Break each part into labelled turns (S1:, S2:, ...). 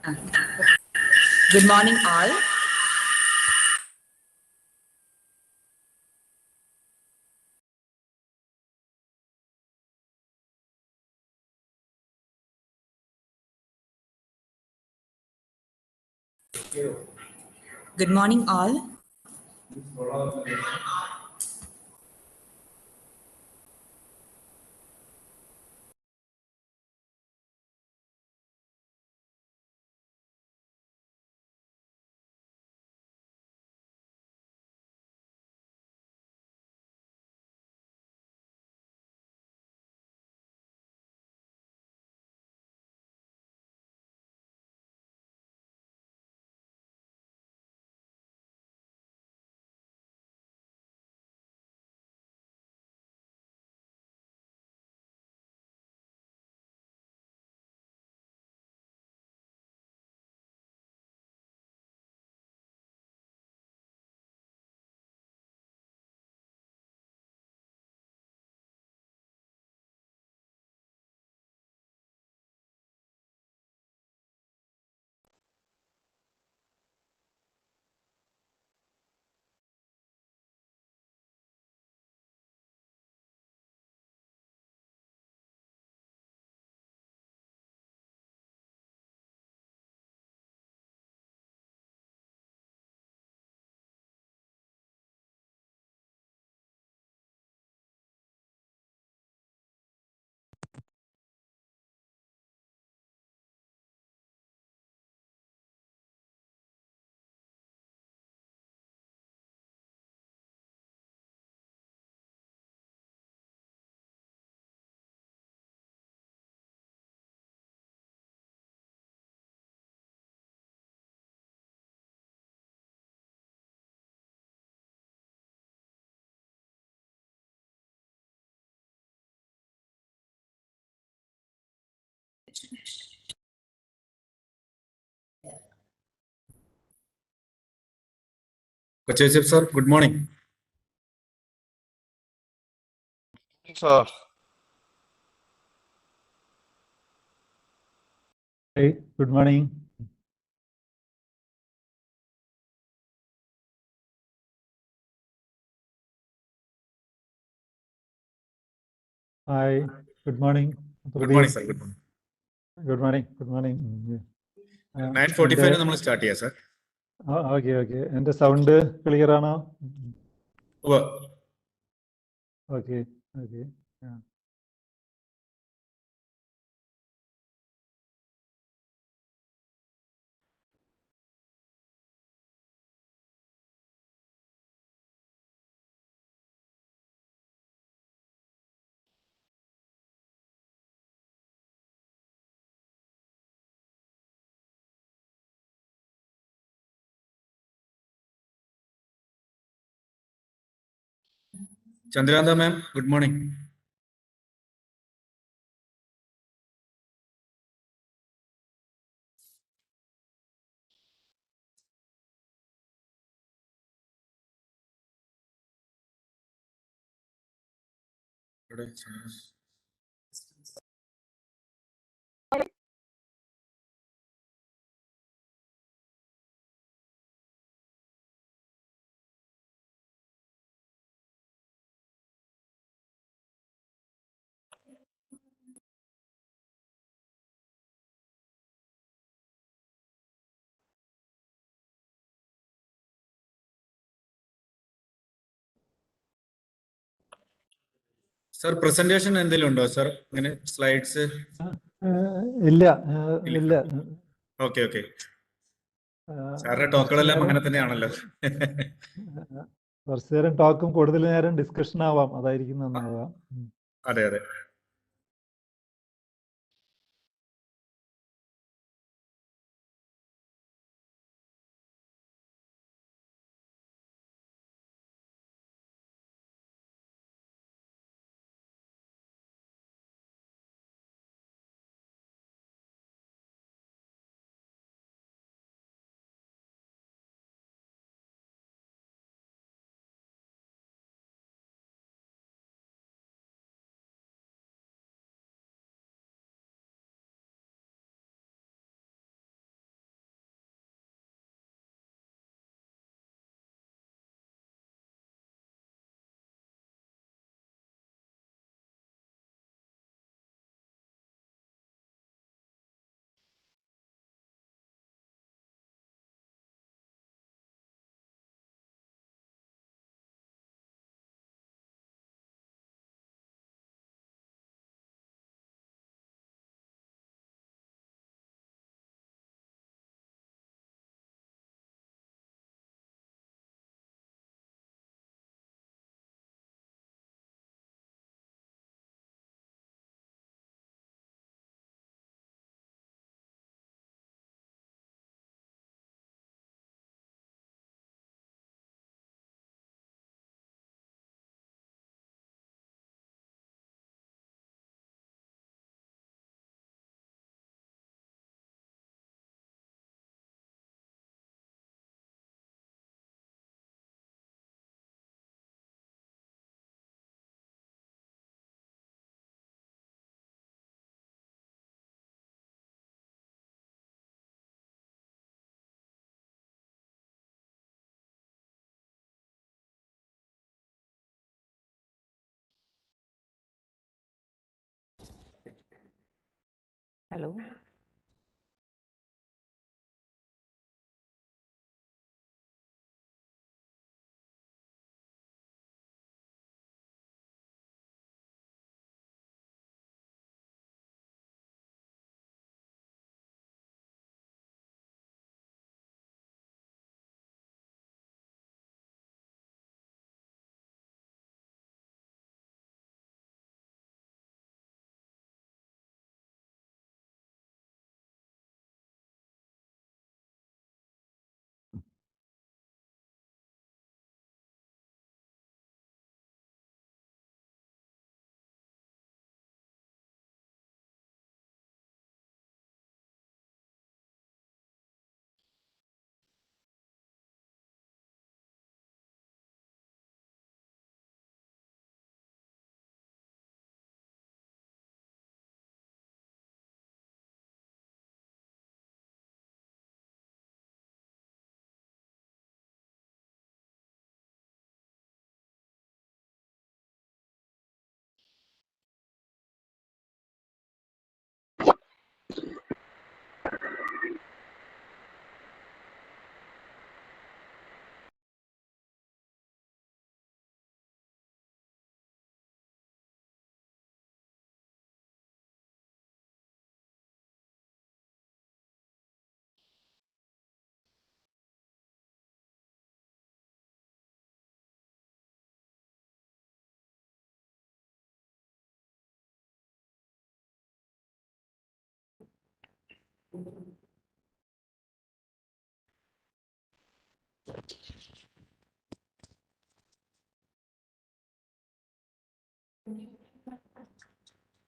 S1: Good morning, all. Good morning, all.
S2: Kocheshev sir, good morning.
S3: Sir.
S4: Hey, good morning. Hi, good morning.
S2: Good morning, sir. Good morning.
S4: Good morning. Good morning.
S2: 9:45 നമ്മൾ start ചെയ്യാം sir.
S4: Okay okay. എൻ്റെ sound clear ആണോ? Okay okay.
S2: Chandranda ma'am, good morning. Sir, presentation എന്തെങ്കിലും ഉണ്ടോ sir? ഇങ്ങനെ slides?
S4: ഇല്ല ഇല്ല.
S2: Okay okay. സാറിന്റെ ടോക്കുകളെല്ലാം അങ്ങനെ തന്നെയാണല്ലോ.
S4: കുറച്ചു നേരം ടോക്കും കൂടുതൽ നേരം ഡിസ്കഷൻ ആവാം, അതായിരിക്കും നന്നാവാം.
S2: അതെ അതെ.
S5: Hello.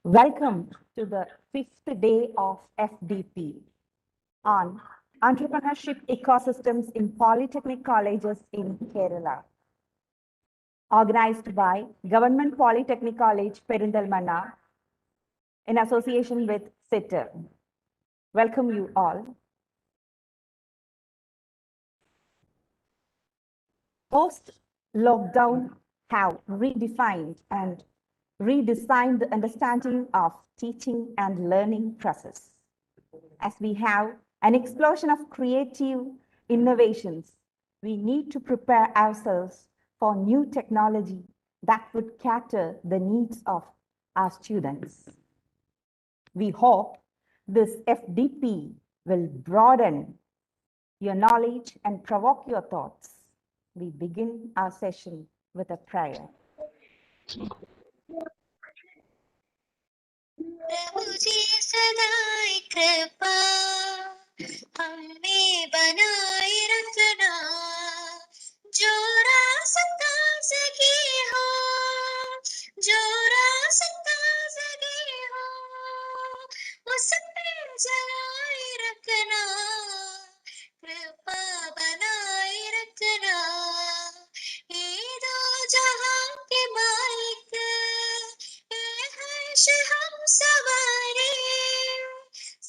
S5: Welcome to the 5th day of FDP on entrepreneurship ecosystems in Polytechnic colleges in Kerala. Organized by Government Polytechnic College, Perinthalmanna, in association with SITR. Welcome you all. Post-lockdown have redefined and redesigned the understanding of teaching and learning process. As we have an explosion of creative innovations, we need to prepare ourselves for new technology that would cater the needs of our students. We hope this FDP will broaden your knowledge and provoke your thoughts. We begin our session with a prayer.
S6: प्रभु जी सदाई कृपा हमें बनाए रखना जो रास्ता सही हो जो रास्ता सही हो उस पे चलाए रखना कृपा बनाए रखना ये दो जहां के मालिक हम सवारे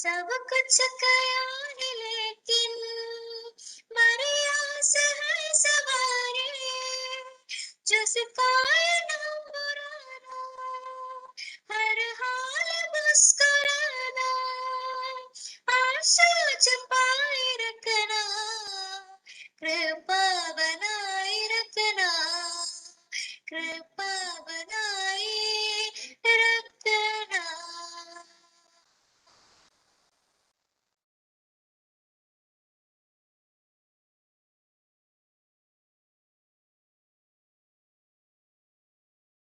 S6: सब कुछ कया है लेकिन मरिया से है सवारे जो सिखाए ना बुराना हर हाल मुस्कुराना आशा छुपाए रखना कृपा बनाए रखना कृपा बनाए रखना.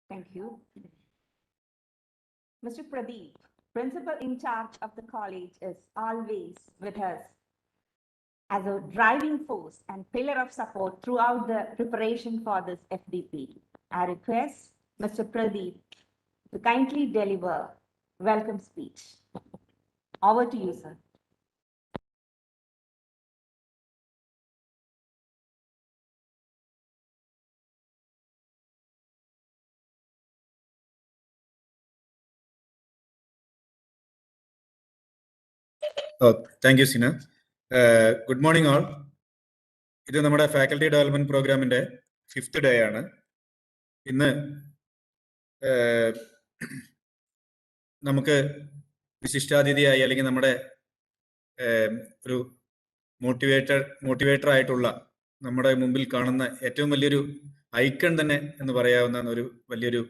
S5: Thank you. Mr. Pradeep, principal in charge of the college, is always with us as a driving force and pillar of support throughout the preparation for this FDP. I request Mr. Pradeep to kindly deliver welcome speech. Over to you, sir.
S2: Thank you, Sina. Good morning, all. ഇത് നമ്മുടെ faculty development പ്രോഗ്രാമിന്റെ 5th day ആണ്. ഇന്ന് നമുക്ക് വിശിഷ്ടാതിഥിയായി അല്ലെങ്കിൽ നമ്മുടെ ഒരു motivator ആയിട്ടുള്ള നമ്മുടെ മുമ്പിൽ കാണുന്ന ഏറ്റവും വലിയൊരു ഐക്കൺ തന്നെ എന്ന് പറയാവുന്ന ഒരു വലിയൊരു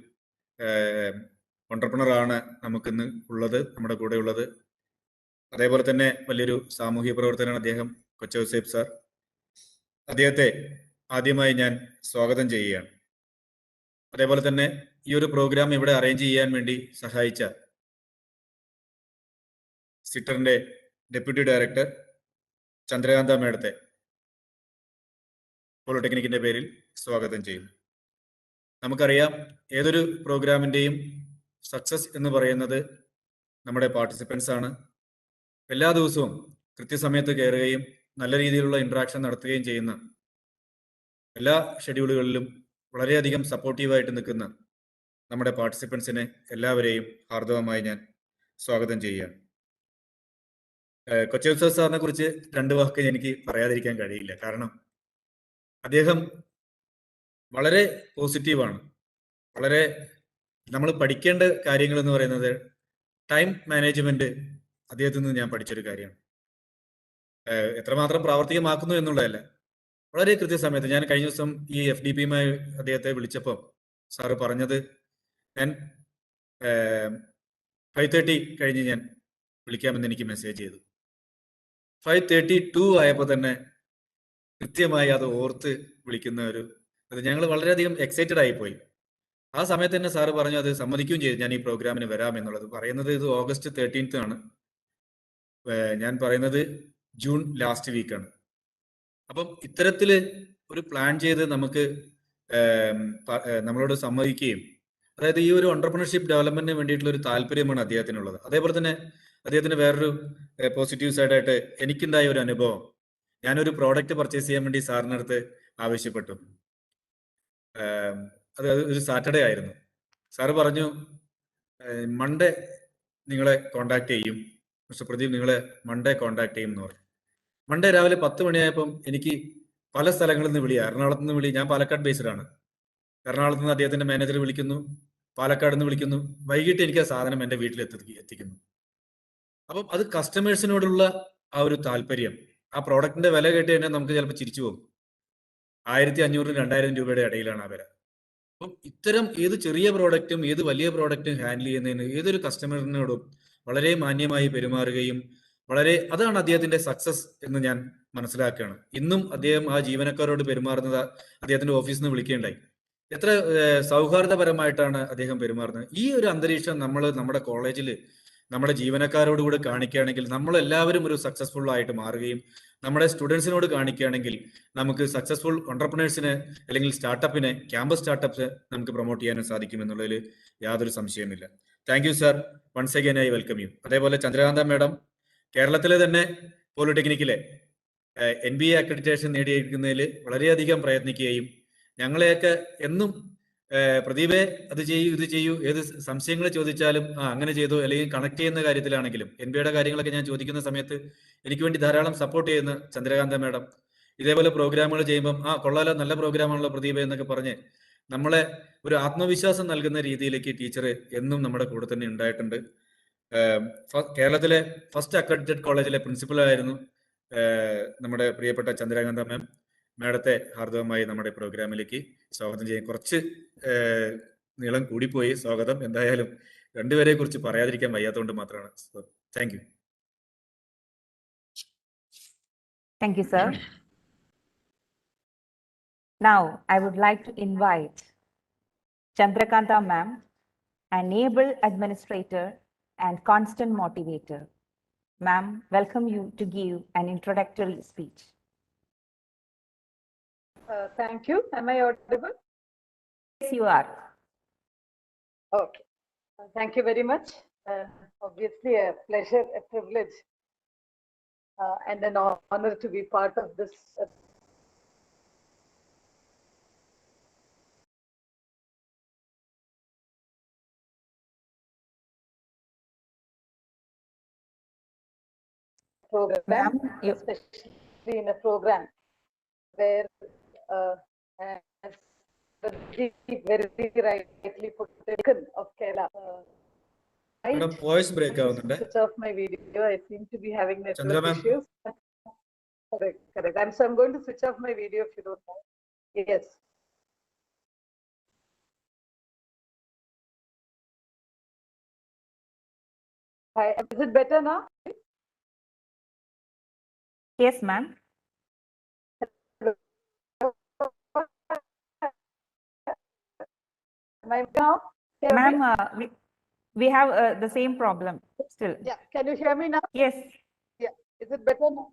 S2: ഓണ്ടർപ്രണറാണ് നമുക്കിന്ന് ഉള്ളത്, നമ്മുടെ കൂടെ ഉള്ളത്. അതേപോലെ തന്നെ വലിയൊരു സാമൂഹിക പ്രവർത്തനമാണ് അദ്ദേഹം, കൊച്ചൗസേപ്പ് സാർ. അദ്ദേഹത്തെ ആദ്യമായി ഞാൻ സ്വാഗതം ചെയ്യുകയാണ്. അതേപോലെ തന്നെ ഈ ഒരു പ്രോഗ്രാം ഇവിടെ അറേഞ്ച് ചെയ്യാൻ വേണ്ടി സഹായിച്ച സിറ്ററിന്റെ ഡെപ്യൂട്ടി ഡയറക്ടർ ചന്ദ്രകാന്ത മേഡത്തെ പോളിടെക്നിക്കിന്റെ പേരിൽ സ്വാഗതം ചെയ്യുന്നു. നമുക്കറിയാം, ഏതൊരു പ്രോഗ്രാമിന്റെയും സക്സസ് എന്ന് പറയുന്നത് നമ്മുടെ പാർട്ടിസിപ്പൻസ് ആണ്. എല്ലാ ദിവസവും കൃത്യസമയത്ത് കയറുകയും നല്ല രീതിയിലുള്ള ഇന്ററാക്ഷൻ നടത്തുകയും ചെയ്യുന്ന, എല്ലാ ഷെഡ്യൂളുകളിലും വളരെയധികം സപ്പോർട്ടീവായിട്ട് നിൽക്കുന്ന നമ്മുടെ പാർട്ടിസിപ്പൻസിനെ എല്ലാവരെയും ഹാർദവമായി ഞാൻ സ്വാഗതം ചെയ്യുകയാണ്. കൊച്ചൗസേപ്പ് സാറിനെ കുറിച്ച് 2 വാക്ക് എനിക്ക് പറയാതിരിക്കാൻ കഴിയില്ല. കാരണം അദ്ദേഹം വളരെ പോസിറ്റീവാണ്. വളരെ നമ്മൾ പഠിക്കേണ്ട കാര്യങ്ങൾ എന്ന് പറയുന്നത് ടൈം മാനേജ്മെന്റ് അദ്ദേഹത്തിൽ നിന്ന് ഞാൻ പഠിച്ചൊരു കാര്യമാണ്. എത്രമാത്രം പ്രാവർത്തികമാക്കുന്നു എന്നുള്ളതല്ല, വളരെ കൃത്യസമയത്ത്. ഞാൻ കഴിഞ്ഞ ദിവസം ഈ FDPയുമായി അദ്ദേഹത്തെ വിളിച്ചപ്പോൾ സാറ് പറഞ്ഞത്, ഞാൻ 5:30 കഴിഞ്ഞ് ഞാൻ വിളിക്കാമെന്ന് എനിക്ക് മെസ്സേജ് ചെയ്തു. 5:32 ആയപ്പോൾ തന്നെ കൃത്യമായി അത് ഓർത്ത് വിളിക്കുന്ന അത് ഞങ്ങൾ വളരെയധികം എക്സൈറ്റഡ് ആയിപ്പോയി. ആ സമയത്ത് തന്നെ സാറ് പറഞ്ഞു, അത് സമ്മതിക്കുകയും ചെയ്തു, ഞാൻ ഈ പ്രോഗ്രാമിന് വരാം എന്നുള്ളത്. പറയുന്നത് ഇത് August 13th ആണ്, ഞാൻ പറയുന്നത് ജൂൺ ലാസ്റ്റ് വീക്കാണ്. അപ്പം ഇത്തരത്തില് ഒരു പ്ലാൻ ചെയ്ത് നമുക്ക് നമ്മളോട് സമ്മതിക്കുകയും, അതായത് ഈ ഒരു എന്റർപ്രണർഷിപ്പ് ഡെവലപ്മെന്റിന് വേണ്ടിയിട്ടുള്ള ഒരു താല്പര്യമാണ് അദ്ദേഹത്തിനുള്ളത്. അതേപോലെ തന്നെ അദ്ദേഹത്തിന് വേറൊരു പോസിറ്റീവ് സൈഡായിട്ട് എനിക്കുണ്ടായ ഒരു അനുഭവം, ഞാനൊരു പ്രോഡക്റ്റ് പർച്ചേസ് ചെയ്യാൻ വേണ്ടി സാറിൻ്റെ അടുത്ത് ആവശ്യപ്പെട്ടു. അത് ഒരു സാറ്റർഡേ ആയിരുന്നു. സാറ് പറഞ്ഞു, മൺഡേ നിങ്ങളെ കോണ്ടാക്ട് ചെയ്യും, മിസ്റ്റർ പ്രദീപ് നിങ്ങളെ മൺഡേ കോണ്ടാക്ട് ചെയ്യും എന്ന് പറഞ്ഞു. മൺഡേ രാവിലെ 10 മണിയായപ്പം എനിക്ക് പല സ്ഥലങ്ങളിൽ നിന്ന് വിളിയാണ്. എറണാകുളത്ത് നിന്ന് വിളി, ഞാൻ പാലക്കാട് ബേസ്ഡാണ്. എറണാകുളത്ത് നിന്ന് അദ്ദേഹത്തിന്റെ മാനേജർ വിളിക്കുന്നു, പാലക്കാട് നിന്ന് വിളിക്കുന്നു. വൈകിട്ട് എനിക്ക് ആ സാധനം എൻ്റെ വീട്ടിൽ എത്തിക്കുന്നു. അപ്പം അത് കസ്റ്റമേഴ്സിനോടുള്ള ആ ഒരു താല്പര്യം, ആ പ്രോഡക്റ്റിന്റെ വില കേട്ട് കഴിഞ്ഞാൽ നമുക്ക് ചിലപ്പോൾ ചിരിച്ചു പോകും. 1500-2000 രൂപയുടെ ഇടയിലാണ് ആ വില. അപ്പം ഇത്തരം ഏത് ചെറിയ പ്രോഡക്റ്റും ഏത് വലിയ പ്രോഡക്റ്റും ഹാൻഡിൽ ചെയ്യുന്നതിന് ഏതൊരു കസ്റ്റമറിനോടും വളരെ മാന്യമായി പെരുമാറുകയും അതാണ് അദ്ദേഹത്തിന്റെ സക്സസ് എന്ന് ഞാൻ മനസ്സിലാക്കുകയാണ്. ഇന്നും അദ്ദേഹം ആ ജീവനക്കാരോട് പെരുമാറുന്നത്, അദ്ദേഹത്തിന്റെ ഓഫീസിൽ നിന്ന് വിളിക്കുകയുണ്ടായി, എത്ര സൗഹാർദ്ദപരമായിട്ടാണ് അദ്ദേഹം പെരുമാറുന്നത്. ഈ ഒരു അന്തരീക്ഷം നമ്മൾ നമ്മുടെ കോളേജിൽ നമ്മുടെ ജീവനക്കാരോട് കൂടെ കാണിക്കുകയാണെങ്കിൽ നമ്മൾ എല്ലാവരും ഒരു സക്സസ്ഫുൾ ആയിട്ട് മാറുകയും, നമ്മുടെ സ്റ്റുഡൻസിനോട് കാണിക്കുകയാണെങ്കിൽ നമുക്ക് സക്സസ്ഫുൾ എന്റർപ്രണേഴ്സിനെ അല്ലെങ്കിൽ സ്റ്റാർട്ടപ്പിനെ, ക്യാമ്പസ് സ്റ്റാർട്ടപ്സ് നമുക്ക് പ്രൊമോട്ട് ചെയ്യാനും സാധിക്കും എന്നുള്ളതിൽ യാതൊരു സംശയമില്ല. Thank you sir, once again I welcome you. അതേപോലെ ചന്ദ്രകാന്ത മാഡം കേരളത്തിലെ തന്നെ പോളിടെക്നിക്കിലെ NBA അക്രഡിറ്റേഷൻ നേടിയിരിക്കുന്നതിൽ വളരെയധികം പ്രയത്നിക്കുകയും ഞങ്ങളെയൊക്കെ എന്നും പ്രദീപേ അത് ചെയ്യൂ ഇത് ചെയ്യൂ, ഏത് സംശയങ്ങൾ ചോദിച്ചാലും അങ്ങനെ ചെയ്തു, അല്ലെങ്കിൽ കണക്ട് ചെയ്യുന്ന കാര്യത്തിലാണെങ്കിലും NBA കാര്യങ്ങളൊക്കെ ഞാൻ ചോദിക്കുന്ന സമയത്ത് എനിക്ക് വേണ്ടി ധാരാളം സപ്പോർട്ട് ചെയ്യുന്ന ചന്ദ്രകാന്ത മാഡം, ഇതേപോലെ പ്രോഗ്രാമുകൾ ചെയ്യുമ്പം കൊള്ളാലോ, നല്ല പ്രോഗ്രാമാണല്ലോ പ്രദീപ എന്നൊക്കെ പറഞ്ഞ് നമ്മളെ ഒരു ആത്മവിശ്വാസം നൽകുന്ന രീതിയിലേക്ക് ടീച്ചർ എന്നും നമ്മുടെ കൂടെ തന്നെ ഉണ്ടായിട്ടുണ്ട്. കേരളത്തിലെ ഫസ്റ്റ് അക്രഡിറ്റഡ് കോളേജിലെ പ്രിൻസിപ്പലായിരുന്നു നമ്മുടെ പ്രിയപ്പെട്ട ചന്ദ്രകാന്ത മാം. മാഡത്തെ ഹാർദവമായി നമ്മുടെ പ്രോഗ്രാമിലേക്ക് സ്വാഗതം ചെയ്യാൻ. കുറച്ച് നീളം കൂടിപ്പോയി സ്വാഗതം, എന്തായാലും രണ്ടുപേരെ കുറിച്ച് പറയാതിരിക്കാൻ വയ്യാത്തതുകൊണ്ട് മാത്രമാണ്. Thank you.
S5: Thank you, sir. Now, I would like to invite Chandrakanta ma'am, an able administrator and constant motivator. Ma'am, welcome you to give an introductory speech.
S7: Thank you. Am I audible?
S5: Yes, you are.
S7: Okay. Thank you very much. Obviously, a pleasure, a privilege, and an honor to be part of this. Program, especially in a program where, as very rightly put, of Kerala,
S2: Madam, voice break ആവുന്നുണ്ട്.
S7: Switch off my video. I seem to be having
S2: Chandra
S7: network
S2: ma'am.
S7: issues. Correct, correct. I'm going to switch off my video if you don't mind. Yes. Hi, is it better now?
S5: Yes, ma'am.
S7: Am I now? Hear me?
S5: Ma'am, we have the same problem still.
S7: Yeah. Can you hear me now?
S5: Yes,
S7: Yeah. Is it better now?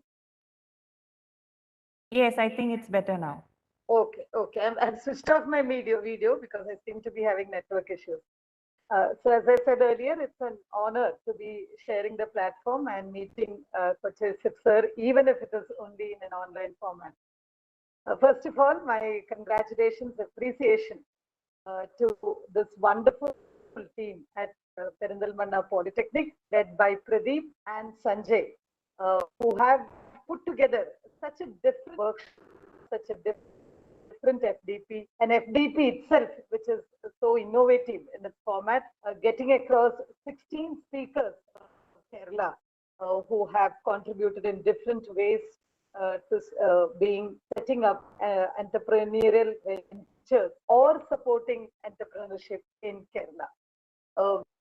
S5: yes, I think it's better now.
S7: Okay, okay. I've switched off my video because I seem to be having network issues. So as I said earlier, it's an honor to be sharing the platform and meeting Coach Yusuf sir, even if it is only in an online format. First of all, my congratulations, appreciation to this wonderful team at Perinthalmanna Polytechnic, led by Pradeep and Sanjay, who have put together such a different work, such a different FDP, and FDP itself, which is so innovative in its format, getting across 16 speakers of Kerala who have contributed in different ways to setting up entrepreneurial ventures or supporting entrepreneurship in Kerala.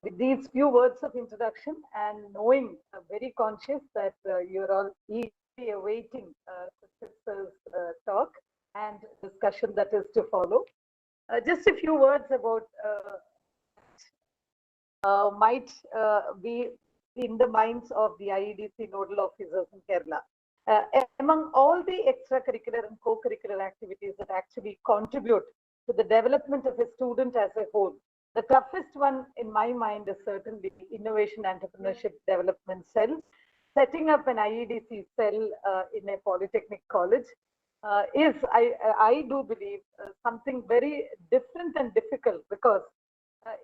S7: With these few words of introduction and knowing, very conscious that you're all eagerly awaiting Sister's talk and discussion that is to follow. Just a few words about might be in the minds of the IEDC nodal officers in Kerala. Among all the extracurricular and co-curricular activities that actually contribute to the development of a student as a whole, the toughest one in my mind is certainly Innovation Entrepreneurship Development Cell. Setting up an IEDC cell in a Polytechnic college is, I do believe, something very different and difficult, because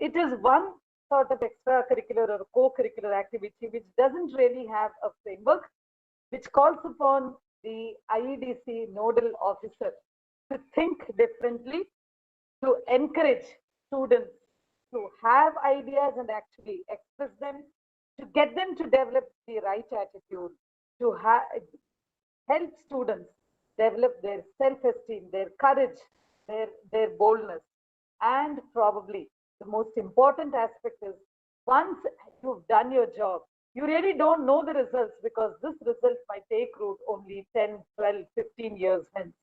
S7: it is one sort of extracurricular or co-curricular activity which doesn't really have a framework, which calls upon the IEDC nodal officer to think differently, to encourage students to have ideas and actually express them, to get them to develop the right attitude, to help students develop their self-esteem, their courage, their boldness. And probably the most important aspect is, once you've done your job, you really don't know the results, because this result might take root only 10, 12, 15 years hence.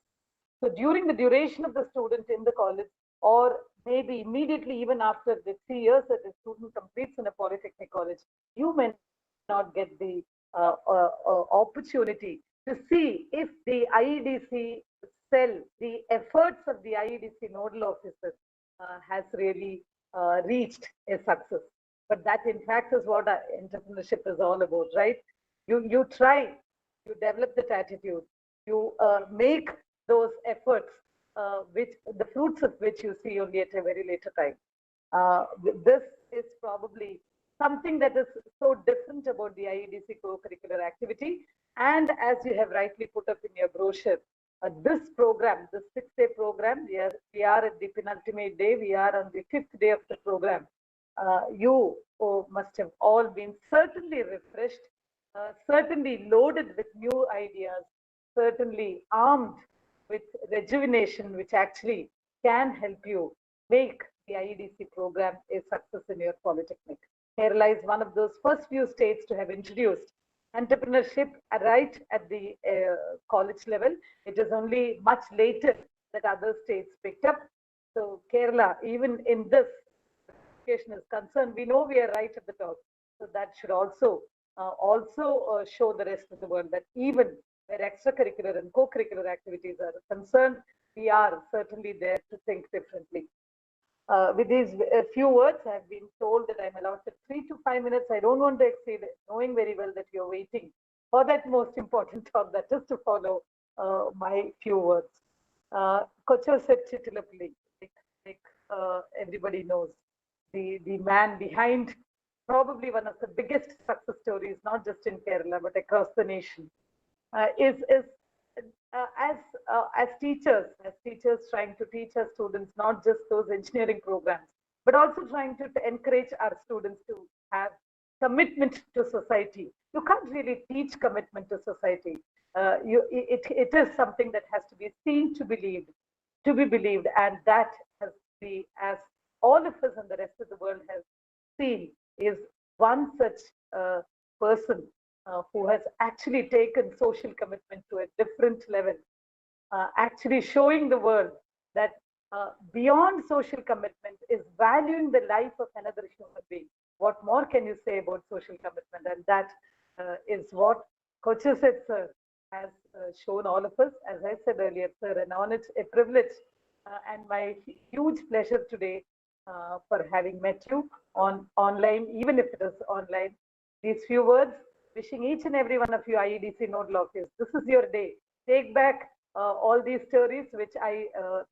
S7: So during the duration of the student in the college, or maybe immediately even after the 3 years that the student completes in a Polytechnic college, you may not get the opportunity to see if the IEDC cell, the efforts of the IEDC nodal officer has really reached a success. But that in fact is what entrepreneurship is all about, right? You try, you develop that attitude, you make those efforts, which the fruits of which you see only at a very later time. This is probably something that is so different about the IEDC co-curricular activity. And as you have rightly put up in your brochure, this program, this 6-day program, we are at the penultimate day, we are on the 5th day of the program. You must have all been certainly refreshed, certainly loaded with new ideas, certainly armed with rejuvenation, which actually can help you make the IEDC program a success in your Polytechnic. Kerala is one of those first few states to have introduced entrepreneurship right at the college level. It is only much later that other states picked up. So Kerala, even in this education is concerned, we know we are right at the top. So that should also show the rest of the world that even where extracurricular and co-curricular activities are concerned, we are certainly there to think differently. With these few words, I have been told that I'm allowed 3 to 5 minutes. I don't want to exceed it, knowing very well that you're waiting for that most important talk, that is to follow my few words. Kocha said Chitilapalli, like everybody knows, the man behind probably one of the biggest success stories, not just in Kerala, but across the nation, is as teachers trying to teach our students not just those engineering programs, but also trying to encourage our students to have commitment to society. You can't really teach commitment to society. It is something that has to be seen to be believed, and that has to be, as all of us and the rest of the world has seen, is one such person who has actually taken social commitment to a different level, actually showing the world that beyond social commitment is valuing the life of another human being. What more can you say about social commitment? And that is what Kochusek sir has shown all of us. As I said earlier, sir, an honor, a privilege, and my huge pleasure today for having met you online, even if it is online. These few words, wishing each and every one of you IEDC Nodal office, this is your day. Take back all these stories which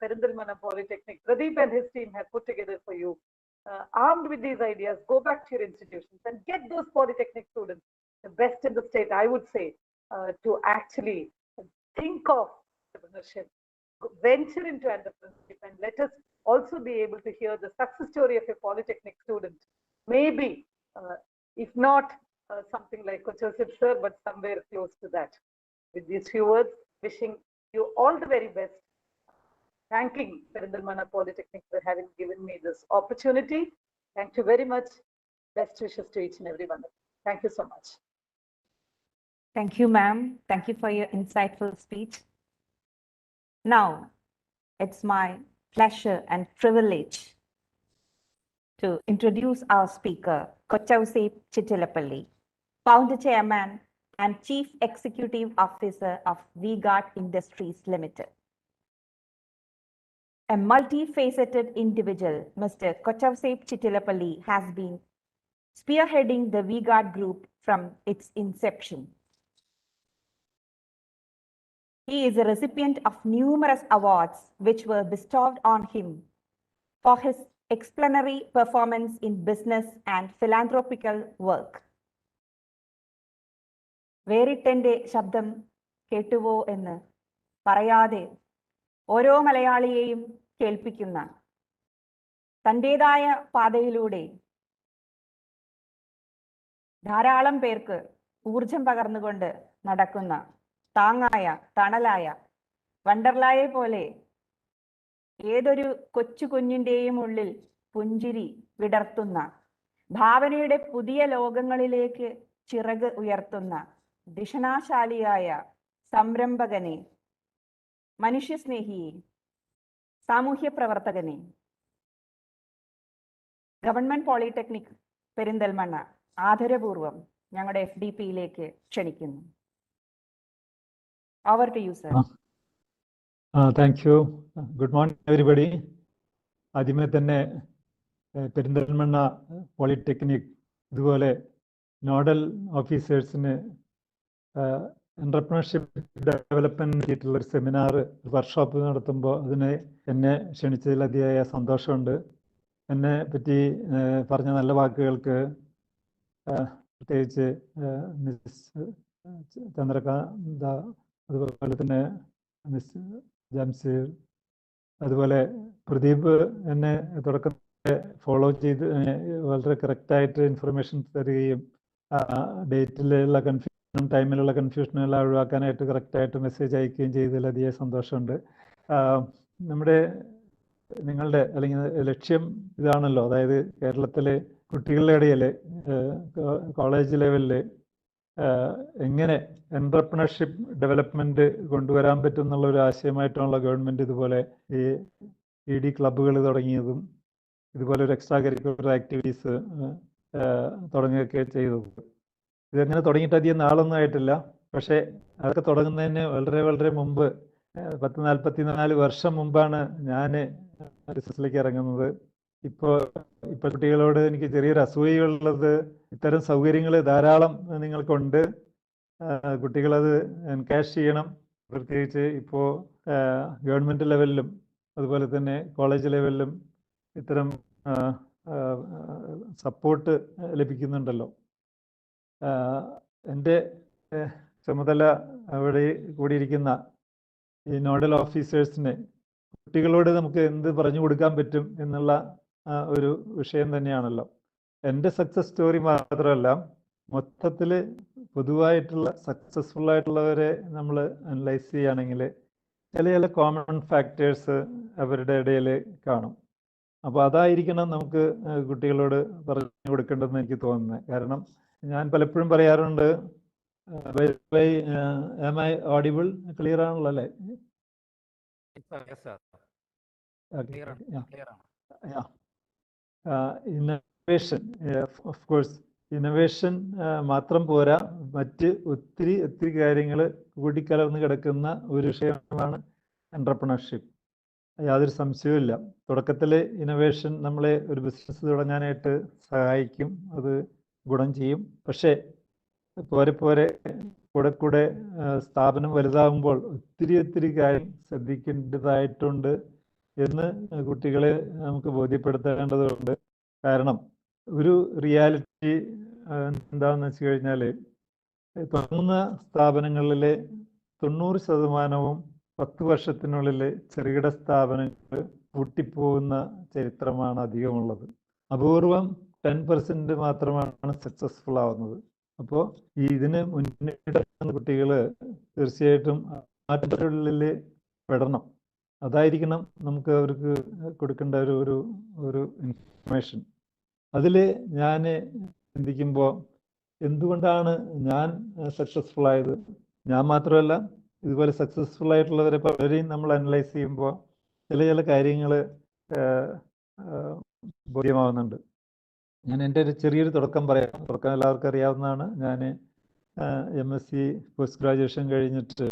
S7: Perinthalmanna Polytechnic, Pradeep and his team have put together for you. Armed with these ideas, go back to your institutions and get those Polytechnic students, the best in the state, I would say, to actually think of entrepreneurship, venture into entrepreneurship, and let us also be able to hear the success story of a Polytechnic student. Maybe, if not something like Kochusek sir, but somewhere close to that. With these few words, wishing you all the very best. Thanking Perinthalmanna Polytechnic for having given me this opportunity. Thank you very much. Best wishes to each and every one of you. Thank you so much.
S5: Thank you, ma'am. Thank you for your insightful speech. Now, it's my pleasure and privilege to introduce our speaker, Kochusek Chittilapalli, Founder Chairman and Chief Executive Officer of V-Guard Industries Limited. A multifaceted individual, Mr. Kochusek Chittilapalli has been spearheading the V-Guard Group from its inception. He is a recipient of numerous awards which were bestowed on him for his exemplary performance in business and philanthropical work. വേറിട്ടെൻ്റെ ശബ്ദം കേട്ടുവോ എന്ന് പറയാതെ ഓരോ മലയാളിയെയും കേൾപ്പിക്കുന്ന തൻ്റെതായ പാതയിലൂടെ ധാരാളം പേർക്ക് ഊർജം പകർന്നുകൊണ്ട് നടക്കുന്ന താങ്ങായ തണലായ വണ്ടർലായെ പോലെ ഏതൊരു കൊച്ചു കുഞ്ഞിൻ്റെയും ഉള്ളിൽ പുഞ്ചിരി വിടർത്തുന്ന ഭാവനയുടെ പുതിയ ലോകങ്ങളിലേക്ക് ചിറക് ഉയർത്തുന്ന ദിഷണാശാലിയായ സംരംഭകനെ, മനുഷ്യസ്നേഹിയെ, സാമൂഹ്യ പ്രവർത്തകനെ ഗവൺമെന്റ് പോളിടെക്നിക് പെരിന്തൽമണ്ണ ആദരപൂർവം ഞങ്ങളുടെ FDPയിലേക്ക് ക്ഷണിക്കുന്നു. Over to you, sir.
S4: Thank you. Good morning, everybody. ആദ്യമേ തന്നെ പെരിന്തൽമണ്ണ പോളിടെക്നിക് ഇതുപോലെ നോഡൽ ഓഫീസേഴ്സിന് എൻ്റർപ്രണർഷിപ്പ് ഡെവലപ്മെൻറ്റ് പറ്റിയിട്ടുള്ള ഒരു സെമിനാർ വർക്ക്ഷോപ്പ് നടത്തുമ്പോൾ അതിന് എന്നെ ക്ഷണിച്ചതിൽ അതിയായ സന്തോഷമുണ്ട്. എന്നെ പറ്റി പറഞ്ഞ നല്ല വാക്കുകൾക്ക് പ്രത്യേകിച്ച് മിസ് ചന്ദ്രകാന്ത, അതുപോലെ തന്നെ മിസ് ജംസീർ, അതുപോലെ പ്രദീപ് എന്നെ തുടക്കത്തെ ഫോളോ ചെയ്ത് വളരെ കറക്റ്റായിട്ട് ഇൻഫർമേഷൻ തരികയും ഡേറ്റിലുള്ള കൺഫ്യൂഷനും ടൈമിലുള്ള കൺഫ്യൂഷനെല്ലാം ഒഴിവാക്കാനായിട്ട് കറക്റ്റായിട്ട് മെസ്സേജ് അയക്കുകയും ചെയ്തതിൽ അധികം സന്തോഷമുണ്ട്. നിങ്ങളുടെ അല്ലെങ്കിൽ ലക്ഷ്യം ഇതാണല്ലോ, അതായത് കേരളത്തിലെ കുട്ടികളുടെ ഇടയിൽ കോളേജ് ലെവലിൽ എങ്ങനെ എൻ്റർപ്രണർഷിപ്പ് ഡെവലപ്മെൻറ്റ് കൊണ്ടുവരാൻ പറ്റും എന്നുള്ളൊരു ആശയമായിട്ടുള്ള ഗവൺമെൻറ് ഇതുപോലെ ഈ ED ക്ലബ്ബുകൾ തുടങ്ങിയതും ഇതുപോലെ ഒരു എക്സ്ട്രാ കരിക്കുലർ ആക്ടിവിറ്റീസ് തുടങ്ങുകയൊക്കെ ചെയ്തത്. ഇതങ്ങനെ തുടങ്ങിയിട്ട് അധികം നാളൊന്നും ആയിട്ടില്ല. പക്ഷേ അതൊക്കെ തുടങ്ങുന്നതിന് വളരെ വളരെ മുമ്പ് 44 വർഷം മുമ്പാണ് ഞാൻ ബിസിനസ്സിലേക്ക് ഇറങ്ങുന്നത്. ഇപ്പോൾ കുട്ടികളോട് എനിക്ക് ചെറിയൊരു അസൂയുള്ളത്, ഇത്തരം സൗകര്യങ്ങൾ ധാരാളം നിങ്ങൾക്കുണ്ട്, കുട്ടികളത് എൻകാഷ് ചെയ്യണം. പ്രത്യേകിച്ച് ഇപ്പോൾ ഗവൺമെൻറ് ലെവലിലും അതുപോലെ തന്നെ കോളേജ് ലെവലിലും ഇത്തരം സപ്പോർട്ട് ലഭിക്കുന്നുണ്ടല്ലോ. എൻ്റെ ചുമതല അവിടെ കൂടിയിരിക്കുന്ന ഈ നോഡൽ ഓഫീസേഴ്സിന് കുട്ടികളോട് നമുക്ക് എന്ത് പറഞ്ഞു കൊടുക്കാൻ പറ്റും എന്നുള്ള ഒരു വിഷയം തന്നെയാണല്ലോ. എൻ്റെ സക്സസ് സ്റ്റോറി മാത്രമല്ല, മൊത്തത്തിൽ പൊതുവായിട്ടുള്ള സക്സസ്ഫുൾ ആയിട്ടുള്ളവരെ നമ്മൾ അനലൈസ് ചെയ്യുകയാണെങ്കിൽ ചില കോമൺ ഫാക്ടേഴ്സ് അവരുടെ ഇടയിൽ കാണും. അപ്പോൾ അതായിരിക്കണം നമുക്ക് കുട്ടികളോട് പറഞ്ഞു കൊടുക്കേണ്ടതെന്ന് എനിക്ക് തോന്നുന്നത്. കാരണം ഞാൻ പലപ്പോഴും പറയാറുണ്ട്, am I audible? ക്ലിയർ ആണല്ലോ അല്ലേ? ഇന്നോവേഷൻ, ഓഫ് കോഴ്സ് ഇന്നോവേഷൻ മാത്രം പോരാ, മറ്റ് ഒത്തിരി കാര്യങ്ങൾ കൂടിക്കലർന്ന് കിടക്കുന്ന ഒരു വിഷയമാണ് എൻ്റർപ്രണർഷിപ്പ്. യാതൊരു സംശയവുമില്ല. തുടക്കത്തിൽ ഇന്നോവേഷൻ നമ്മളെ ഒരു ബിസിനസ് തുടങ്ങാനായിട്ട് സഹായിക്കും, അത് ഗുണം ചെയ്യും. പക്ഷേ പോരെ കൂടെ സ്ഥാപനം വലുതാകുമ്പോൾ ഒത്തിരി കാര്യം ശ്രദ്ധിക്കേണ്ടതായിട്ടുണ്ട് എന്ന് കുട്ടികളെ നമുക്ക് ബോധ്യപ്പെടുത്തേണ്ടതുണ്ട്. കാരണം ഒരു റിയാലിറ്റി എന്താണെന്ന് വെച്ച് കഴിഞ്ഞാൽ, തുടങ്ങുന്ന സ്ഥാപനങ്ങളിലെ 90% 10 വർഷത്തിനുള്ളിൽ ചെറുകിട സ്ഥാപനങ്ങൾ പൂട്ടിപ്പോകുന്ന ചരിത്രമാണ് അധികമുള്ളത്. അപൂർവം 10% മാത്രമാണ് സക്സസ്ഫുൾ ആവുന്നത്. അപ്പോൾ ഇതിന് മുന്നിട്ട് കുട്ടികൾ തീർച്ചയായിട്ടും നാട്ടിനുള്ളിൽ പെടണം. അതായിരിക്കണം നമുക്ക് അവർക്ക് കൊടുക്കേണ്ട ഒരു ഇൻഫർമേഷൻ. അതിൽ ഞാൻ ചിന്തിക്കുമ്പോൾ എന്തുകൊണ്ടാണ് ഞാൻ സക്സസ്ഫുൾ ആയത്, ഞാൻ മാത്രമല്ല ഇതുപോലെ സക്സസ്ഫുൾ ആയിട്ടുള്ളവരെ പലരെയും നമ്മൾ അനലൈസ് ചെയ്യുമ്പോൾ ചില കാര്യങ്ങൾ ബോധ്യമാവുന്നുണ്ട്. ഞാൻ എൻ്റെ ഒരു ചെറിയൊരു തുടക്കം പറയാം. തുടക്കം എല്ലാവർക്കും അറിയാവുന്നതാണ്. ഞാൻ MSc പോസ്റ്റ് ഗ്രാജുവേഷൻ കഴിഞ്ഞിട്ട്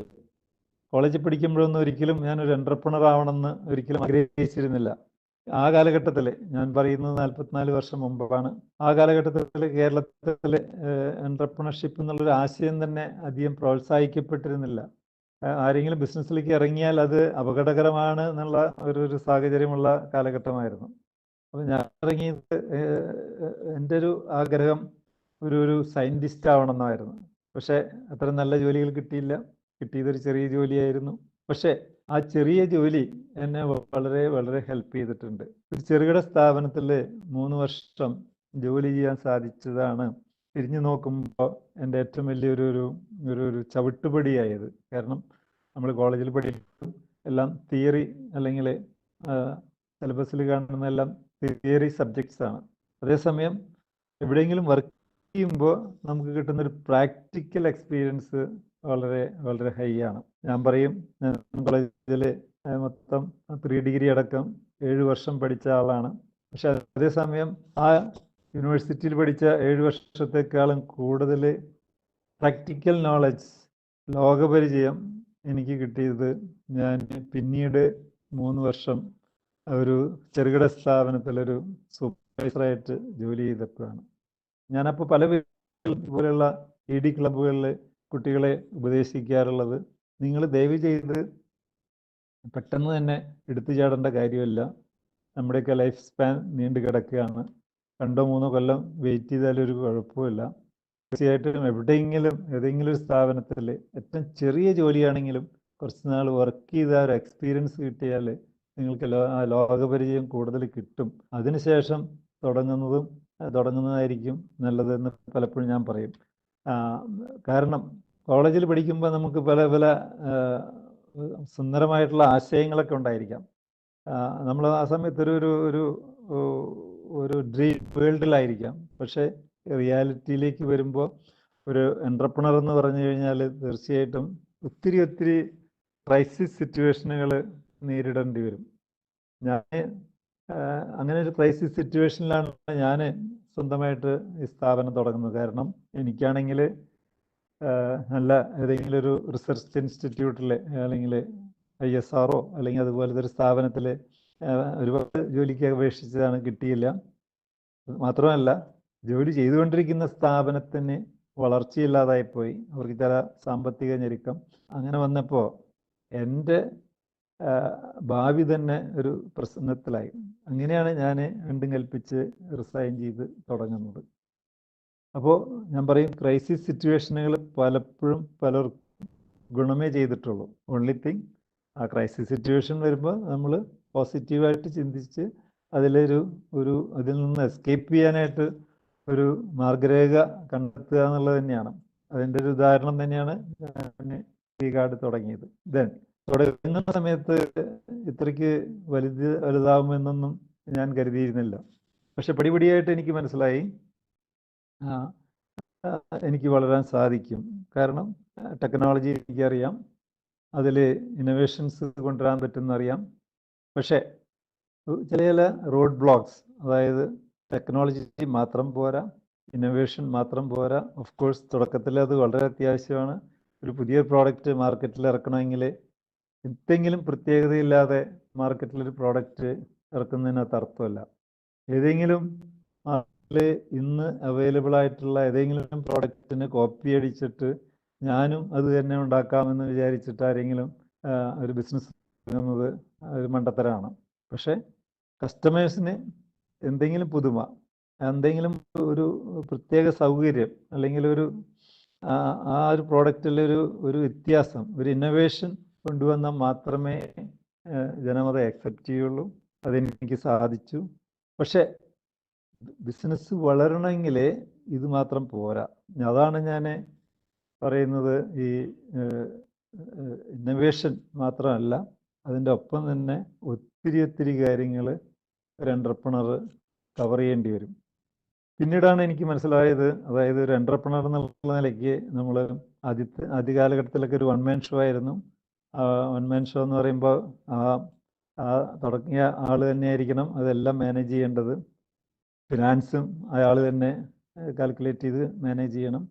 S4: കോളേജിൽ പഠിക്കുമ്പോഴൊന്നും ഒരിക്കലും ഞാനൊരു എൻ്റർപ്രണർ ആവണമെന്ന് ഒരിക്കലും ആഗ്രഹിച്ചിരുന്നില്ല. ആ കാലഘട്ടത്തിൽ, ഞാൻ പറയുന്നത് 44 വർഷം മുമ്പാണ്, ആ കാലഘട്ടത്തിൽ കേരളത്തിൽ എൻ്റർപ്രണർഷിപ്പ് എന്നുള്ളൊരു ആശയം തന്നെ അധികം പ്രോത്സാഹിക്കപ്പെട്ടിരുന്നില്ല. ആരെങ്കിലും ബിസിനസ്സിലേക്ക് ഇറങ്ങിയാൽ അത് അപകടകരമാണ് എന്നുള്ള ഒരു സാഹചര്യമുള്ള കാലഘട്ടമായിരുന്നു. അപ്പോൾ ഞാൻ ഇറങ്ങിയത്, എൻ്റെ ഒരു ആഗ്രഹം ഒരു സയൻറ്റിസ്റ്റ് ആവണമെന്നായിരുന്നു. പക്ഷേ അത്ര നല്ല ജോലികൾ കിട്ടിയില്ല. കിട്ടിയതൊരു ചെറിയ ജോലിയായിരുന്നു. പക്ഷേ ആ ചെറിയ ജോലി എന്നെ വളരെ ഹെൽപ്പ് ചെയ്തിട്ടുണ്ട്. ഒരു ചെറുകിട സ്ഥാപനത്തിൽ 3 വർഷം ജോലി ചെയ്യാൻ സാധിച്ചതാണ് തിരിഞ്ഞു നോക്കുമ്പോൾ എൻ്റെ ഏറ്റവും വലിയൊരു ചവിട്ടുപടിയായത്. കാരണം നമ്മൾ കോളേജിൽ പഠിക്കും എല്ലാം തിയറി, അല്ലെങ്കിൽ സിലബസിൽ കാണുന്ന എല്ലാം തിയറി സബ്ജക്ട്സ് ആണ്. അതേസമയം എവിടെയെങ്കിലും വർക്ക് ചെയ്യുമ്പോൾ നമുക്ക് കിട്ടുന്നൊരു പ്രാക്ടിക്കൽ എക്സ്പീരിയൻസ് വളരെ ഹൈ ആണ്. ഞാൻ പറയും, കോളേജിൽ മൊത്തം 3 ഡിഗ്രി അടക്കം 7 വർഷം പഠിച്ച ആളാണ്. പക്ഷെ അതേസമയം ആ യൂണിവേഴ്സിറ്റിയിൽ പഠിച്ച 7 വർഷത്തെക്കാളും കൂടുതൽ പ്രാക്ടിക്കൽ നോളജ്, ലോകപരിചയം എനിക്ക് കിട്ടിയത് ഞാൻ പിന്നീട് 3 വർഷം ഒരു ചെറുകിട സ്ഥാപനത്തിലൊരു സൂപ്പർവൈസറായിട്ട് ജോലി ചെയ്തപ്പോഴാണ്. ഞാനപ്പോൾ പല പോലെയുള്ള ED ക്ലബ്ബുകളിൽ കുട്ടികളെ ഉപദേശിക്കാറുള്ളത്, നിങ്ങൾ ദയവ് ചെയ്ത് പെട്ടെന്ന് തന്നെ എടുത്തു ചാടേണ്ട കാര്യമല്ല. നമ്മുടെയൊക്കെ ലൈഫ് സ്പാൻ നീണ്ടു കിടക്കുകയാണ്. 2-3 കൊല്ലം വെയിറ്റ് ചെയ്താലൊരു കുഴപ്പമില്ല. തീർച്ചയായിട്ടും ഏതെങ്കിലും ഒരു സ്ഥാപനത്തിൽ ഏറ്റവും ചെറിയ ജോലിയാണെങ്കിലും കുറച്ച് നാൾ വർക്ക് ചെയ്ത ഒരു എക്സ്പീരിയൻസ് കിട്ടിയാൽ നിങ്ങൾക്ക് ലോകപരിചയം കൂടുതൽ കിട്ടും. അതിനുശേഷം തുടങ്ങുന്നതായിരിക്കും നല്ലതെന്ന് പലപ്പോഴും ഞാൻ പറയും. കാരണം കോളേജിൽ പഠിക്കുമ്പോൾ നമുക്ക് പല സുന്ദരമായിട്ടുള്ള ആശയങ്ങളൊക്കെ ഉണ്ടായിരിക്കാം. നമ്മൾ ആ സമയത്ത് ഒരു ഡ്രീം വേൾഡിലായിരിക്കാം. പക്ഷേ റിയാലിറ്റിയിലേക്ക് വരുമ്പോൾ ഒരു എൻ്റർപ്രണർ എന്ന് പറഞ്ഞു കഴിഞ്ഞാൽ തീർച്ചയായിട്ടും ഒത്തിരി ക്രൈസിസ് സിറ്റുവേഷനുകൾ നേരിടേണ്ടി വരും. ഞാൻ അങ്ങനെ ഒരു ക്രൈസിസ് സിറ്റുവേഷനിലാണ് ഞാൻ സ്വന്തമായിട്ട് ഈ സ്ഥാപനം തുടങ്ങുന്നത്. കാരണം എനിക്കാണെങ്കിൽ നല്ല ഏതെങ്കിലും ഒരു റിസർച്ച് ഇൻസ്റ്റിറ്റ്യൂട്ടിൽ, അല്ലെങ്കിൽ ISRO അല്ലെങ്കിൽ അതുപോലത്തെ ഒരു സ്ഥാപനത്തിൽ ഒരുപാട് ജോലിക്ക് അപേക്ഷിച്ചതാണ്, കിട്ടിയില്ല. മാത്രമല്ല ജോലി ചെയ്തുകൊണ്ടിരിക്കുന്ന സ്ഥാപനത്തിന് വളർച്ചയില്ലാതായിപ്പോയി. അവർക്ക് ചില സാമ്പത്തിക ഞെരുക്കം അങ്ങനെ വന്നപ്പോൾ എൻ്റെ ഭാവി തന്നെ ഒരു പ്രശ്നത്തിലായി. അങ്ങനെയാണ് ഞാൻ രണ്ടും കൽപ്പിച്ച് റിസൈൻ ചെയ്ത് തുടങ്ങുന്നത്. അപ്പോൾ ഞാൻ പറയും, ക്രൈസിസ് സിറ്റുവേഷനുകൾ പലപ്പോഴും പലർക്കും ഗുണമേ ചെയ്തിട്ടുള്ളൂ. ഓൺലി തിങ്, ആ ക്രൈസിസ് സിറ്റുവേഷൻ വരുമ്പോൾ നമ്മൾ പോസിറ്റീവായിട്ട് ചിന്തിച്ച് അതിൽ നിന്ന് എസ്കേപ്പ് ചെയ്യാനായിട്ട് ഒരു മാർഗരേഖ കണ്ടെത്തുക എന്നുള്ളത് തന്നെയാണ്. അതിൻ്റെ ഒരു ഉദാഹരണം തന്നെയാണ് ഞാൻ ഈ കാർഡ് തുടങ്ങിയത്. ദെൻ തുടങ്ങുന്ന സമയത്ത് ഇത്രയ്ക്ക് വലുതാവുമെന്നൊന്നും ഞാൻ കരുതിയിരുന്നില്ല. പക്ഷെ പടിപടിയായിട്ട് എനിക്ക് മനസ്സിലായി എനിക്ക് വളരാൻ സാധിക്കും. കാരണം ടെക്നോളജി എനിക്കറിയാം, അതിൽ ഇന്നോവേഷൻസ് കൊണ്ടുവരാൻ പറ്റുമെന്നറിയാം. പക്ഷേ ചില റോഡ് ബ്ലോക്സ്, അതായത് ടെക്നോളജി മാത്രം പോരാ, ഇന്നോവേഷൻ മാത്രം പോരാ. ഓഫ് കോഴ്സ് തുടക്കത്തിൽ അത് വളരെ അത്യാവശ്യമാണ്. ഒരു പുതിയ പ്രോഡക്റ്റ് മാർക്കറ്റിൽ ഇറക്കണമെങ്കിൽ എന്തെങ്കിലും പ്രത്യേകതയില്ലാതെ മാർക്കറ്റിലൊരു പ്രോഡക്റ്റ് ഇറക്കുന്നതിനകത്ത് അർത്ഥമല്ല. ഏതെങ്കിലും മാർക്കറ്റിൽ ഇന്ന് അവൈലബിൾ ആയിട്ടുള്ള ഏതെങ്കിലും പ്രോഡക്റ്റിന് കോപ്പി അടിച്ചിട്ട് ഞാനും അത് തന്നെ ഉണ്ടാക്കാമെന്ന് വിചാരിച്ചിട്ട് ആരെങ്കിലും ഒരു ബിസിനസ് തുടങ്ങുന്നത് ഒരു മണ്ടത്തരമാണ്. പക്ഷേ കസ്റ്റമേഴ്സിന് എന്തെങ്കിലും പുതുമ, എന്തെങ്കിലും ഒരു പ്രത്യേക സൗകര്യം, അല്ലെങ്കിൽ ആ ഒരു പ്രോഡക്റ്റിലൊരു വ്യത്യാസം, ഒരു ഇന്നോവേഷൻ കൊണ്ടുവന്നാൽ മാത്രമേ ജനമത് അക്സെപ്റ്റ് ചെയ്യുള്ളൂ. അതെനിക്ക് സാധിച്ചു. പക്ഷേ ബിസിനസ് വളരണമെങ്കിൽ ഇത് മാത്രം പോരാ. അതാണ് ഞാൻ പറയുന്നത്. ഈ ഇന്നോവേഷൻ മാത്രമല്ല, അതിൻ്റെ ഒപ്പം തന്നെ ഒത്തിരി കാര്യങ്ങൾ ഒരു എൻ്റർപ്രണർ കവർ ചെയ്യേണ്ടി വരും. പിന്നീടാണ് എനിക്ക് മനസ്സിലായത്, അതായത് ഒരു എൻ്റർപ്രണർ എന്നുള്ള നിലയ്ക്ക് നമ്മൾ ആദ്യ കാലഘട്ടത്തിലൊക്കെ ഒരു വൺ മാൻ ഷോ ആയിരുന്നു. വൺ മാൻ ഷോ എന്ന് പറയുമ്പോൾ ആ തുടങ്ങിയ ആൾ തന്നെയായിരിക്കണം അതെല്ലാം മാനേജ് ചെയ്യേണ്ടത്. ഫിനാൻസും അയാൾ തന്നെ കാൽക്കുലേറ്റ് ചെയ്ത് മാനേജ് ചെയ്യണം.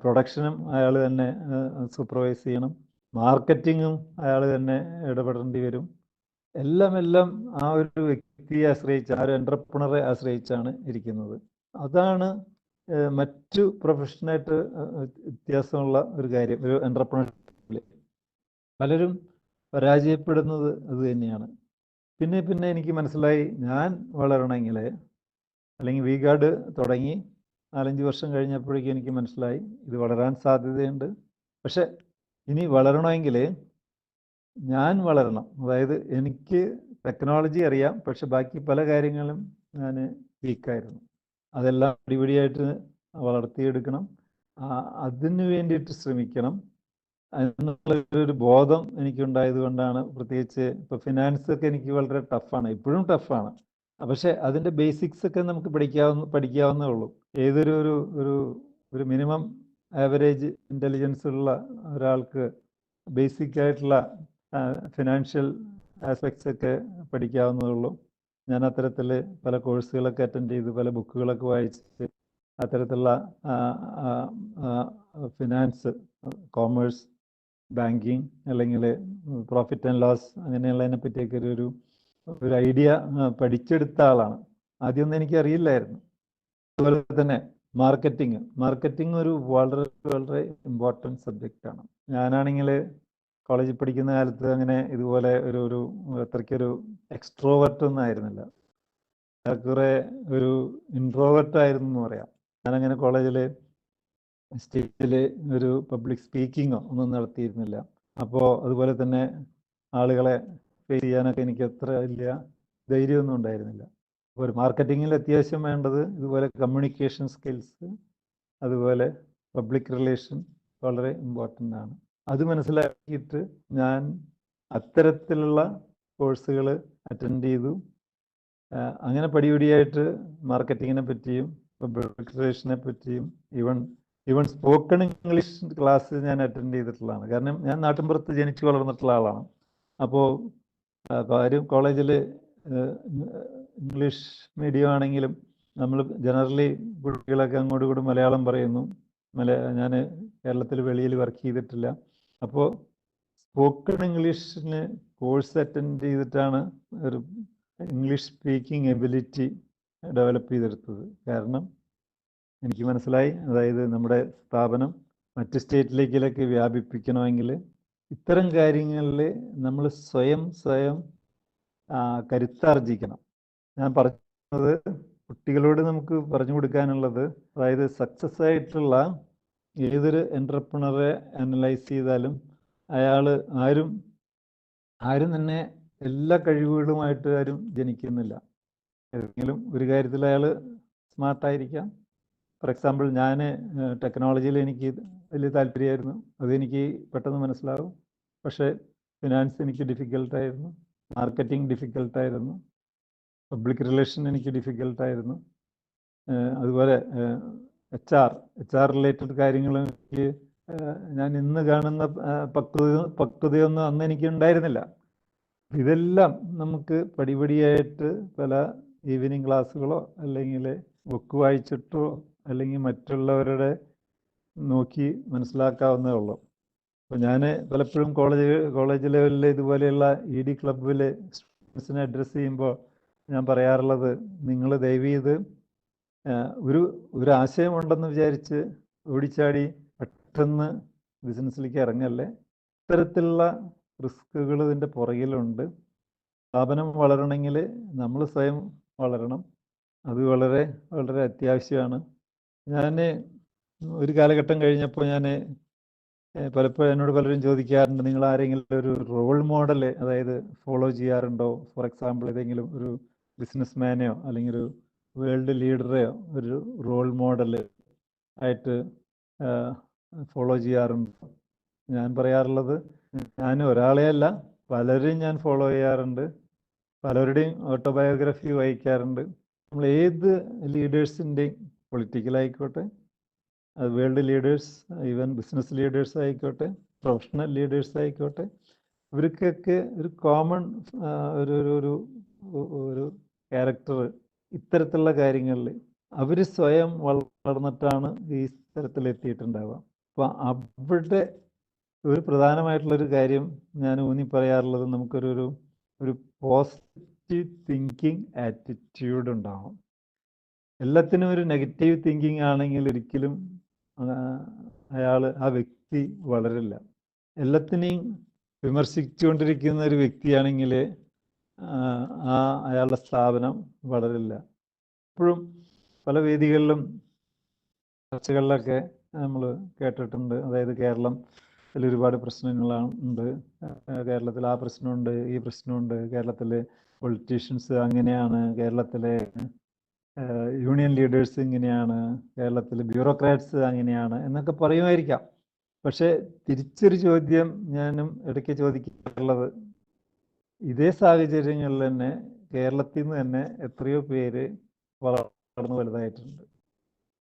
S4: പ്രൊഡക്ഷനും അയാൾ തന്നെ സൂപ്പർവൈസ് ചെയ്യണം. മാർക്കറ്റിങ്ങും അയാൾ തന്നെ ഇടപെടേണ്ടി വരും. എല്ലാം ആ ഒരു വ്യക്തിയെ ആശ്രയിച്ച്, ആ ഒരു എൻ്റർപ്രണറെ ആശ്രയിച്ചാണ് ഇരിക്കുന്നത്. അതാണ് മറ്റു പ്രൊഫഷനായിട്ട് വ്യത്യാസമുള്ള ഒരു കാര്യം. ഒരു എൻ്റർപ്രണർഷിപ്പിൽ പലരും പരാജയപ്പെടുന്നത് അത് തന്നെയാണ്. പിന്നെ എനിക്ക് മനസ്സിലായി, ഞാൻ വളരണമെങ്കിൽ, അല്ലെങ്കിൽ വി ഗാർഡ് തുടങ്ങി 4-5 വർഷം കഴിഞ്ഞപ്പോഴേക്കും എനിക്ക് മനസ്സിലായി ഇത് വളരാൻ സാധ്യതയുണ്ട്. പക്ഷെ ഇനി വളരണമെങ്കിൽ ഞാൻ വളരണം. അതായത് എനിക്ക് ടെക്നോളജി അറിയാം, പക്ഷെ ബാക്കി പല കാര്യങ്ങളും ഞാൻ വീക്കായിരുന്നു. അതെല്ലാം പടിപടിയായിട്ട് വളർത്തിയെടുക്കണം. അതിന് വേണ്ടിയിട്ട് ശ്രമിക്കണം എന്നുള്ളൊരു ബോധം എനിക്കുണ്ടായത് കൊണ്ടാണ്. പ്രത്യേകിച്ച് ഇപ്പോൾ ഫിനാൻസ് ഒക്കെ എനിക്ക് വളരെ ടഫാണ്, ഇപ്പോഴും ടഫാണ്. പക്ഷേ അതിൻ്റെ ബേസിക്സ് ഒക്കെ നമുക്ക് പഠിക്കാവുന്നേ ഉള്ളൂ. ഏതൊരു ഒരു മിനിമം ആവറേജ് ഇൻ്റലിജൻസ് ഉള്ള ഒരാൾക്ക് ബേസിക് ആയിട്ടുള്ള ഫിനാൻഷ്യൽ ആസ്പെക്ട്സ് ഒക്കെ പഠിക്കാവുന്നതേ ഉള്ളൂ. ഞാൻ അത്തരത്തിൽ പല കോഴ്സുകളൊക്കെ അറ്റൻഡ് ചെയ്ത്, പല ബുക്കുകളൊക്കെ വായിച്ച് അത്തരത്തിലുള്ള ഫിനാൻസ്, കോമേഴ്സ്, ബാങ്കിങ്, അല്ലെങ്കിൽ പ്രോഫിറ്റ് ആൻഡ് ലോസ്, അങ്ങനെയുള്ളതിനെ പറ്റിയൊക്കെ ഒരു ഐഡിയ പഠിച്ചെടുത്ത ആളാണ്. ആദ്യമൊന്നും എനിക്കറിയില്ലായിരുന്നു. അതുപോലെ തന്നെ മാർക്കറ്റിംഗ് ഒരു വളരെ ഇമ്പോർട്ടൻറ്റ് സബ്ജക്റ്റാണ്. ഞാനാണെങ്കിൽ കോളേജിൽ പഠിക്കുന്ന കാലത്ത് അങ്ങനെ ഇതുപോലെ ഒരു അത്രയ്ക്കൊരു എക്സ്ട്രോവർട്ടൊന്നും ആയിരുന്നില്ല. കുറെ ഒരു ഇൻട്രോവർട്ടായിരുന്നു എന്ന് പറയാം. ഞാനങ്ങനെ കോളേജിൽ സ്റ്റേജിൽ ഒരു പബ്ലിക് സ്പീക്കിങ്ങോ ഒന്നും നടത്തിയിരുന്നില്ല. അപ്പോൾ അതുപോലെ തന്നെ ആളുകളെ ഫേസ് ചെയ്യാനൊക്കെ എനിക്ക് അത്ര വലിയ ധൈര്യമൊന്നും ഉണ്ടായിരുന്നില്ല. അപ്പോൾ ഒരു മാർക്കറ്റിങ്ങിൽ അത്യാവശ്യം വേണ്ടത് ഇതുപോലെ കമ്മ്യൂണിക്കേഷൻ സ്കിൽസ്, അതുപോലെ പബ്ലിക് റിലേഷൻ വളരെ ഇമ്പോർട്ടൻ്റ് ആണ്. അത് മനസ്സിലാക്കിയിട്ട് ഞാൻ അത്തരത്തിലുള്ള കോഴ്സുകൾ അറ്റൻഡ് ചെയ്തു. അങ്ങനെ പടിപടിയായിട്ട് മാർക്കറ്റിങ്ങിനെ പറ്റിയും പബ്ലിക് റിലേഷനെ പറ്റിയും ഈവൻ സ്പോക്കൺ ഇംഗ്ലീഷ് ക്ലാസ് ഞാൻ അറ്റൻഡ് ചെയ്തിട്ടുള്ളതാണ്. കാരണം ഞാൻ നാട്ടിൻപുറത്ത് ജനിച്ചു വളർന്നിട്ടുള്ള ആളാണ്. അപ്പോൾ ആരും കോളേജിൽ ഇംഗ്ലീഷ് മീഡിയം ആണെങ്കിലും നമ്മൾ ജനറലി കുട്ടികളൊക്കെ അങ്ങോട്ടും ഇങ്ങോട്ടും മലയാളം പറയുന്നു. ഞാൻ കേരളത്തിൽ വെളിയിൽ വർക്ക് ചെയ്തിട്ടില്ല. അപ്പോൾ സ്പോക്കൺ ഇംഗ്ലീഷിന് കോഴ്സ് അറ്റൻഡ് ചെയ്തിട്ടാണ് ഒരു ഇംഗ്ലീഷ് സ്പീക്കിംഗ് എബിലിറ്റി ഡെവലപ്പ് ചെയ്തെടുത്തത്. കാരണം എനിക്ക് മനസ്സിലായി, അതായത് നമ്മുടെ സ്ഥാപനം മറ്റ് സ്റ്റേറ്റിലേക്കിലൊക്കെ വ്യാപിപ്പിക്കണമെങ്കിൽ ഇത്തരം കാര്യങ്ങളിൽ നമ്മൾ സ്വയം കരുത്താർജിക്കണം. ഞാൻ പറഞ്ഞത് കുട്ടികളോട് നമുക്ക് പറഞ്ഞു കൊടുക്കാനുള്ളത്, അതായത് സക്സസ് ആയിട്ടുള്ള ഏതൊരു എൻ്റർപ്രണറെ അനലൈസ് ചെയ്താലും അയാൾ ആരും തന്നെ എല്ലാ കഴിവുകളുമായിട്ട് ആരും ജനിക്കുന്നില്ല. ഏതെങ്കിലും ഒരു കാര്യത്തിൽ അയാൾ സ്മാർട്ടായിരിക്കാം. ഫോർ എക്സാമ്പിൾ ഞാൻ ടെക്നോളജിയിൽ എനിക്ക് വലിയ താല്പര്യമായിരുന്നു, അതെനിക്ക് പെട്ടെന്ന് മനസ്സിലാവും. പക്ഷേ ഫിനാൻസ് എനിക്ക് ഡിഫിക്കൽട്ടായിരുന്നു, മാർക്കറ്റിംഗ് ഡിഫിക്കൽട്ടായിരുന്നു, പബ്ലിക് റിലേഷൻ എനിക്ക് ഡിഫിക്കൽട്ടായിരുന്നു. അതുപോലെ എച്ച് ആർ റിലേറ്റഡ് കാര്യങ്ങൾ എനിക്ക് ഞാൻ ഇന്ന് കാണുന്ന പക്വതയൊന്നും അന്ന് എനിക്ക് ഉണ്ടായിരുന്നില്ല. ഇതെല്ലാം നമുക്ക് പടിപടിയായിട്ട് പല ഈവനിങ് ക്ലാസ്സുകളോ അല്ലെങ്കിൽ ബുക്ക് വായിച്ചിട്ടോ അല്ലെങ്കിൽ മറ്റുള്ളവരുടെ നോക്കി മനസ്സിലാക്കാവുന്നതേ ഉള്ളൂ. അപ്പോൾ ഞാൻ പലപ്പോഴും കോളേജ് ലെവലിൽ ഇതുപോലെയുള്ള ED ക്ലബിൽ സ്റ്റുഡൻസിനെ അഡ്രസ്സ് ചെയ്യുമ്പോൾ ഞാൻ പറയാറുള്ളത്, നിങ്ങൾ ദയവ് ചെയ്ത് ഒരു ആശയമുണ്ടെന്ന് വിചാരിച്ച് ഓടിച്ചാടി പെട്ടെന്ന് ബിസിനസ്സിലേക്ക് ഇറങ്ങല്ലേ. ഇത്തരത്തിലുള്ള റിസ്കുകൾ ഇതിൻ്റെ പുറകിലുണ്ട്. സ്ഥാപനം വളരണമെങ്കിൽ നമ്മൾ സ്വയം വളരണം, അത് വളരെ വളരെ അത്യാവശ്യമാണ്. ഞാൻ ഒരു കാലഘട്ടം കഴിഞ്ഞപ്പോൾ ഞാൻ പലപ്പോഴും എന്നോട് പലരും ചോദിക്കാറുണ്ട്, നിങ്ങൾ ആരെങ്കിലും ഒരു റോൾ മോഡൽ അതായത് ഫോളോ ചെയ്യാറുണ്ടോ? ഫോർ എക്സാമ്പിൾ ഏതെങ്കിലും ഒരു ബിസിനസ് മാനെയോ അല്ലെങ്കിൽ ഒരു വേൾഡ് ലീഡറെയോ ഒരു റോൾ മോഡൽ ആയിട്ട് ഫോളോ ചെയ്യാറുണ്ടോ? ഞാൻ പറയാറുള്ളത്, ഞാൻ ഒരാളെയല്ല പലരെയും ഞാൻ ഫോളോ ചെയ്യാറുണ്ട്, പലരുടെയും ഓട്ടോബയോഗ്രഫി വായിക്കാറുണ്ട്. നമ്മൾ ഏത് ലീഡേഴ്സിൻ്റെയും, പൊളിറ്റിക്കലായിക്കോട്ടെ, അത് world leaders, even business leaders ആയിക്കോട്ടെ, പ്രൊഫഷണൽ ലീഡേഴ്സ് ആയിക്കോട്ടെ, ഇവർക്കൊക്കെ ഒരു കോമൺ ഒരു ക്യാരക്ടർ ഇത്തരത്തിലുള്ള കാര്യങ്ങളിൽ അവർ സ്വയം വളർന്നിട്ടാണ് ഈ തരത്തിലെത്തിയിട്ടുണ്ടാവുക. അപ്പോൾ അവിടെ ഒരു പ്രധാനമായിട്ടുള്ളൊരു കാര്യം ഞാൻ ഊന്നി പറയാറുള്ളത്, നമുക്കൊരു പോസിറ്റീവ് തിങ്കിങ് ആറ്റിറ്റ്യൂഡ് ഉണ്ടാവും. എല്ലാത്തിനും ഒരു നെഗറ്റീവ് തിങ്കിങ് ആണെങ്കിൽ ഒരിക്കലും ആ വ്യക്തി വളരില്ല. എല്ലാത്തിനെയും വിമർശിച്ചുകൊണ്ടിരിക്കുന്ന ഒരു വ്യക്തിയാണെങ്കിൽ അയാളുടെ സ്ഥാപനം വളരില്ല. ഇപ്പോഴും പല വേദികളിലും ചർച്ചകളിലൊക്കെ നമ്മൾ കേട്ടിട്ടുണ്ട്, അതായത് കേരളത്തിൽ ഒരുപാട് പ്രശ്നങ്ങളുണ്ട്, കേരളത്തിൽ ആ പ്രശ്നമുണ്ട്, ഈ പ്രശ്നമുണ്ട്, കേരളത്തിലെ പൊളിറ്റീഷ്യൻസ് അങ്ങനെയാണ്, കേരളത്തിലെ യൂണിയൻ ലീഡേഴ്സ് ഇങ്ങനെയാണ്, കേരളത്തിലെ ബ്യൂറോക്രാറ്റ്സ് അങ്ങനെയാണ് എന്നൊക്കെ പറയുമായിരിക്കാം. പക്ഷേ തിരിച്ചൊരു ചോദ്യം ഞാനും ഇടയ്ക്ക് ചോദിക്കാറുള്ളത്, ഇതേ സാഹചര്യങ്ങളിൽ തന്നെ കേരളത്തിൽ നിന്ന് തന്നെ എത്രയോ പേര് വളർന്നു വലുതായിട്ടുണ്ട്.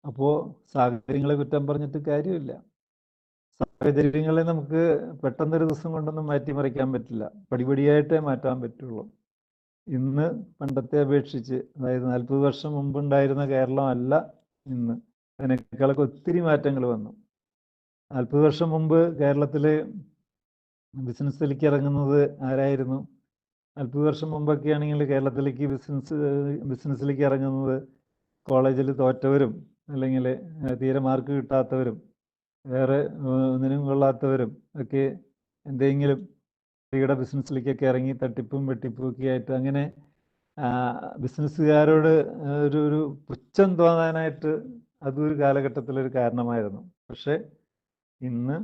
S4: അപ്പോൾ സാഹചര്യങ്ങളെ കുറ്റം പറഞ്ഞിട്ട് കാര്യമില്ല. സാഹചര്യങ്ങളെ നമുക്ക് പെട്ടെന്നൊരു ദിവസം കൊണ്ടൊന്നും മാറ്റിമറിക്കാൻ പറ്റില്ല, പടിപടിയായിട്ടേ മാറ്റാൻ പറ്റുള്ളൂ. ഇന്ന് പണ്ടത്തെ അപേക്ഷിച്ച്, അതായത് 40 വർഷം മുമ്പുണ്ടായിരുന്ന കേരളം അല്ല ഇന്ന്, അതിനേക്കാളൊക്കെ ഒത്തിരി മാറ്റങ്ങൾ വന്നു. 40 വർഷം മുമ്പ് കേരളത്തിൽ ബിസിനസ്സിലേക്ക് ഇറങ്ങുന്നത് ആരായിരുന്നു? 40 വർഷം മുമ്പൊക്കെ ആണെങ്കിൽ കേരളത്തിലേക്ക് ബിസിനസ്സിലേക്ക് ഇറങ്ങുന്നത് കോളേജിൽ തോറ്റവരും അല്ലെങ്കിൽ തീരെ മാർക്ക് കിട്ടാത്തവരും വേറെ ഒന്നിനും കൊള്ളാത്തവരും ഒക്കെ എന്തെങ്കിലും ചെറുകിട ബിസിനസ്സിലേക്കൊക്കെ ഇറങ്ങി തട്ടിപ്പും വെട്ടിപ്പും ഒക്കെ ആയിട്ട് അങ്ങനെ ബിസിനസ്സുകാരോട് ഒരു പുച്ഛം തോന്നാനായിട്ട് അതൊരു കാലഘട്ടത്തിലൊരു കാരണമായിരുന്നു. പക്ഷേ ഇന്ന്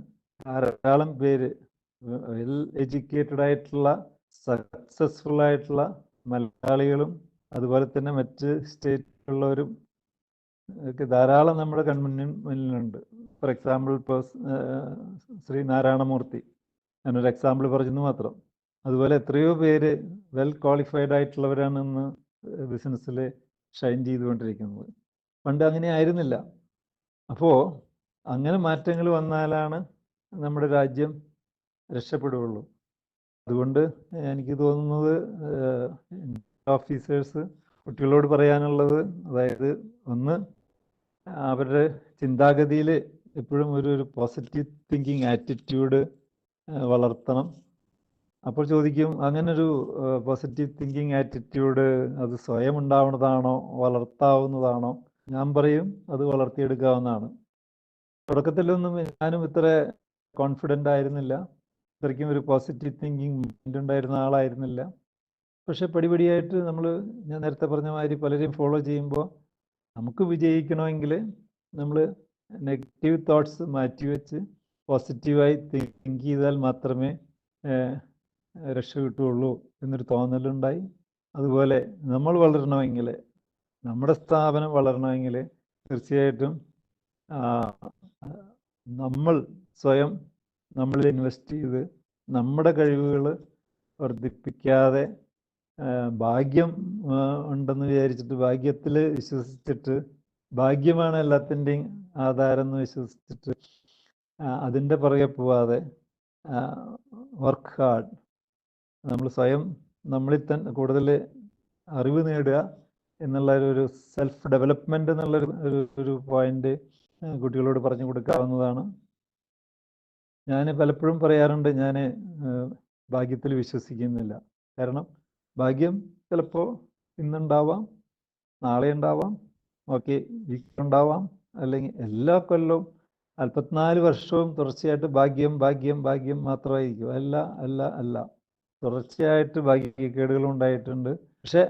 S4: ധാരാളം പേര് വെൽ എഡ്യൂക്കേറ്റഡ് ആയിട്ടുള്ള സക്സസ്ഫുൾ ആയിട്ടുള്ള മലയാളികളും അതുപോലെ തന്നെ മറ്റ് സ്റ്റേറ്റിലുള്ളവരും ഒക്കെ ധാരാളം നമ്മുടെ കൺമുന്നിലുണ്ട്. ഫോർ എക്സാമ്പിൾ ഇപ്പോൾ ശ്രീ നാരായണമൂർത്തി, ഞാനൊരു എക്സാമ്പിൾ പറഞ്ഞെന്ന് മാത്രം. അതുപോലെ എത്രയോ പേര് വെൽ ക്വാളിഫൈഡ് ആയിട്ടുള്ളവരാണ് ഇന്ന് ബിസിനസ്സിൽ ഷൈൻ ചെയ്തുകൊണ്ടിരിക്കുന്നത്. പണ്ട് അങ്ങനെ ആയിരുന്നില്ല. അപ്പോൾ അങ്ങനെ മാറ്റങ്ങൾ വന്നാലാണ് നമ്മുടെ രാജ്യം രക്ഷപ്പെടുകയുള്ളൂ. അതുകൊണ്ട് എനിക്ക് തോന്നുന്നത് ഓഫീസേഴ്സ് കുട്ടികളോട് പറയാനുള്ളത്, അതായത് ഒന്ന് അവരുടെ ചിന്താഗതിയിൽ എപ്പോഴും ഒരു പോസിറ്റീവ് തിങ്കിങ് ആറ്റിറ്റ്യൂഡ് വളർത്തണം. അപ്പോൾ ചോദിക്കും, അങ്ങനൊരു പോസിറ്റീവ് തിങ്കിങ് ആറ്റിറ്റ്യൂഡ് അത് സ്വയം ഉണ്ടാവുന്നതാണോ വളർത്താവുന്നതാണോ? ഞാൻ പറയും അത് വളർത്തിയെടുക്കാവുന്നതാണ്. തുടക്കത്തിലൊന്നും ഞാനും ഇത്ര കോൺഫിഡൻ്റ് ആയിരുന്നില്ല, ഇത്രയ്ക്കും ഒരു പോസിറ്റീവ് തിങ്കിങ് മൈൻഡ് ഉണ്ടായിരുന്ന ആളായിരുന്നില്ല. പക്ഷെ പടിപടിയായിട്ട് ഞാൻ നേരത്തെ പറഞ്ഞ മാതിരി പലരെയും ഫോളോ ചെയ്യുമ്പോൾ നമുക്ക് വിജയിക്കണമെങ്കിൽ നമ്മൾ നെഗറ്റീവ് തോട്ട്സ് മാറ്റിവെച്ച് പോസിറ്റീവായി തിങ്ക് ചെയ്താൽ മാത്രമേ രക്ഷ കിട്ടുകയുള്ളൂ എന്നൊരു തോന്നലുണ്ടായി. അതുപോലെ നമ്മൾ വളരണമെങ്കിൽ നമ്മുടെ സ്ഥാപനം വളരണമെങ്കിൽ തീർച്ചയായിട്ടും നമ്മൾ സ്വയം നമ്മളിൽ ഇൻവെസ്റ്റ് ചെയ്ത് നമ്മുടെ കഴിവുകൾ വർദ്ധിപ്പിക്കാതെ ഭാഗ്യം ഉണ്ടെന്ന് വിചാരിച്ചിട്ട് ഭാഗ്യത്തിൽ വിശ്വസിച്ചിട്ട് ഭാഗ്യമാണ് എല്ലാത്തിൻ്റെയും ആധാരം എന്ന് വിശ്വസിച്ചിട്ട് അതിൻ്റെ പുറകെ പോവാതെ വർക്ക് ഹാർഡ്, നമ്മൾ സ്വയം നമ്മളിൽ തന്നെ കൂടുതൽ അറിവ് നേടുക എന്നുള്ള ഒരു സെൽഫ് ഡെവലപ്മെൻ്റ് എന്നുള്ളൊരു ഒരു പോയിന്റ് കുട്ടികളോട് പറഞ്ഞു കൊടുക്കാവുന്നതാണ്. ഞാൻ പലപ്പോഴും പറയാറുണ്ട്, ഞാൻ ഭാഗ്യത്തിൽ വിശ്വസിക്കുന്നില്ല. കാരണം ഭാഗ്യം ചിലപ്പോൾ ഇന്നുണ്ടാവാം, നാളെ ഉണ്ടാവാം, ഓക്കെ വീക്ക് ഉണ്ടാവാം, അല്ലെങ്കിൽ എല്ലാ കൊല്ലവും 44 വർഷവും തുടർച്ചയായിട്ട് ഭാഗ്യം ഭാഗ്യം ഭാഗ്യം മാത്രമായിരിക്കും. അല്ല തുടർച്ചയായിട്ട് ഭാഗ്യക്കേടുകൾ ഉണ്ടായിട്ടുണ്ട്. പക്ഷെ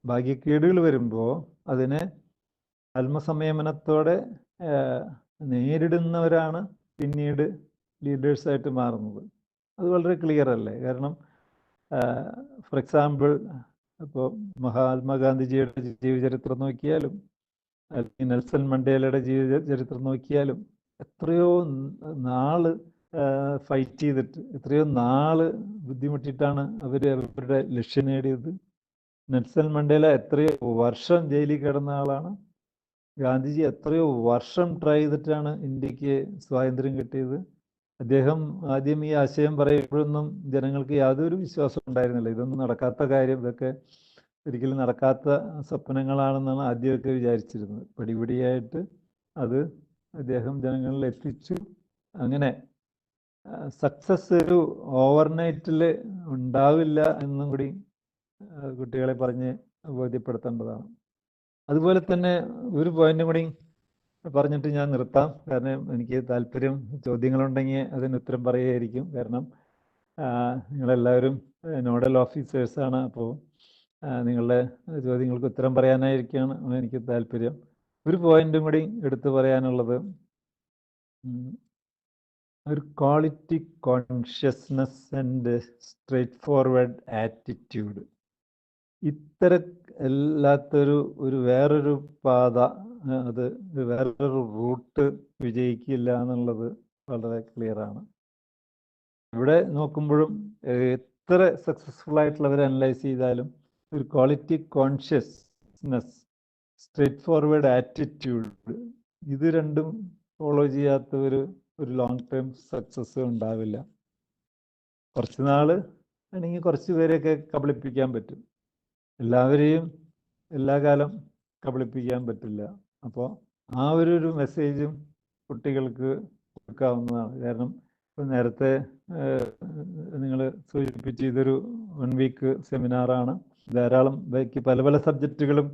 S4: ഭാഗ്യക്കേടുകൾ വരുമ്പോൾ അതിനെ ആത്മസംയമനത്തോടെ നേരിടുന്നവരാണ് പിന്നീട് ലീഡേഴ്സായിട്ട് മാറുന്നത്. അത് വളരെ ക്ലിയർ അല്ലേ? കാരണം ഫോർ എക്സാമ്പിൾ, ഇപ്പോൾ മഹാത്മാഗാന്ധിജിയുടെ ജീവചരിത്രം നോക്കിയാലും അല്ലെങ്കിൽ നെൽസൺ മണ്ടേലയുടെ ജീവചരിത്രം നോക്കിയാലും എത്രയോ നാള് ഫൈറ്റ് ചെയ്തിട്ട് എത്രയോ നാള് ബുദ്ധിമുട്ടിയിട്ടാണ് അവരുടെ ലക്ഷ്യം നേടിയത്. നെൽസൺ മണ്ടേല എത്രയോ വർഷം ജയിലിൽ കിടന്ന ആളാണ്. ഗാന്ധിജി എത്രയോ വർഷം ട്രൈ ചെയ്തിട്ടാണ് ഇന്ത്യക്ക് സ്വാതന്ത്ര്യം കിട്ടിയത്. അദ്ദേഹം ആദ്യം ഈ ആശയം പറയുമ്പോഴൊന്നും ജനങ്ങൾക്ക് യാതൊരു വിശ്വാസം ഉണ്ടായിരുന്നില്ല. ഇതൊന്നും നടക്കാത്ത കാര്യം, ഇതൊക്കെ ഒരിക്കലും നടക്കാത്ത സ്വപ്നങ്ങളാണെന്നാണ് ആദ്യമൊക്കെ വിചാരിച്ചിരുന്നത്. പടിപടിയായിട്ട് അത് അദ്ദേഹം ജനങ്ങളിൽ എത്തിച്ചു. അങ്ങനെ സക്സസ് ഒരു ഓവർനൈറ്റിൽ ഉണ്ടാവില്ല എന്നും കൂടി കുട്ടികളെ പറഞ്ഞ് ബോധ്യപ്പെടുത്തേണ്ടതാണ്. അതുപോലെ തന്നെ ഒരു പോയിന്റും കൂടി പറഞ്ഞിട്ട് ഞാൻ നിർത്താം. കാരണം എനിക്ക് താല്പര്യം, ചോദ്യങ്ങളുണ്ടെങ്കിൽ അതിന് ഉത്തരം പറയുകയായിരിക്കും. കാരണം നിങ്ങളെല്ലാവരും നോഡൽ ഓഫീസേഴ്സാണ്. അപ്പോൾ നിങ്ങളുടെ ചോദ്യങ്ങൾക്ക് ഉത്തരം പറയാനായിരിക്കാണ് എനിക്ക് താല്പര്യം. ഒരു പോയിന്റും കൂടി എടുത്തു പറയാനുള്ളത്, ഒരു quality consciousness and straight forward attitude. ഒരു വേറൊരു പാത, അത് വേറൊരു റൂട്ട് വിജയിക്കില്ല എന്നുള്ളത് വളരെ ക്ലിയറാണ്. ഇവിടെ നോക്കുമ്പോഴും എത്ര സക്സസ്ഫുൾ ആയിട്ടുള്ളവരെ അനലൈസ് ചെയ്താലും ഒരു quality consciousness, straight forward attitude, ഇത് രണ്ടും ഫോളോ ചെയ്യാത്ത ഒരു ലോങ് ടേം സക്സസ് ഉണ്ടാവില്ല. കുറച്ച് നാൾ അല്ലെങ്കിൽ കുറച്ച് പേരെയൊക്കെ കബളിപ്പിക്കാൻ പറ്റും, എല്ലാവരെയും എല്ലാ കാലം കബളിപ്പിക്കാൻ പറ്റില്ല. അപ്പോൾ ആ ഒരു മെസ്സേജും കുട്ടികൾക്ക് കൊടുക്കാവുന്നതാണ്. കാരണം ഇപ്പം നേരത്തെ നിങ്ങൾ സൂചിപ്പിച്ച് ഇതൊരു 1 വീക്ക് സെമിനാറാണ്. ധാരാളം ബാക്കി പല സബ്ജക്റ്റുകളും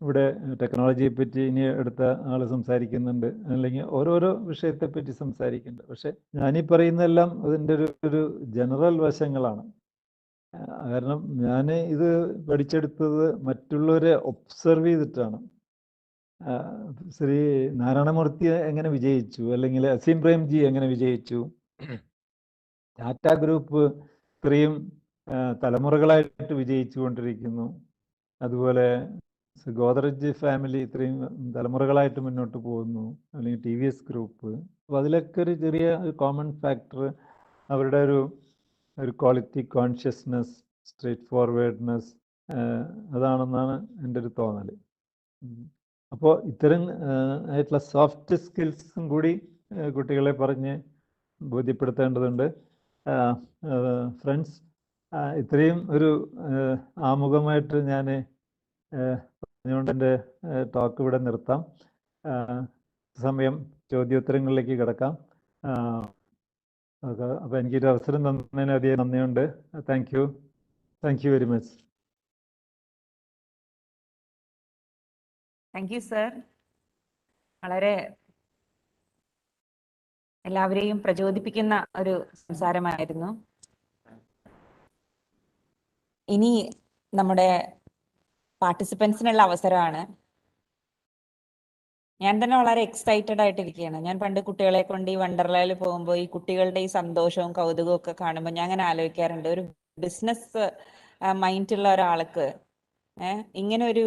S4: ഇവിടെ ടെക്നോളജിയെ പറ്റി ഇനി അടുത്ത ആൾ സംസാരിക്കുന്നുണ്ട്, അല്ലെങ്കിൽ ഓരോരോ വിഷയത്തെപ്പറ്റി സംസാരിക്കുന്നുണ്ട്. പക്ഷെ ഞാനീ പറയുന്നതെല്ലാം അതിൻ്റെ ഒരു ജനറൽ വശങ്ങളാണ്. കാരണം ഞാൻ ഇത് പഠിച്ചെടുത്തത് മറ്റുള്ളവരെ ഒബ്സർവ് ചെയ്തിട്ടാണ്. ശ്രീ നാരായണമൂർത്തി എങ്ങനെ വിജയിച്ചു, അല്ലെങ്കിൽ അസീം പ്രേംജി എങ്ങനെ വിജയിച്ചു, ടാറ്റ ഗ്രൂപ്പ് ഇത്രയും തലമുറകളായിട്ട് വിജയിച്ചു കൊണ്ടിരിക്കുന്നു, അതുപോലെ ഗോദ്രേജ് ഫാമിലി ഇത്രയും തലമുറകളായിട്ട് മുന്നോട്ട് പോകുന്നു, അല്ലെങ്കിൽ TVS ഗ്രൂപ്പ്. അപ്പോൾ അതിലൊക്കെ ഒരു ചെറിയ കോമൺ ഫാക്ടർ അവരുടെ ഒരു ക്വാളിറ്റി കോൺഷ്യസ്നെസ്, സ്ട്രേറ്റ് ഫോർവേഡ്നെസ് അതാണെന്നാണ് എൻ്റെ ഒരു തോന്നൽ. അപ്പോൾ ഇത്തരം ആയിട്ടുള്ള സോഫ്റ്റ് സ്കിൽസും കൂടി കുട്ടികളെ പറഞ്ഞ് ബോധ്യപ്പെടുത്തേണ്ടതുണ്ട്. ഫ്രണ്ട്സ്, ഇത്രയും ഒരു ആമുഖമായിട്ട് ഞാൻ പറഞ്ഞുകൊണ്ട് എൻ്റെ ടോക്ക് ഇവിടെ നിർത്താം. സമയം ചോദ്യോത്തരങ്ങളിലേക്ക് കിടക്കാം. അപ്പോൾ എനിക്കൊരു അവസരം തന്നതിന് അധികം നന്ദിയുണ്ട്. Thank you very much.
S1: Thank you sir. വളരെ എല്ലാവരെയും പ്രചോദിപ്പിക്കുന്ന ഒരു സംസാരമായിരുന്നു. ഇനി നമ്മുടെ പാർട്ടിസിപ്പൻസിനുള്ള അവസരമാണ്. ഞാൻ തന്നെ വളരെ എക്സൈറ്റഡ് ആയിട്ടിരിക്കുകയാണ്. ഞാൻ പണ്ട് കുട്ടികളെ കൊണ്ട് ഈ വണ്ടർലയിൽ പോകുമ്പോൾ ഈ കുട്ടികളുടെ ഈ സന്തോഷവും കൗതുകവും ഒക്കെ കാണുമ്പോൾ ഞാൻ അങ്ങനെ ആലോചിക്കാറുണ്ട്, ഒരു ബിസിനസ് മൈൻഡുള്ള ഒരാൾക്ക് ഇങ്ങനെ ഒരു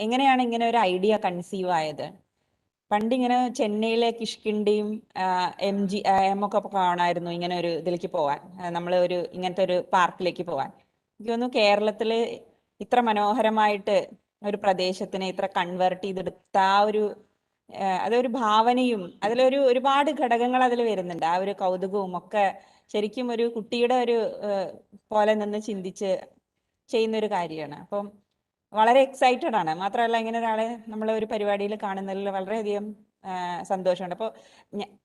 S1: എങ്ങനെയാണ് ഇങ്ങനെ ഒരു ഐഡിയ കൺസീവ് ആയത്? പണ്ടിങ്ങനെ ചെന്നൈയിലെ കിഷ്കിണ്ടിയും എം ഒക്കെ കാണായിരുന്നു ഇങ്ങനെ ഒരു ഇതിലേക്ക് പോവാൻ, നമ്മൾ ഒരു ഇങ്ങനത്തെ ഒരു പാർക്കിലേക്ക് പോവാൻ. എനിക്ക് തോന്നുന്നു കേരളത്തിൽ ഇത്ര മനോഹരമായിട്ട് ഒരു പ്രദേശത്തിനെ ഇത്ര കൺവേർട്ട് ചെയ്തെടുത്ത ആ ഒരു അതൊരു ഭാവനയും ഒരുപാട് ഘടകങ്ങൾ അതിൽ വരുന്നുണ്ട്. ആ ഒരു കൗതുകവും ഒക്കെ ശരിക്കും ഒരു കുട്ടിയുടെ ഒരു പോലെ നിന്ന് ചിന്തിച്ച് ചെയ്യുന്ന ഒരു കാര്യമാണ്. അപ്പം വളരെ എക്സൈറ്റഡ് ആണ്. മാത്രമല്ല ഇങ്ങനെ ഒരാളെ നമ്മൾ ഒരു പരിപാടിയിൽ കാണുന്നതിൽ വളരെയധികം സന്തോഷമുണ്ട്. അപ്പോൾ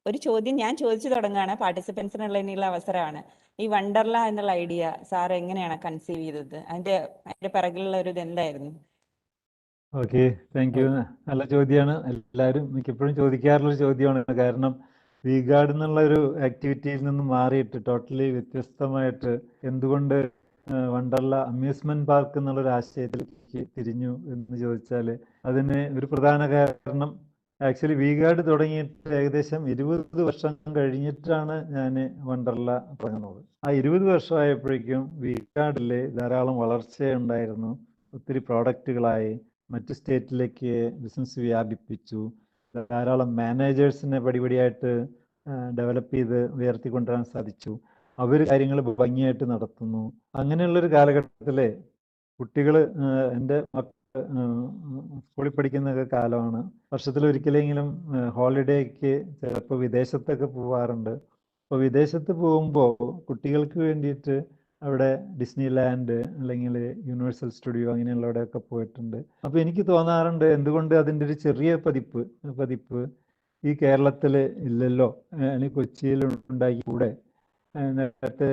S1: ഒരു ചോദ്യം ഞാൻ ചോദിച്ചു തുടങ്ങുകയാണ്, പാർട്ടിസിപ്പൻസിനുള്ള ഇനിയുള്ള അവസരമാണ്. ഈ വണ്ടർല എന്നുള്ള ഐഡിയ സാർ എങ്ങനെയാണ് കൺസീവ് ചെയ്തത്? അതിന്റെ പിറകിലുള്ള ഒരു ഇത് എന്തായിരുന്നു?
S4: Okay, thank you. നല്ല ചോദ്യമാണ്. എല്ലാവരും മിക്കപ്പോഴും ചോദിക്കാറുള്ളൊരു ചോദ്യമാണ്. കാരണം വി ഗാർഡ് എന്നുള്ള ഒരു ആക്ടിവിറ്റിയിൽ നിന്ന് മാറിയിട്ട് ടോട്ടലി വ്യത്യസ്തമായിട്ട് എന്തുകൊണ്ട് വണ്ടർല അമ്യൂസ്മെന്റ് പാർക്ക് എന്നുള്ളൊരു ആശയത്തിലേക്ക് തിരിഞ്ഞു എന്ന് ചോദിച്ചാൽ അതിന് ഒരു പ്രധാന കാരണം ആക്ച്വലി വി ഗാർഡ് തുടങ്ങിയിട്ട് ഏകദേശം 20 വർഷം കഴിഞ്ഞിട്ടാണ് ഞാൻ വണ്ടർല തുടങ്ങുന്നത്. ആ 20 വർഷമായപ്പോഴേക്കും വി ഗാർഡിൽ ധാരാളം വളർച്ചയുണ്ടായിരുന്നു. ഒത്തിരി പ്രോഡക്റ്റുകളായി, മറ്റ് സ്റ്റേറ്റിലേക്ക് ബിസിനസ് വ്യാപിപ്പിച്ചു, ധാരാളം മാനേജേഴ്സിനെ പടിപടിയായിട്ട് ഡെവലപ്പ് ചെയ്ത് ഉയർത്തിക്കൊണ്ടുവരാൻ സാധിച്ചു. അവർ കാര്യങ്ങൾ ഭംഗിയായിട്ട് നടത്തുന്നു. അങ്ങനെയുള്ളൊരു കാലഘട്ടത്തിൽ കുട്ടികൾ, എൻ്റെ മക്കൾ സ്കൂളിൽ പഠിക്കുന്ന കാലമാണ്. വർഷത്തിലൊരിക്കലെങ്കിലും ഹോളിഡേക്ക് ചിലപ്പോൾ വിദേശത്തൊക്കെ പോവാറുണ്ട്. അപ്പോൾ വിദേശത്ത് പോകുമ്പോൾ കുട്ടികൾക്ക് വേണ്ടിയിട്ട് അവിടെ ഡിസ്നി ലാൻഡ് അല്ലെങ്കിൽ യൂണിവേഴ്സൽ സ്റ്റുഡിയോ അങ്ങനെയുള്ളവിടെയൊക്കെ പോയിട്ടുണ്ട്. അപ്പോൾ എനിക്ക് തോന്നാറുണ്ട് എന്തുകൊണ്ട് അതിൻ്റെ ഒരു ചെറിയ പതിപ്പ് ഈ കേരളത്തിൽ ഇല്ലല്ലോ, അല്ലെങ്കിൽ കൊച്ചിയിൽ ഉണ്ടാക്കിക്കൂടെ? നേരത്തെ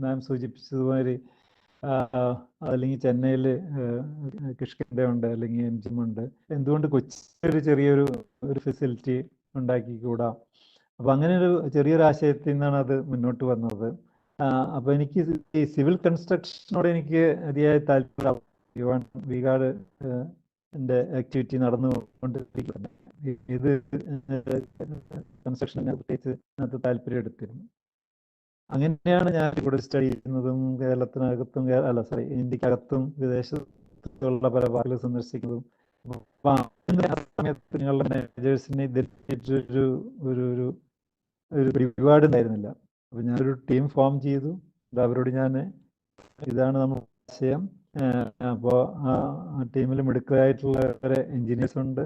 S4: മാം സൂചിപ്പിച്ചതുമാതിരി അല്ലെങ്കിൽ ചെന്നൈയിൽ കിഷ്കിന്ധയുണ്ട്, അല്ലെങ്കിൽ എംജിമുണ്ട്. എന്തുകൊണ്ട് കൊച്ചിയിൽ ചെറിയൊരു ഫെസിലിറ്റി ഉണ്ടാക്കിക്കൂടാ? അപ്പോൾ അങ്ങനെ ഒരു ചെറിയൊരു ആശയത്തിൽ നിന്നാണ് അത് മുന്നോട്ട് വന്നത്. അപ്പോൾ എനിക്ക് ഈ സിവിൽ കൺസ്ട്രക്ഷനോട് എനിക്ക് അതിയായ താല്പര്യം. വി ഗാർഡ് എൻ്റെ ആക്ടിവിറ്റി നടന്നുകൊണ്ടിരിക്കുന്നത് ഇത് കൺസ്ട്രക്ഷനെ പ്രത്യേകിച്ച് അതിനകത്ത് താല്പര്യം എടുത്തിരുന്നു. അങ്ങനെയാണ് ഞാൻ ഇവിടെ സ്റ്റഡി ചെയ്യുന്നതും കേരളത്തിനകത്തും ഇന്ത്യക്കകത്തും വിദേശത്തുള്ള പല പാർക്കുകൾ സന്ദർശിക്കുന്നതും. ആ സമയത്ത് നിങ്ങളുടെ മാനേജേഴ്സിനെ ഒരു പിടിപാട് ഉണ്ടായിരുന്നില്ല. അപ്പോൾ ഞാനൊരു ടീം ഫോം ചെയ്തു. അവരോട് ഞാൻ ഇതാണ് നമ്മുടെ ആശയം. അപ്പോൾ ആ ടീമിൽ മിടുക്കരായിട്ടുള്ള എൻജിനീയേഴ്സ് ഉണ്ട്,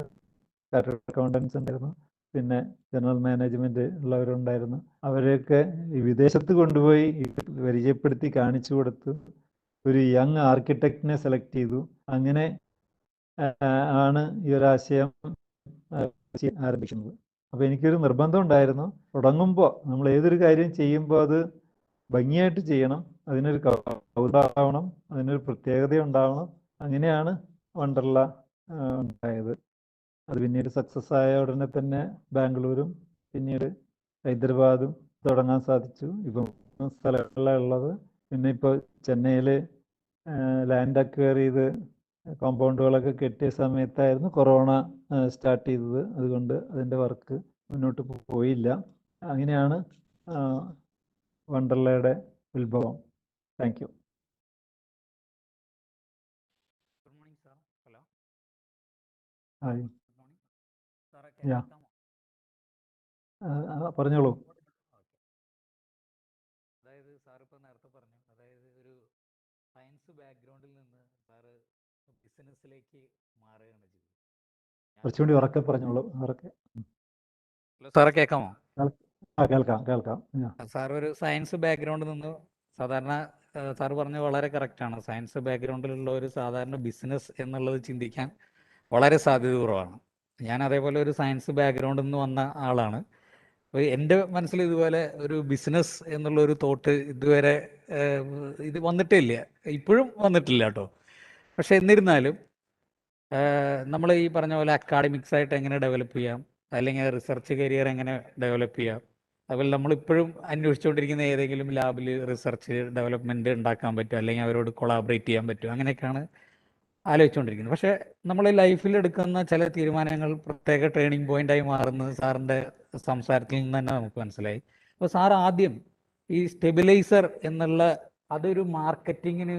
S4: ചാർട്ടേഡ് അക്കൗണ്ടൻസ് ഉണ്ടായിരുന്നു, പിന്നെ ജനറൽ മാനേജ്മെന്റ് ഉള്ളവരുണ്ടായിരുന്നു. അവരെയൊക്കെ ഈ വിദേശത്ത് കൊണ്ടുപോയി പരിചയപ്പെടുത്തി കാണിച്ചു കൊടുത്തു. ഒരു യങ് ആർക്കിടെക്റ്റിനെ സെലക്ട് ചെയ്തു. അങ്ങനെ ആണ് ഈ ഒരാശയം ആരംഭിക്കുന്നത്. അപ്പോൾ എനിക്കൊരു നിർബന്ധം ഉണ്ടായിരുന്നു, തുടങ്ങുമ്പോൾ നമ്മൾ ഏതൊരു കാര്യം ചെയ്യുമ്പോൾ അത് ഭംഗിയായിട്ട് ചെയ്യണം, അതിനൊരു കൗതുകമാവണം, അതിനൊരു പ്രത്യേകത ഉണ്ടാവണം. അങ്ങനെയാണ് വണ്ടർല ഉണ്ടായത്. അത് പിന്നീട് സക്സസ് ആയ ഉടനെ തന്നെ ബാംഗ്ലൂരും പിന്നീട് ഹൈദരാബാദും തുടങ്ങാൻ സാധിച്ചു. ഇപ്പം സ്ഥലങ്ങളിലുള്ളത്. പിന്നെ ഇപ്പോൾ ചെന്നൈയിൽ ലാൻഡ് അക്വയർ ചെയ്ത് കോമ്പൗണ്ടുകളൊക്കെ കെട്ടിയ സമയത്തായിരുന്നു കൊറോണ സ്റ്റാർട്ട് ചെയ്തത്. അതുകൊണ്ട് അതിൻ്റെ വർക്ക് മുന്നോട്ട് പോയില്ല. അങ്ങനെയാണ് വണ്ടർലയുടെ ഉത്ഭവം. Thank you.
S8: Good morning sir. Hello.
S4: Hi.
S8: Good morning സാറേ, കേൾക്കാമോ?
S4: പറഞ്ഞോളൂ.
S8: അതായത് സാർ ഇപ്പോൾ നേരത്തെ പറഞ്ഞു, അതായത് ഒരു സയൻസ് ബാക്ക്ഗ്രൗണ്ടിൽ നിന്ന് സാറ് ബിസിനസ്സിലേക്ക് മാറുകയാണ് ചെയ്തത്.
S4: കുറച്ചുകൂടി ഉറക്കെ പറഞ്ഞോളൂ. ഉറക്കെ.
S8: ഹലോ സാറേ, കേൾക്കാമോ?
S4: കേൾക്കാം.
S8: സാർ ഒരു സയൻസ് ബാക്ക്ഗ്രൗണ്ടിൽ നിന്ന് സാധാരണ സാറ് പറഞ്ഞത് വളരെ കറക്റ്റാണ്. സയൻസ് ബാക്ക്ഗ്രൗണ്ടിലുള്ള ഒരു സാധാരണ ബിസിനസ് എന്നുള്ളത് ചിന്തിക്കാൻ വളരെ സാധ്യത കുറവാണ്. ഞാൻ അതേപോലെ ഒരു സയൻസ് ബാക്ക്ഗ്രൗണ്ടിൽ നിന്ന് വന്ന ആളാണ്. അപ്പോൾ എൻ്റെ മനസ്സിൽ ഇതുപോലെ ഒരു ബിസിനസ് എന്നുള്ളൊരു തോട്ട് ഇതുവരെ ഇത് വന്നിട്ടേ ഇല്ല, ഇപ്പോഴും വന്നിട്ടില്ല കേട്ടോ. പക്ഷെ എന്നിരുന്നാലും നമ്മൾ ഈ പറഞ്ഞ പോലെ അക്കാഡമിക്സ് ആയിട്ട് എങ്ങനെ ഡെവലപ്പ് ചെയ്യാം, അല്ലെങ്കിൽ റിസർച്ച് കരിയർ എങ്ങനെ ഡെവലപ്പ് ചെയ്യാം, അതുപോലെ നമ്മളിപ്പോഴും അന്വേഷിച്ചുകൊണ്ടിരിക്കുന്ന ഏതെങ്കിലും ലാബിൽ റിസർച്ച് ഡെവലപ്മെൻറ്റ് ഉണ്ടാക്കാൻ പറ്റും, അല്ലെങ്കിൽ അവരോട് കൊളാബറേറ്റ് ചെയ്യാൻ പറ്റും, അങ്ങനെയൊക്കെയാണ് ആലോചിച്ചുകൊണ്ടിരിക്കുന്നത്. പക്ഷേ നമ്മൾ ലൈഫിൽ എടുക്കുന്ന ചില തീരുമാനങ്ങൾ പ്രത്യേക ട്രേണിംഗ് പോയിൻ്റായി മാറുന്നത് സാറിൻ്റെ സംസാരത്തിൽ നിന്ന് തന്നെ നമുക്ക് മനസ്സിലായി. അപ്പോൾ സാർ ആദ്യം ഈ സ്റ്റെബിലൈസർ എന്നുള്ള അതൊരു മാർക്കറ്റിങ്ങിന്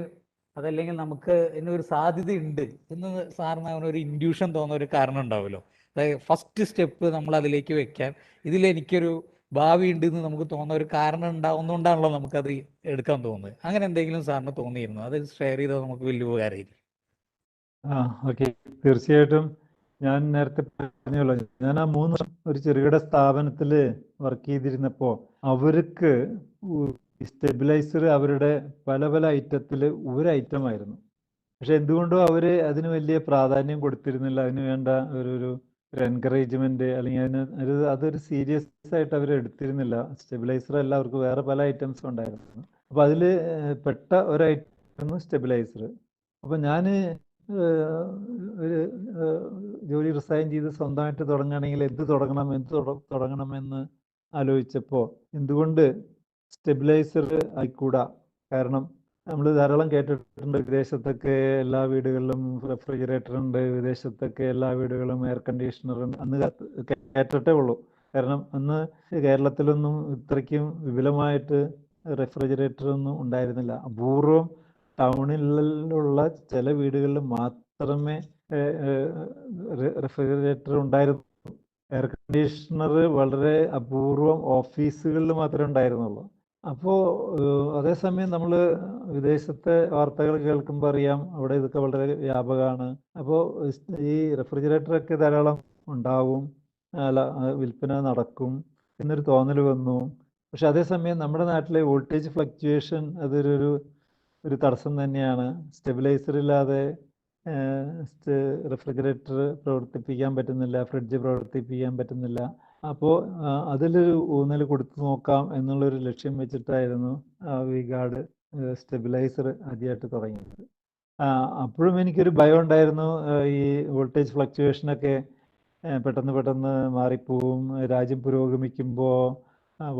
S8: അതല്ലെങ്കിൽ നമുക്ക് ഇതിനൊരു സാധ്യതയുണ്ട് എന്ന് സാറിന് അവനൊരു ഇൻഡ്യൂഷൻ തോന്നുന്ന ഒരു കാരണം ഉണ്ടാവുമല്ലോ. അതായത് ഫസ്റ്റ് സ്റ്റെപ്പ് നമ്മൾ അതിലേക്ക് വെക്കാൻ ഇതിലെനിക്കൊരു ഭാവി ഉണ്ട് എന്ന് നമുക്ക് തോന്നുന്ന ഒരു കാരണം ഉണ്ടാവുന്നതുകൊണ്ടാണല്ലോ നമുക്കത് എടുക്കാൻ തോന്നുന്നത്. അങ്ങനെ എന്തെങ്കിലും സാറിന് തോന്നിയിരുന്നു? അത് ഷെയർ ചെയ്താൽ നമുക്ക് വലിയ ഉപകാരമായിരിക്കും.
S4: ഓക്കെ, തീർച്ചയായിട്ടും. ഞാൻ നേരത്തെ പറഞ്ഞല്ലോ, ഞാൻ ആ 3 വർഷം ഒരു ചെറുകിട സ്ഥാപനത്തിൽ വർക്ക് ചെയ്തിരുന്നപ്പോൾ അവർക്ക് സ്റ്റെബിലൈസർ അവരുടെ പല പല ഐറ്റത്തിൽ ഒരു ഐറ്റമായിരുന്നു. പക്ഷെ എന്തുകൊണ്ടോ അവർ അതിന് വലിയ പ്രാധാന്യം കൊടുത്തിരുന്നില്ല. അതിന് വേണ്ട ഒരു എൻകറേജ്മെന്റ് അല്ലെങ്കിൽ അതൊരു സീരിയസ് ആയിട്ട് അവർ എടുത്തിരുന്നില്ല. സ്റ്റെബിലൈസർ അല്ല, അവർക്ക് വേറെ പല ഐറ്റംസും ഉണ്ടായിരുന്നു. അപ്പോൾ അതിൽ പെട്ട ഒരു ഐറ്റം സ്റ്റെബിലൈസർ. അപ്പോൾ ഞാൻ ഒരു ജോലി റിസൈൻ ചെയ്ത് സ്വന്തമായിട്ട് തുടങ്ങുകയാണെങ്കിൽ എന്ത് തുടങ്ങണമെന്ന് ആലോചിച്ചപ്പോൾ എന്തുകൊണ്ട് സ്റ്റെബിലൈസർ ആയിക്കൂടാ? കാരണം നമ്മൾ ധാരാളം കേട്ടിട്ടുണ്ട്, വിദേശത്തൊക്കെ എല്ലാ വീടുകളിലും റെഫ്രിജറേറ്റർ ഉണ്ട്, വിദേശത്തൊക്കെ എല്ലാ വീടുകളിലും എയർ കണ്ടീഷണർ ഉണ്ട്. അന്ന് കേട്ടിട്ടേ ഉള്ളൂ. കാരണം അന്ന് കേരളത്തിലൊന്നും ഇത്രയ്ക്കും വിപുലമായിട്ട് റെഫ്രിജറേറ്റർ ഒന്നും ഉണ്ടായിരുന്നില്ല. അപൂർവം ടൗണിലുള്ള ചില വീടുകളിൽ മാത്രമേ റെഫ്രിജറേറ്റർ ഉണ്ടായിരുന്നു. എയർ കണ്ടീഷണർ വളരെ അപൂർവം ഓഫീസുകളിൽ മാത്രമേ ഉണ്ടായിരുന്നുള്ളൂ. അപ്പോൾ അതേസമയം നമ്മൾ വിദേശത്തെ വാർത്തകൾ കേൾക്കുമ്പോൾ അറിയാം അവിടെ ഇതൊക്കെ വളരെ വ്യാപകമാണ്. അപ്പോൾ ഈ റെഫ്രിജറേറ്ററൊക്കെ ധാരാളം ഉണ്ടാവും, അല്ല വിൽപ്പന നടക്കും എന്നൊരു തോന്നൽ വന്നു. പക്ഷെ അതേസമയം നമ്മുടെ നാട്ടിലെ വോൾട്ടേജ് ഫ്ലക്ച്വേഷൻ ഒരു തടസ്സം തന്നെയാണ്. സ്റ്റെബിലൈസർ ഇല്ലാതെ റെഫ്രിജറേറ്റർ പ്രവർത്തിപ്പിക്കാൻ പറ്റുന്നില്ല, ഫ്രിഡ്ജ് പ്രവർത്തിപ്പിക്കാൻ പറ്റുന്നില്ല. അപ്പോൾ അതിലൊരു ഊന്നൽ കൊടുത്തു നോക്കാം എന്നുള്ളൊരു ലക്ഷ്യം വെച്ചിട്ടായിരുന്നു വി ഗാർഡ് സ്റ്റെബിലൈസർ ആദ്യമായിട്ട് തുടങ്ങിയത്. അപ്പോഴും എനിക്കൊരു ഭയം ഉണ്ടായിരുന്നു, ഈ വോൾട്ടേജ് ഫ്ലക്ച്വേഷനൊക്കെ പെട്ടെന്ന് മാറിപ്പോവും, രാജ്യം പുരോഗമിക്കുമ്പോൾ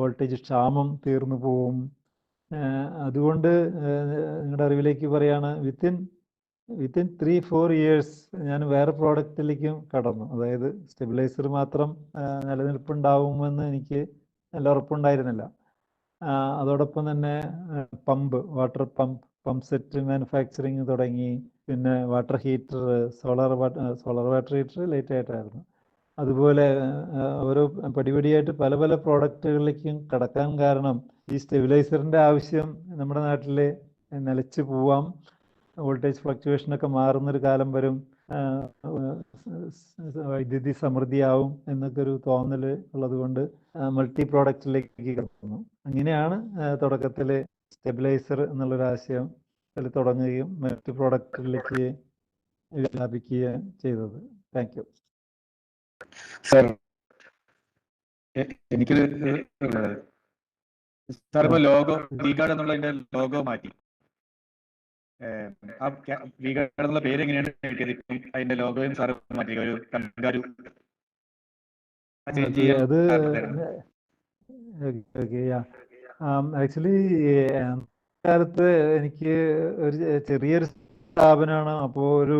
S4: വോൾട്ടേജ് ക്ഷാമം തീർന്നു പോവും. അതുകൊണ്ട് നിങ്ങളുടെ അറിവിലേക്ക് പറയാണ്, വിത്തിൻ 3-4 ഇയേഴ്സ് ഞാൻ വേറെ പ്രോഡക്റ്റിലേക്കും കടന്നു. അതായത് സ്റ്റെബിലൈസർ മാത്രം നിലനിൽപ്പുണ്ടാവുമെന്ന് എനിക്ക് നല്ല ഉറപ്പുണ്ടായിരുന്നില്ല. അതോടൊപ്പം തന്നെ വാട്ടർ പമ്പ് സെറ്റ് മാനുഫാക്ചറിങ് തുടങ്ങി. പിന്നെ water heater, solar water heater late ആയിട്ടായിരുന്നു. അതുപോലെ ഓരോ പടിപടിയായിട്ട് പല പല പ്രോഡക്റ്റുകളിലേക്കും കടക്കാൻ കാരണം ഈ സ്റ്റെബിലൈസറിൻ്റെ ആവശ്യം നമ്മുടെ നാട്ടിൽ നിലച്ച് പോവാം, വോൾട്ടേജ് ഫ്ലക്ച്വേഷനൊക്കെ മാറുന്നൊരു കാലം വരും, വൈദ്യുതി സമൃദ്ധിയാവും എന്നൊക്കെ ഒരു തോന്നൽ ഉള്ളത് കൊണ്ട് മൾട്ടി പ്രോഡക്റ്റിലേക്ക് കിടക്കുന്നു. അങ്ങനെയാണ് തുടക്കത്തിൽ സ്റ്റെബിലൈസർ എന്നുള്ളൊരാശയം അതിൽ തുടങ്ങുകയും മറ്റ് പ്രോഡക്റ്റുകളിലേക്ക് വ്യാപിക്കുകയും ചെയ്തത്. Thank you
S3: sir. എനിക്ക് സാർ ഇപ്പോൾ ലോഗോ വിഗാർഡ് എന്നുള്ളതിന്റെ ലോഗോ മാറ്റി. ആ വിഗാർഡ് എന്നുള്ള പേര് എങ്ങനെയാണ് കിട്ടിയത്? അതിന്റെ ലോഗോയും സാർ മാറ്റി, ഒരു കങ്കാരു.
S4: ആക്ച്വലി കാലത്ത് എനിക്ക് ഒരു ചെറിയൊരു സ്ഥാപനമാണ്. അപ്പോൾ ഒരു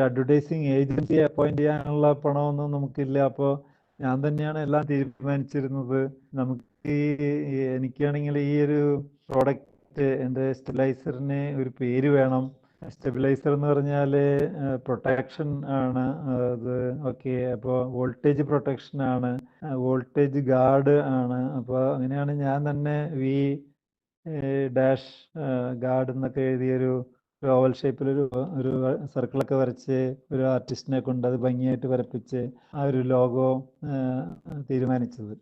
S4: അഡ്വർടൈസിങ് ഏജൻസി അപ്പോയിന്റ് ചെയ്യാനുള്ള പണമൊന്നും നമുക്കില്ല. അപ്പോൾ ഞാൻ തന്നെയാണ് എല്ലാം തീരുമാനിച്ചിരുന്നത്. എനിക്കാണെങ്കിൽ ഈ ഒരു പ്രോഡക്റ്റ്, എൻ്റെ സ്റ്റെബിലൈസറിന് ഒരു പേര് വേണം. സ്റ്റെബിലൈസർ എന്ന് പറഞ്ഞാൽ പ്രൊട്ടക്ഷൻ ആണ് അത്. ഓക്കെ, അപ്പോൾ വോൾട്ടേജ് പ്രൊട്ടക്ഷൻ ആണ്, വോൾട്ടേജ് ഗാർഡ് ആണ്. അപ്പോൾ അങ്ങനെയാണ് ഞാൻ തന്നെ ഡാഷ് ഗാർഡ് എന്നൊക്കെ എഴുതിയൊരു ഓവൽ ഷേപ്പിലൊരു സർക്കിളൊക്കെ വരച്ച് ഒരു ആർട്ടിസ്റ്റിനെ കൊണ്ട് അത് ഭംഗിയായിട്ട് വരപ്പിച്ച് ആ ഒരു ലോഗോ തീരുമാനിച്ചത്.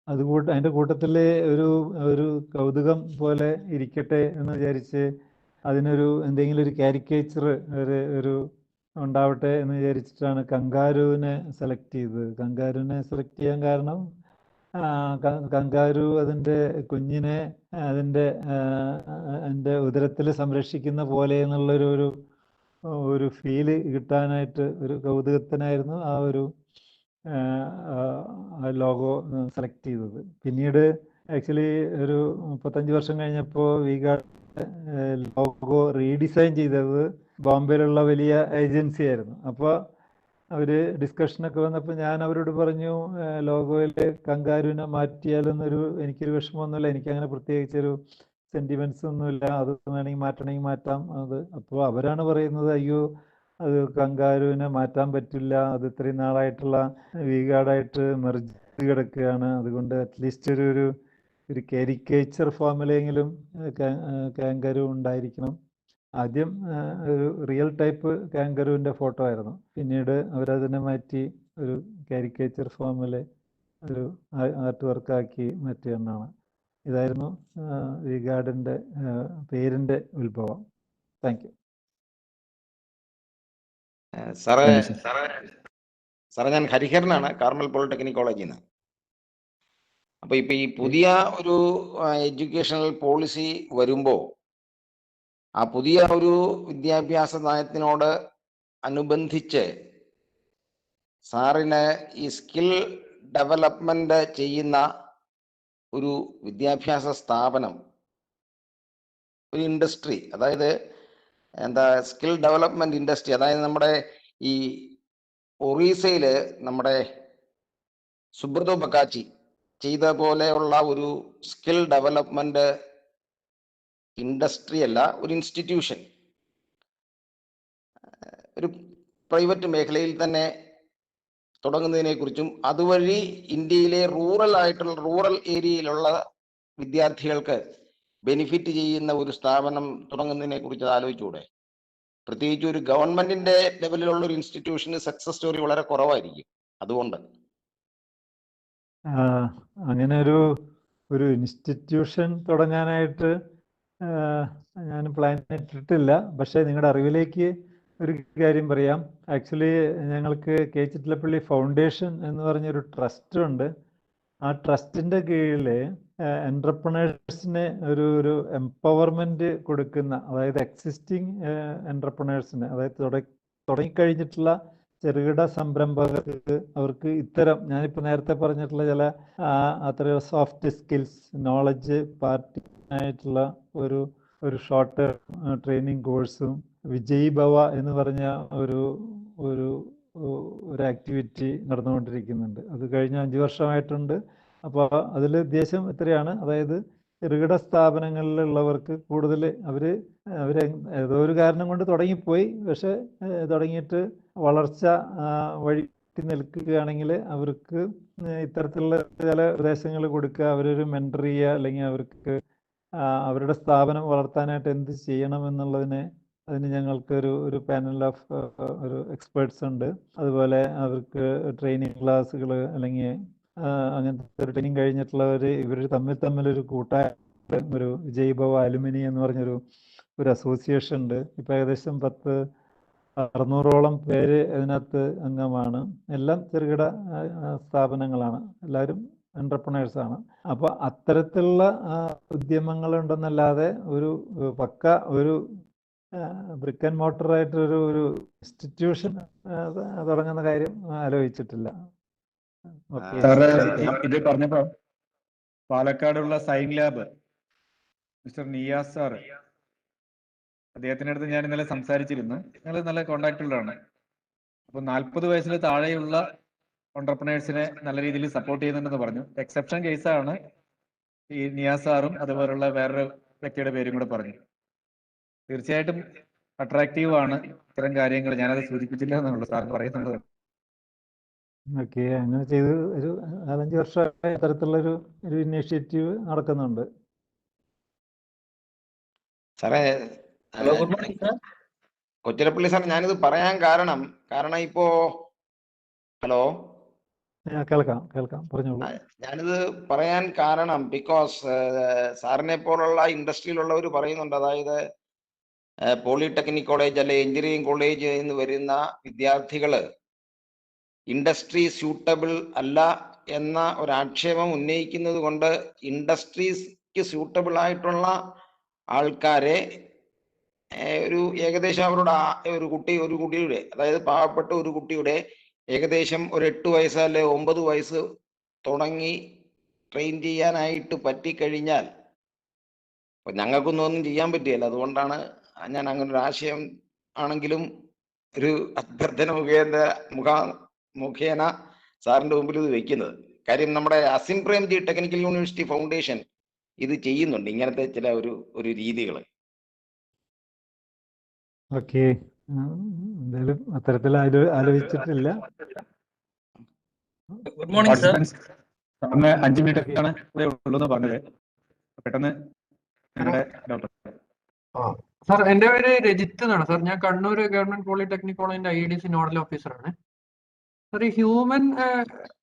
S4: അതിൻ്റെ കൂട്ടത്തിൽ ഒരു കൗതുകം പോലെ ഇരിക്കട്ടെ എന്ന് വിചാരിച്ച് അതിനൊരു എന്തെങ്കിലും ഒരു കാരിക്കേച്ചർ ഒരു ഉണ്ടാവട്ടെ എന്ന് വിചാരിച്ചിട്ടാണ് കങ്കാരുവിനെ സെലക്ട് ചെയ്തത്. കങ്കാരുവിനെ സെലക്ട് ചെയ്യാൻ കാരണം കങ്കാരു അതിൻ്റെ കുഞ്ഞിനെ അതിൻ്റെ ഉദരത്തിൽ സംരക്ഷിക്കുന്ന പോലെ എന്നുള്ളൊരു ഫീല് കിട്ടാനായിട്ട്, ഒരു കൗതുകത്തിനായിരുന്നു ആ ലോഗോ സെലക്ട് ചെയ്തത്. പിന്നീട് ആക്ച്വലി ഒരു 35 വർഷം കഴിഞ്ഞപ്പോൾ വിഗാർഡ് ലോഗോ റീഡിസൈൻ ചെയ്തത് ബോംബെയിലുള്ള വലിയ ഏജൻസി ആയിരുന്നു. അപ്പോൾ അവർ ഡിസ്കഷനൊക്കെ വന്നപ്പോൾ ഞാൻ അവരോട് പറഞ്ഞു, ലോഗോയിൽ കങ്കാരുവിനെ മാറ്റിയാലൊന്നൊരു എനിക്കൊരു വിഷമമൊന്നുമില്ല, എനിക്കങ്ങനെ പ്രത്യേകിച്ചൊരു സെൻറ്റിമെൻറ്റ്സ് ഒന്നുമില്ല, അത് വേണമെങ്കിൽ മാറ്റണമെങ്കിൽ മാറ്റാം. അത് അപ്പോൾ അവരാണ് പറയുന്നത് അയ്യോ അത് കങ്കാരുവിനെ മാറ്റാൻ പറ്റില്ല, അത് ഇത്രയും നാളായിട്ടുള്ള വീഗാർഡായിട്ട് മെർജ് കിടക്കുകയാണ്, അതുകൊണ്ട് അറ്റ്ലീസ്റ്റ് ഒരു കാരിക്കേച്ചർ ഫോമിലെങ്കിലും കാങ്കരു ഉണ്ടായിരിക്കണം. ആദ്യം ഒരു റിയൽ ടൈപ്പ് കാങ്കരുവിൻ്റെ ഫോട്ടോ ആയിരുന്നു, പിന്നീട് അവരതിനെ മാറ്റി ഒരു കാരിക്കേച്ചർ ഫോമിൽ ഒരു ആർട്ട് വർക്കാക്കി മാറ്റിയെന്നാണ്. ഇതായിരുന്നു വീഗാർഡിൻ്റെ പേരിൻ്റെ ഉത്ഭവം. Thank you.
S9: സാറേ ഞാൻ ഹരിഹരനാണ്, കാർമൽ പോളിടെക്നിക് കോളേജിൽ നിന്ന്. അപ്പോൾ ഇപ്പോൾ ഈ പുതിയ ഒരു എഡ്യൂക്കേഷണൽ പോളിസി വരുമ്പോൾ ആ പുതിയ ഒരു വിദ്യാഭ്യാസ നയത്തിനോട് അനുബന്ധിച്ച് സാറിന് ഈ സ്കിൽ ഡെവലപ്മെന്റ് ചെയ്യുന്ന ഒരു വിദ്യാഭ്യാസ സ്ഥാപനം, ഒരു ഇൻഡസ്ട്രി, അതായത് എന്താ സ്കിൽ ഡെവലപ്മെന്റ് ഇൻഡസ്ട്രി, അതായത് നമ്മുടെ ഈ ഒറീസയിൽ നമ്മുടെ സുബ്രതോ ബക്കാച്ചി ചെയ്ത പോലെയുള്ള ഒരു സ്കിൽ ഡെവലപ്മെന്റ് ഇൻഡസ്ട്രി അല്ല, ഒരു ഇൻസ്റ്റിറ്റ്യൂഷൻ ഒരു പ്രൈവറ്റ് മേഖലയിൽ തന്നെ തുടങ്ങുന്നതിനെ കുറിച്ചും അതുവഴി ഇന്ത്യയിലെ റൂറൽ ഏരിയയിലുള്ള വിദ്യാർത്ഥികൾക്ക് ബെനിഫിറ്റ് ചെയ്യുന്ന ഒരു സ്ഥാപനം തുടങ്ങുന്നതിനെ കുറിച്ച് ആലോചിച്ചുകൂടെ? പ്രത്യേകിച്ച് ഒരു ഗവൺമെന്റിന്റെ ലെവലിലുള്ള ഒരു ഇൻസ്റ്റിറ്റ്യൂഷന് സക്സസ് സ്റ്റോറി വളരെ കുറവായിരിക്കും. അതുകൊണ്ട്
S4: അങ്ങനെ ഒരു ഇൻസ്റ്റിറ്റ്യൂഷൻ തുടങ്ങാനായിട്ട് ഞാൻ പ്ലാൻ ഇട്ടിട്ടില്ല. പക്ഷേ നിങ്ങളുടെ അറിവിലേക്ക് ഒരു കാര്യം പറയാം. ആക്ച്വലി ഞങ്ങൾക്ക് കെ ചിറ്റലപ്പള്ളി ഫൗണ്ടേഷൻ എന്ന് പറഞ്ഞൊരു ട്രസ്റ്റ് ഉണ്ട്. ആ ട്രസ്റ്റിൻ്റെ കീഴിൽ എൻ്റർപ്രണേഴ്സിന് ഒരു എംപവർമെൻറ്റ് കൊടുക്കുന്ന, അതായത് എക്സിസ്റ്റിംഗ് എൻ്റർപ്രണേഴ്സിന്, അതായത് തുടങ്ങിക്കഴിഞ്ഞിട്ടുള്ള ചെറുകിട സംരംഭകർക്ക് അവർക്ക് ഇത്തരം ഞാനിപ്പോൾ നേരത്തെ പറഞ്ഞിട്ടുള്ള ചില അത്രയോ സോഫ്റ്റ് സ്കിൽസ് നോളജ് പാർട്ടിയായിട്ടുള്ള ഒരു ഷോർട്ട് ടേം ട്രെയിനിങ് കോഴ്സും വിജയ് ഭവ എന്ന് പറഞ്ഞ ഒരു ആക്ടിവിറ്റി നടന്നുകൊണ്ടിരിക്കുന്നുണ്ട്. അത് കഴിഞ്ഞ 5 വർഷമായിട്ടുണ്ട്. അപ്പോൾ അതിൽ ഉദ്ദേശം ഇത്രയാണ്, അതായത് ചെറുകിട സ്ഥാപനങ്ങളിലുള്ളവർക്ക് കൂടുതൽ അവർ ഏതോ ഒരു കാരണം കൊണ്ട് തുടങ്ങിപ്പോയി, പക്ഷേ തുടങ്ങിയിട്ട് വളർച്ച വഴി നിൽക്കുകയാണെങ്കിൽ അവർക്ക് ഇത്തരത്തിലുള്ള ചില നിർദ്ദേശങ്ങൾ കൊടുക്കുക, അവരൊരു മെൻറ്റർ ചെയ്യുക, അല്ലെങ്കിൽ അവർക്ക് അവരുടെ സ്ഥാപനം വളർത്താനായിട്ട് എന്ത് അതിന് ഞങ്ങൾക്ക് ഒരു പാനൽ ഓഫ് ഒരു എക്സ്പേർട്സ് ഉണ്ട്. അതുപോലെ അവർക്ക് ട്രെയിനിങ് ക്ലാസ്സുകൾ അല്ലെങ്കിൽ അങ്ങനത്തെ ഒരു ട്രെയിനിങ് കഴിഞ്ഞിട്ടുള്ളവർ ഇവർ തമ്മിലൊരു കൂട്ടായ ഒരു വിജയ് ഭവ അലുമിനി എന്ന് പറഞ്ഞൊരു അസോസിയേഷൻ ഉണ്ട്. ഇപ്പോൾ ഏകദേശം 600ഓളം പേര് അതിനകത്ത് അംഗമാണ്. എല്ലാം ചെറുകിട സ്ഥാപനങ്ങളാണ്, എല്ലാവരും എൻ്റർപ്രണേഴ്സാണ്. അപ്പോൾ അത്തരത്തിലുള്ള ഉദ്യമങ്ങളുണ്ടെന്നല്ലാതെ ഒരു പക്ക ഒരു ബ്രിക്ക് ആൻഡ് മോട്ടറായിട്ടൊരു ഇൻസ്റ്റിറ്റ്യൂഷൻ തുടങ്ങുന്ന കാര്യം ആലോചിച്ചിട്ടില്ല.
S3: ഇത് പറഞ്ഞപ്പോ പാലക്കാടുള്ള sign lab mister Niyas sir, അദ്ദേഹത്തിൻ്റെ അടുത്ത് ഞാൻ ഇന്നലെ സംസാരിച്ചിരുന്നു. ഞങ്ങൾ നല്ല കോണ്ടാക്റ്റുള്ളതാണ്. അപ്പോൾ 40 വയസ്സിൽ താഴെയുള്ള ഓണ്ടർപ്രണേഴ്സിനെ നല്ല രീതിയിൽ സപ്പോർട്ട് ചെയ്യുന്നുണ്ടെന്ന് പറഞ്ഞു. എക്സെപ്ഷൻ കേസാണ് ഈ നിയാസ് സാറും അതുപോലുള്ള വേറൊരു വ്യക്തിയുടെ പേരും കൂടെ പറഞ്ഞു. തീർച്ചയായിട്ടും അട്രാക്റ്റീവ് ആണ് ഇത്തരം കാര്യങ്ങൾ. ഞാനത് സൂചിപ്പിച്ചില്ല എന്നുള്ളൂ, സാർ പറയുന്നത്.
S4: ഓക്കെ, അങ്ങനെ ചെയ്ത് ഒരു 4-5 വർഷമായി അത്തരത്തിലുള്ളൊരു ഇനീഷ്യേറ്റീവ് നടക്കുന്നുണ്ട്.
S9: സാറേ, കൊച്ചിലപ്പള്ളി സാർ, ഞാനിത് പറയാൻ കാരണം ഇപ്പോ ഹലോ
S4: കേൾക്കാം പറഞ്ഞോളൂ.
S9: ഞാനിത് പറയാൻ കാരണം ബിക്കോസ് സാറിനെ പോലുള്ള ഇൻഡസ്ട്രിയിലുള്ളവർ പറയുന്നുണ്ട്, അതായത് പോളിടെക്നിക് കോളേജ് അല്ലെ എഞ്ചിനീയറിംഗ് കോളേജ് എന്ന് വരുന്ന വിദ്യാർത്ഥികള് ഇൻഡസ്ട്രി സ്യൂട്ടബിൾ അല്ല എന്ന ഒരാക്ഷേപം ഉന്നയിക്കുന്നത് കൊണ്ട് ഇൻഡസ്ട്രീക്ക് സ്യൂട്ടബിൾ ആയിട്ടുള്ള ആൾക്കാരെ ഏകദേശം അവരുടെ ഒരു കുട്ടിയുടെ, അതായത് പാവപ്പെട്ട ഒരു കുട്ടിയുടെ ഏകദേശം ഒരു 8 വയസ്സ് അല്ലെ 9 വയസ്സ് തുടങ്ങി ട്രെയിൻ ചെയ്യാനായിട്ട് പറ്റിക്കഴിഞ്ഞാൽ ഞങ്ങൾക്കൊന്നും ചെയ്യാൻ പറ്റിയല്ല. അതുകൊണ്ടാണ് ഞാൻ അങ്ങനെ ഒരു ആശയം ആണെങ്കിലും ഒരു അഭ്യർത്ഥന മുഖേന സാറിന്റെ മുമ്പിൽ ഇത് വെക്കുന്നത്. കാര്യം നമ്മുടെ Asim Premji technical university foundation ഇത് ചെയ്യുന്നുണ്ട്, ഇങ്ങനത്തെ ചില ഒരു രീതികൾ.
S4: ഓക്കെ, എന്തായാലും അത്തരത്തിൽ ആലോചിച്ചിട്ടില്ല.
S10: Good morning sir.
S3: സാറിന് 5 മിനിറ്റ് ഒക്കെയാണ് ഇവിടെ ഉള്ളൂന്ന് പറഞ്ഞത്. പെട്ടെന്ന് ഞങ്ങളുടെ ഡോക്ടർ.
S10: സാർ എൻ്റെ പേര് രജിത്ത് എന്നാണ് സാർ. ഞാൻ കണ്ണൂർ ഗവൺമെന്റ് പോളിടെക്നിക് കോളേജിന്റെ IEDC നോഡൽ ഓഫീസറാണ്. സാർ, ഈ ഹ്യൂമൻ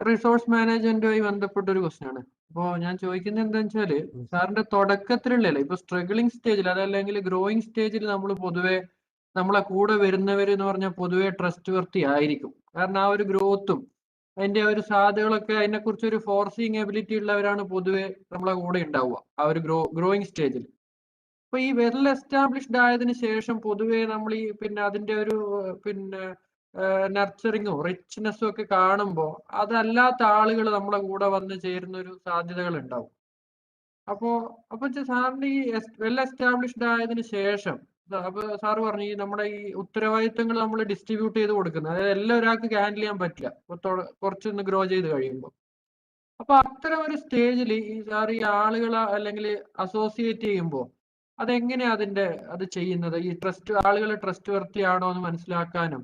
S10: റിസോഴ്സ് മാനേജ്മെന്റുമായി ബന്ധപ്പെട്ട ഒരു ക്വസ്റ്റ്യൻ ആണ്. അപ്പോൾ ഞാൻ ചോദിക്കുന്നത് എന്താണെന്ന് വെച്ചാല്, സാറിന്റെ തുടക്കത്തിലുള്ള ഇപ്പൊ സ്ട്രഗിളിംഗ് സ്റ്റേജിൽ അതല്ലെങ്കിൽ ഗ്രോയിങ് സ്റ്റേജിൽ നമ്മൾ പൊതുവെ നമ്മളെ കൂടെ വരുന്നവര് എന്ന് പറഞ്ഞാൽ പൊതുവെ ട്രസ്റ്റ് വർത്തി ആയിരിക്കും. കാരണം ആ ഒരു ഗ്രോത്തും അതിന്റെ ഒരു സാധ്യതകളൊക്കെ അതിനെക്കുറിച്ച് ഒരു ഫോർസിങ് എബിലിറ്റി ഉള്ളവരാണ് പൊതുവെ നമ്മളെ കൂടെ ഉണ്ടാവുക ആ ഒരു ഗ്രോയിങ് സ്റ്റേജിൽ. അപ്പൊ ഈ വെൽ എസ്റ്റാബ്ലിഷ്ഡ് ആയതിനു ശേഷം പൊതുവെ നമ്മൾ ഈ പിന്നെ അതിന്റെ ഒരു പിന്നെ നർച്ചറിങ്ങും റിച്ച്നെസ്സും ഒക്കെ കാണുമ്പോൾ അതല്ലാത്ത ആളുകൾ നമ്മളെ കൂടെ വന്ന് ചേരുന്ന ഒരു സാധ്യതകൾ ഉണ്ടാവും. അപ്പൊ സാറിന് ഈ വെൽ എസ്റ്റാബ്ലിഷ്ഡ് ആയതിനു ശേഷം അപ്പൊ സാറ് പറഞ്ഞു ഈ നമ്മുടെ ഈ ഉത്തരവാദിത്തങ്ങൾ നമ്മൾ ഡിസ്ട്രിബ്യൂട്ട് ചെയ്ത് കൊടുക്കുന്നത്, അതായത് എല്ലാം ഒരാൾക്ക് ഹാൻഡിൽ ചെയ്യാൻ പറ്റില്ല കുറച്ചൊന്ന് ഗ്രോ ചെയ്ത് കഴിയുമ്പോൾ. അപ്പൊ അത്തരം ഒരു സ്റ്റേജിൽ ഈ സാർ ഈ ആളുകളെ അല്ലെങ്കിൽ അസോസിയേറ്റ് ചെയ്യുമ്പോൾ അതെങ്ങനെയാ അത് ചെയ്യുന്നത്? ഈ ആളുകളെ ട്രസ്റ്റ് വർത്തിയാണോ എന്ന് മനസ്സിലാക്കാനും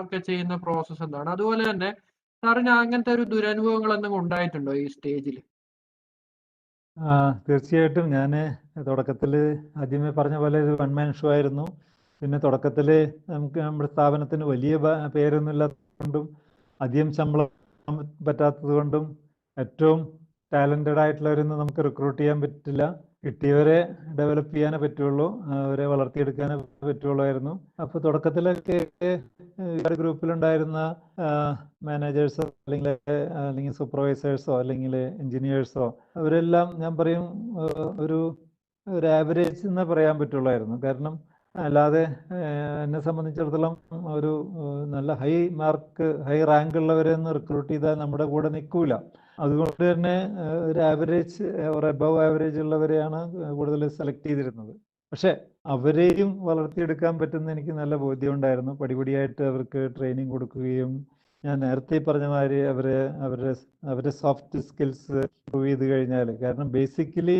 S10: ഒക്കെ ചെയ്യുന്ന പ്രോസസ്സ് എന്താണ്? അതുപോലെ തന്നെ സാറിന് അങ്ങനത്തെ ഒരു ദുരനുഭവങ്ങൾ എന്തെങ്കിലും ഉണ്ടായിട്ടുണ്ടോ ഈ സ്റ്റേജിൽ?
S4: തീർച്ചയായിട്ടും. ഞാൻ തുടക്കത്തിൽ ആദ്യമേ പറഞ്ഞ പോലെ ഒരു വൺ മാൻ ഷോ ആയിരുന്നു. പിന്നെ തുടക്കത്തിൽ നമുക്ക് നമ്മുടെ സ്ഥാപനത്തിന് വലിയ പേരൊന്നും ഇല്ലാത്തതുകൊണ്ടും അധികം ശമ്പളം പറ്റാത്തത് കൊണ്ടും ഏറ്റവും ടാലൻറ്റഡ് ആയിട്ടുള്ളവരൊന്നും നമുക്ക് റിക്രൂട്ട് ചെയ്യാൻ പറ്റില്ല. കിട്ടിയവരെ ഡെവലപ്പ് ചെയ്യാനേ പറ്റുള്ളൂ, അവരെ വളർത്തിയെടുക്കാനേ പറ്റുള്ളായിരുന്നു. അപ്പോൾ തുടക്കത്തിലൊക്കെ ഗ്രൂപ്പിലുണ്ടായിരുന്ന മാനേജേഴ്സോ അല്ലെങ്കിൽ സൂപ്പർവൈസേഴ്സോ അല്ലെങ്കിൽ എൻജിനീയേഴ്സോ അവരെല്ലാം ഞാൻ പറയും ഒരു ആവറേജ് എന്നേ പറയാൻ പറ്റുള്ളായിരുന്നു. കാരണം അല്ലാതെ എന്നെ സംബന്ധിച്ചിടത്തോളം ഒരു നല്ല ഹൈ റാങ്ക് ഉള്ളവരെയൊന്നും റിക്രൂട്ട് ചെയ്താൽ നമ്മുടെ കൂടെ നിൽക്കൂല. അതുകൊണ്ട് തന്നെ ഒരു ആവറേജ് ഒരു എബവ് ആവറേജ് ഉള്ളവരെയാണ് കൂടുതൽ സെലക്ട് ചെയ്തിരുന്നത്. പക്ഷെ അവരെയും വളർത്തിയെടുക്കാൻ പറ്റുന്ന എനിക്ക് നല്ല ബോധ്യമുണ്ടായിരുന്നു. പടിപടിയായിട്ട് അവർക്ക് ട്രെയിനിങ് കൊടുക്കുകയും ഞാൻ നേരത്തെ പറഞ്ഞ മാതിരി അവരുടെ സോഫ്റ്റ് സ്കിൽസ് ഇമ്പ്രൂവ് ചെയ്ത് കഴിഞ്ഞാൽ, കാരണം ബേസിക്കലി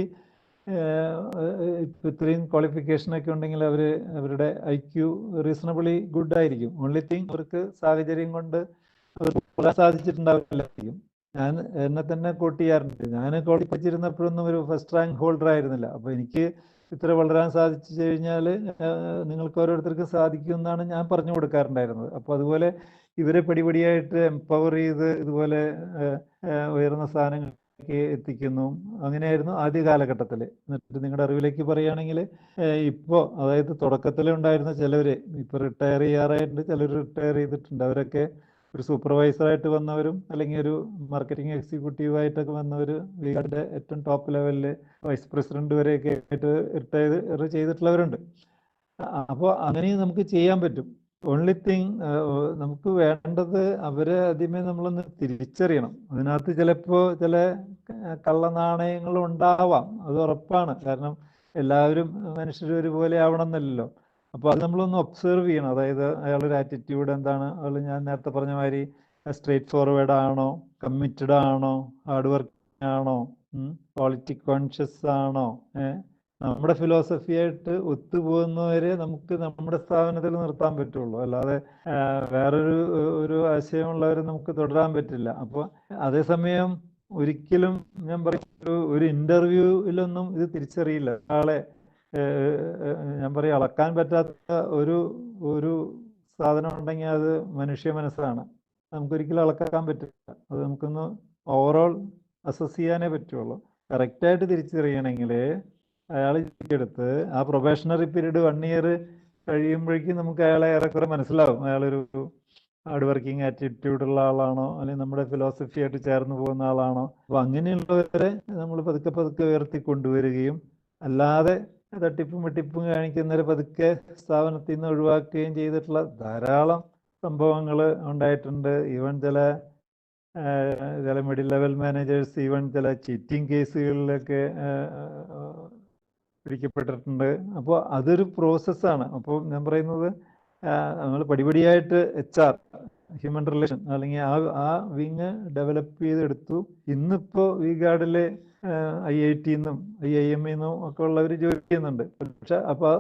S4: ഇപ്പം ഇത്രയും ക്വാളിഫിക്കേഷനൊക്കെ ഉണ്ടെങ്കിൽ അവരുടെ IQ റീസണബിളി ഗുഡ് ആയിരിക്കും. ഓൺലി തിങ് അവർക്ക് സാഹചര്യം കൊണ്ട് അവർക്ക് സാധിച്ചിട്ടുണ്ടാവില്ലായിരിക്കും. ഞാൻ എന്നെ തന്നെ കോട്ട് ചെയ്യാറുണ്ട്. ഞാൻ കോളേജ് പഠിച്ചിരുന്നപ്പോഴൊന്നും ഒരു ഫസ്റ്റ് റാങ്ക് ഹോൾഡർ ആയിരുന്നില്ല. അപ്പോൾ എനിക്ക് ഇത്ര വളരാൻ സാധിച്ചു കഴിഞ്ഞാൽ നിങ്ങൾക്ക് ഓരോരുത്തർക്കും സാധിക്കും എന്നാണ് ഞാൻ പറഞ്ഞു കൊടുക്കാറുണ്ടായിരുന്നത്. അപ്പോൾ അതുപോലെ ഇവരെ പടിപടിയായിട്ട് എംപവർ ചെയ്ത് ഇതുപോലെ ഉയർന്ന സ്ഥാനങ്ങളിലേക്ക് എത്തിക്കുന്നു. അങ്ങനെയായിരുന്നു ആദ്യ കാലഘട്ടത്തിൽ. എന്നിട്ട് നിങ്ങളുടെ അറിവിലേക്ക് പറയുകയാണെങ്കിൽ ഇപ്പോൾ അതായത് തുടക്കത്തിൽ ഉണ്ടായിരുന്ന ചിലവർ ഇപ്പോൾ റിട്ടയർ ചെയ്യാറായിട്ടുണ്ട്, ചിലർ റിട്ടയർ ചെയ്തിട്ടുണ്ട്. അവരൊക്കെ ഒരു സൂപ്പർവൈസറായിട്ട് വന്നവരും അല്ലെങ്കിൽ ഒരു മാർക്കറ്റിംഗ് എക്സിക്യൂട്ടീവായിട്ടൊക്കെ വന്നവർ വീടിൻ്റെ ഏറ്റവും ടോപ്പ് ലെവലിൽ വൈസ് പ്രസിഡന്റ് വരെയൊക്കെ ആയിട്ട് റിട്ടയർ ചെയ്തിട്ടുള്ളവരുണ്ട്. അപ്പോൾ അങ്ങനെയും നമുക്ക് ചെയ്യാൻ പറ്റും. ഓൺലി തിങ് നമുക്ക് വേണ്ടത് അവരെ ആദ്യമേ നമ്മളൊന്ന് തിരിച്ചറിയണം. അതിനകത്ത് ചിലപ്പോൾ ചില കള്ളനാണയങ്ങൾ ഉണ്ടാവാം, അത് ഉറപ്പാണ്. കാരണം എല്ലാവരും മനുഷ്യർ ഒരുപോലെ ആവണമെന്നല്ലോ. അപ്പോൾ അത് നമ്മളൊന്ന് ഒബ്സർവ് ചെയ്യണം. അതായത് അയാളൊരു ആറ്റിറ്റ്യൂഡ് എന്താണ്, അയാൾ ഞാൻ നേരത്തെ പറഞ്ഞ മാതിരി സ്ട്രേറ്റ് ഫോർവേഡ് ആണോ, കമ്മിറ്റഡ് ആണോ, ഹാർഡ് വർക്കിംഗ് ആണോ, ക്വാളിറ്റി കോൺഷ്യസ് ആണോ, നമ്മുടെ ഫിലോസഫിയായിട്ട് ഒത്തുപോകുന്നവരെ നമുക്ക് നമ്മുടെ സ്ഥാപനത്തിൽ നിർത്താൻ പറ്റുള്ളൂ. അല്ലാതെ വേറൊരു ആശയമുള്ളവരെ നമുക്ക് തുടരാൻ പറ്റില്ല. അപ്പോൾ അതേസമയം ഒരിക്കലും ഞാൻ പറയും ഒരു ഇന്റർവ്യൂവിലൊന്നും ഇത് തിരിച്ചറിയില്ല. ആളെ ഞാൻ പറയും അളക്കാൻ പറ്റാത്ത ഒരു സാധനം ഉണ്ടെങ്കിൽ അത് മനുഷ്യ മനസ്സാണ്. നമുക്കൊരിക്കലും അളക്കാൻ പറ്റില്ല. അത് നമുക്കൊന്ന് ഓവറോൾ അസസ് ചെയ്യാനേ പറ്റുള്ളൂ. കറക്റ്റായിട്ട് തിരിച്ചറിയണമെങ്കിൽ അയാൾ എടുത്ത് ആ പ്രൊബേഷണറി പീരീഡ് 1 ഇയർ കഴിയുമ്പോഴേക്കും നമുക്ക് അയാളെ ഏറെക്കുറെ മനസ്സിലാവും. അയാളൊരു ഹാർഡ് വർക്കിംഗ് ആറ്റിറ്റ്യൂഡുള്ള ആളാണോ, അല്ലെങ്കിൽ നമ്മുടെ ഫിലോസഫി ആയിട്ട് ചേർന്ന് പോകുന്ന ആളാണോ. അപ്പോൾ അങ്ങനെയുള്ളവരെ നമ്മൾ പതുക്കെ ഉയർത്തി കൊണ്ടുവരികയും അല്ലാതെ തട്ടിപ്പും വെട്ടിപ്പും കാണിക്കുന്നവരെ പതുക്കെ സ്ഥാപനത്തിൽ നിന്ന് ഒഴിവാക്കുകയും ചെയ്തിട്ടുള്ള ധാരാളം സംഭവങ്ങൾ ഉണ്ടായിട്ടുണ്ട്. ഈവൻ ചില മിഡിൽ ലെവൽ മാനേജേഴ്സ് ഈവൻ ചില ചീറ്റിംഗ് കേസുകളിലൊക്കെ പിടിക്കപ്പെട്ടിട്ടുണ്ട്. അപ്പോൾ അതൊരു പ്രോസസ്സാണ്. അപ്പോൾ ഞാൻ പറയുന്നത് നമ്മൾ പടിപടിയായിട്ട് HR ഹ്യൂമൻ റിലേഷൻ അല്ലെങ്കിൽ ആ വിങ് ഡെവലപ്പ് ചെയ്തെടുത്തു. ഇന്നിപ്പോൾ വി ഗാർഡിലെ IIT-ന്നും IIM-ന്നും ഒക്കെ ഉള്ളവർ ജോലി ചെയ്യുന്നുണ്ട്. പക്ഷെ അപ്പോൾ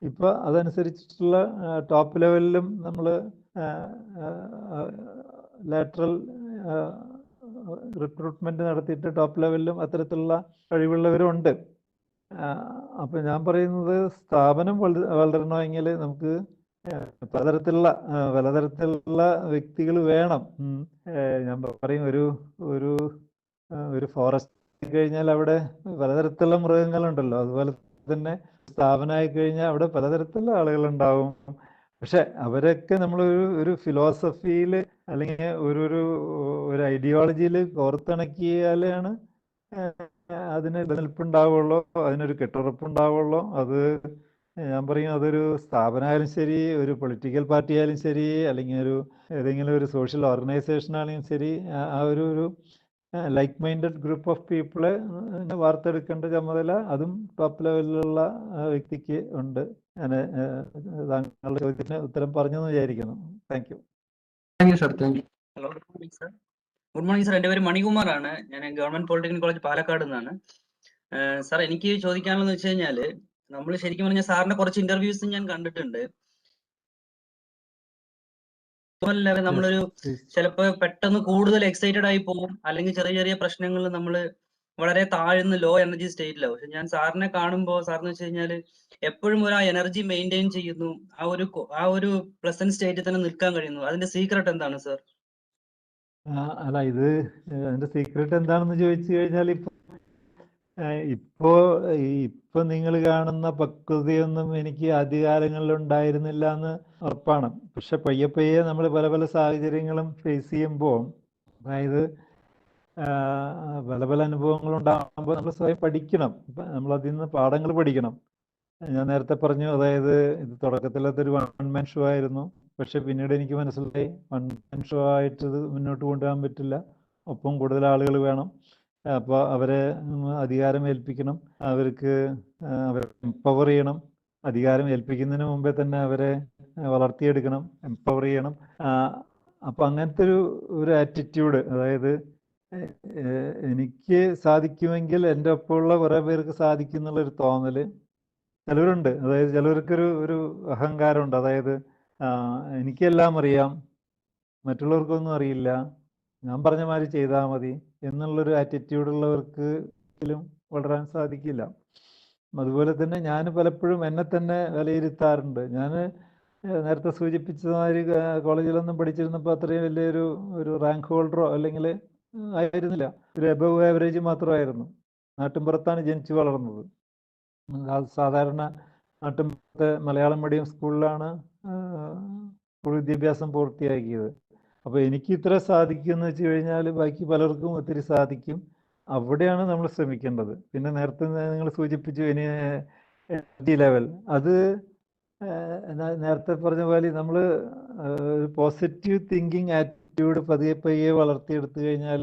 S4: ഇപ്പോൾ അതനുസരിച്ചിട്ടുള്ള ടോപ്പ് ലെവലിലും നമ്മൾ ലാറ്ററൽ റിക്രൂട്ട്മെന്റ് നടത്തിയിട്ട് ടോപ്പ് ലെവലിലും അത്തരത്തിലുള്ള കഴിവുള്ളവരുണ്ട്. അപ്പം ഞാൻ പറയുന്നത് സ്ഥാപനം വളരണമെങ്കിൽ നമുക്ക് പലതരത്തിലുള്ള വ്യക്തികൾ വേണം. ഞാൻ പറയും ഒരു ഫോറസ്റ്റ് കഴിഞ്ഞാൽ അവിടെ പലതരത്തിലുള്ള മൃഗങ്ങളുണ്ടല്ലോ, അതുപോലെ തന്നെ സ്ഥാപനമായി കഴിഞ്ഞാൽ അവിടെ പലതരത്തിലുള്ള ആളുകളുണ്ടാവും. പക്ഷെ അവരൊക്കെ നമ്മൾ ഒരു ഫിലോസഫിയിൽ അല്ലെങ്കിൽ ഒരു ഐഡിയോളജിയിൽ കോർത്തിണക്കിയാലാണ് അതിന് നിലനിൽപ്പുണ്ടാവുള്ളൂ, അതിനൊരു കെട്ടുറപ്പുണ്ടാവുള്ളൂ. അത് ഞാൻ പറയും, അതൊരു സ്ഥാപനമായാലും ശരി, ഒരു പൊളിറ്റിക്കൽ പാർട്ടി ആയാലും ശരി, അല്ലെങ്കിൽ ഏതെങ്കിലും ഒരു സോഷ്യൽ ഓർഗനൈസേഷൻ ആണെങ്കിലും ശരി, ആ ഒരു ലൈക്ക് മൈൻഡഡ് ഗ്രൂപ്പ് ഓഫ് പീപ്പിളെ വാർത്തെടുക്കേണ്ട ചുമതല അതും ടോപ്പ് ലെവലിലുള്ള വ്യക്തിക്ക് ഉണ്ട്. ഞാൻ താങ്കളുടെ ചോദ്യത്തിന് ഉത്തരം പറഞ്ഞു എന്ന് വിചാരിക്കുന്നു. Thank you.
S10: Sir. Thank you.
S11: Hello, good morning sir. Good morning sir. എൻ്റെ പേര് മണികുമാർ ആണ്. ഞാൻ ഗവൺമെന്റ് പോളിടെക്നിക് കോളേജ് പാലക്കാട് നിന്നാണ്. സാർ, എനിക്ക് ചോദിക്കാനുള്ളതെന്ന് വെച്ച് കഴിഞ്ഞാൽ, നമ്മൾ ശരിക്കും പറഞ്ഞാൽ സാറിന്റെ കുറച്ച് ഇന്റർവ്യൂസ് ഞാൻ കണ്ടിട്ടുണ്ട്. നമ്മളൊരു ചിലപ്പോ പെട്ടെന്ന് കൂടുതൽ എക്സൈറ്റഡ് ആയി പോകും, അല്ലെങ്കിൽ ചെറിയ ചെറിയ പ്രശ്നങ്ങൾ നമ്മൾ വളരെ താഴ്ന്ന ലോ എനർജി സ്റ്റേറ്റിലാവും. പക്ഷെ ഞാൻ സാറിനെ കാണുമ്പോൾ സാറിന് വെച്ച് കഴിഞ്ഞാൽ എപ്പോഴും ഒരു ആ എനർജി മെയിൻറ്റെയിൻ ചെയ്യുന്നു, ആ ഒരു പ്രസന്റ് സ്റ്റേറ്റിൽ തന്നെ നിൽക്കാൻ കഴിയുന്നു. അതിന്റെ സീക്രട്ട് എന്താണ് സർ?
S4: അല്ല, അതിന്റെ സീക്രട്ട് എന്താണെന്ന് ചോദിച്ചു കഴിഞ്ഞാൽ ഇപ്പൊ നിങ്ങൾ കാണുന്ന പക്വതയൊന്നും എനിക്ക് ആദ്യകാലങ്ങളിൽ ഉണ്ടായിരുന്നില്ല എന്ന് ഉറപ്പാണ്. പക്ഷെ പയ്യെ പയ്യെ നമ്മൾ പല പല സാഹചര്യങ്ങളും ഫേസ് ചെയ്യുമ്പോൾ, അതായത് പല പല അനുഭവങ്ങളും ഉണ്ടാകുമ്പോൾ നമ്മൾ സ്വയം പഠിക്കണം. നമ്മൾ അതിൽ നിന്ന് പാഠങ്ങൾ പഠിക്കണം. ഞാൻ നേരത്തെ പറഞ്ഞു, അതായത് ഇത് തുടക്കത്തിലത്തൊരു വൺ മാൻ ഷോ ആയിരുന്നു. പക്ഷെ പിന്നീട് എനിക്ക് മനസ്സിലായി വൺ മാൻ ഷോ ആയിട്ട് ഇത് മുന്നോട്ട് കൊണ്ടുപോകാൻ പറ്റില്ല, ഒപ്പം കൂടുതൽ ആളുകൾ വേണം. അപ്പോൾ അവരെ അധികാരം ഏൽപ്പിക്കണം, അവരെ എംപവർ ചെയ്യണം. അധികാരം ഏൽപ്പിക്കുന്നതിന് മുമ്പേ തന്നെ അവരെ വളർത്തിയെടുക്കണം, എംപവർ ചെയ്യണം. അപ്പം അങ്ങനത്തെ ഒരു ആറ്റിറ്റ്യൂഡ്, അതായത് എനിക്ക് സാധിക്കുമെങ്കിൽ എൻ്റെ ഒപ്പമുള്ള കുറേ പേർക്ക് സാധിക്കും എന്നുള്ളൊരു തോന്നൽ ചിലവരുണ്ട്. അതായത് ചിലവർക്കൊരു അഹങ്കാരമുണ്ട്. അതായത് എനിക്കെല്ലാം അറിയാം, മറ്റുള്ളവർക്കൊന്നും അറിയില്ല, ഞാൻ പറഞ്ഞ മാതിരി ചെയ്താൽ മതി എന്നുള്ളൊരു ആറ്റിറ്റ്യൂഡുള്ളവർക്ക് വളരാൻ സാധിക്കില്ല. അതുപോലെ തന്നെ ഞാൻ പലപ്പോഴും എന്നെ തന്നെ വിലയിരുത്താറുണ്ട്. ഞാൻ നേരത്തെ സൂചിപ്പിച്ചമാതിരി കോളേജിലൊന്നും പഠിച്ചിരുന്നപ്പോൾ അത്രയും വലിയൊരു റാങ്ക് ഹോൾഡറോ അല്ലെങ്കിൽ ആയിരുന്നില്ല. ഒരു എബവ് ആവറേജ് മാത്രമായിരുന്നു. നാട്ടിൻപുറത്താണ് ജനിച്ചു വളർന്നത്. സാധാരണ നാട്ടിൻപുറത്തെ മലയാളം മീഡിയം സ്കൂളിലാണ് സ്കൂൾ വിദ്യാഭ്യാസം പൂർത്തിയാക്കിയത്. അപ്പോൾ എനിക്ക് ഇത്ര സാധിക്കുമെന്ന് വെച്ച് കഴിഞ്ഞാൽ ബാക്കി പലർക്കും ഒത്തിരി സാധിക്കും. അവിടെയാണ് നമ്മൾ ശ്രമിക്കേണ്ടത്. പിന്നെ നേരത്തെ നിങ്ങൾ സൂചിപ്പിച്ചു എനർജി ലെവൽ, അത് നേരത്തെ പറഞ്ഞ പോലെ നമ്മൾ ഒരു പോസിറ്റീവ് തിങ്കിങ് ആറ്റിറ്റ്യൂഡ് പതിയെ പയ്യെ വളർത്തിയെടുത്തു കഴിഞ്ഞാൽ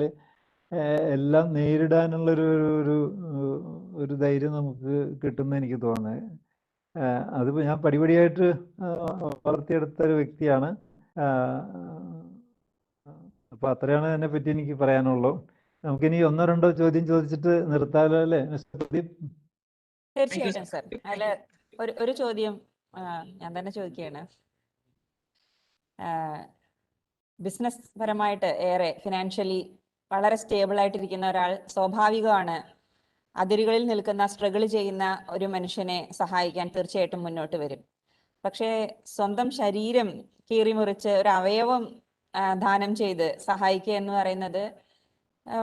S4: എല്ലാം നേരിടാനുള്ളൊരു ധൈര്യം നമുക്ക് കിട്ടുമെന്ന് എനിക്ക് തോന്നുന്നത്. അതിപ്പോൾ ഞാൻ പടിപടിയായിട്ട് വളർത്തിയെടുത്ത ഒരു വ്യക്തിയാണ്. അപ്പോൾ അത്രയാണ് അതിനെ പറ്റി എനിക്ക് പറയാനുള്ളൂ. നമുക്കിനി ഒന്നോ രണ്ടോ ചോദ്യം ചോദിച്ചിട്ട് നിർത്താമല്ലോ, അല്ലേ മിസ്റ്റർ പ്രദീപ്?
S1: തീർച്ചയായിട്ടും സർ. അതിൽ ഒരു ചോദ്യം ഞാൻ തന്നെ ചോദിക്കുകയാണ്. ബിസിനസ് പരമായിട്ട് ഏറെ ഫിനാൻഷ്യലി വളരെ സ്റ്റേബിൾ ആയിട്ടിരിക്കുന്ന ഒരാൾ സ്വാഭാവികമാണ് അതിരുകളിൽ നിൽക്കുന്ന സ്ട്രഗിൾ ചെയ്യുന്ന ഒരു മനുഷ്യനെ സഹായിക്കാൻ തീർച്ചയായിട്ടും മുന്നോട്ട് വരും. പക്ഷേ സ്വന്തം ശരീരം കീറിമുറിച്ച് ഒരു അവയവം ദാനം ചെയ്ത് സഹായിക്കുക എന്ന് പറയുന്നത്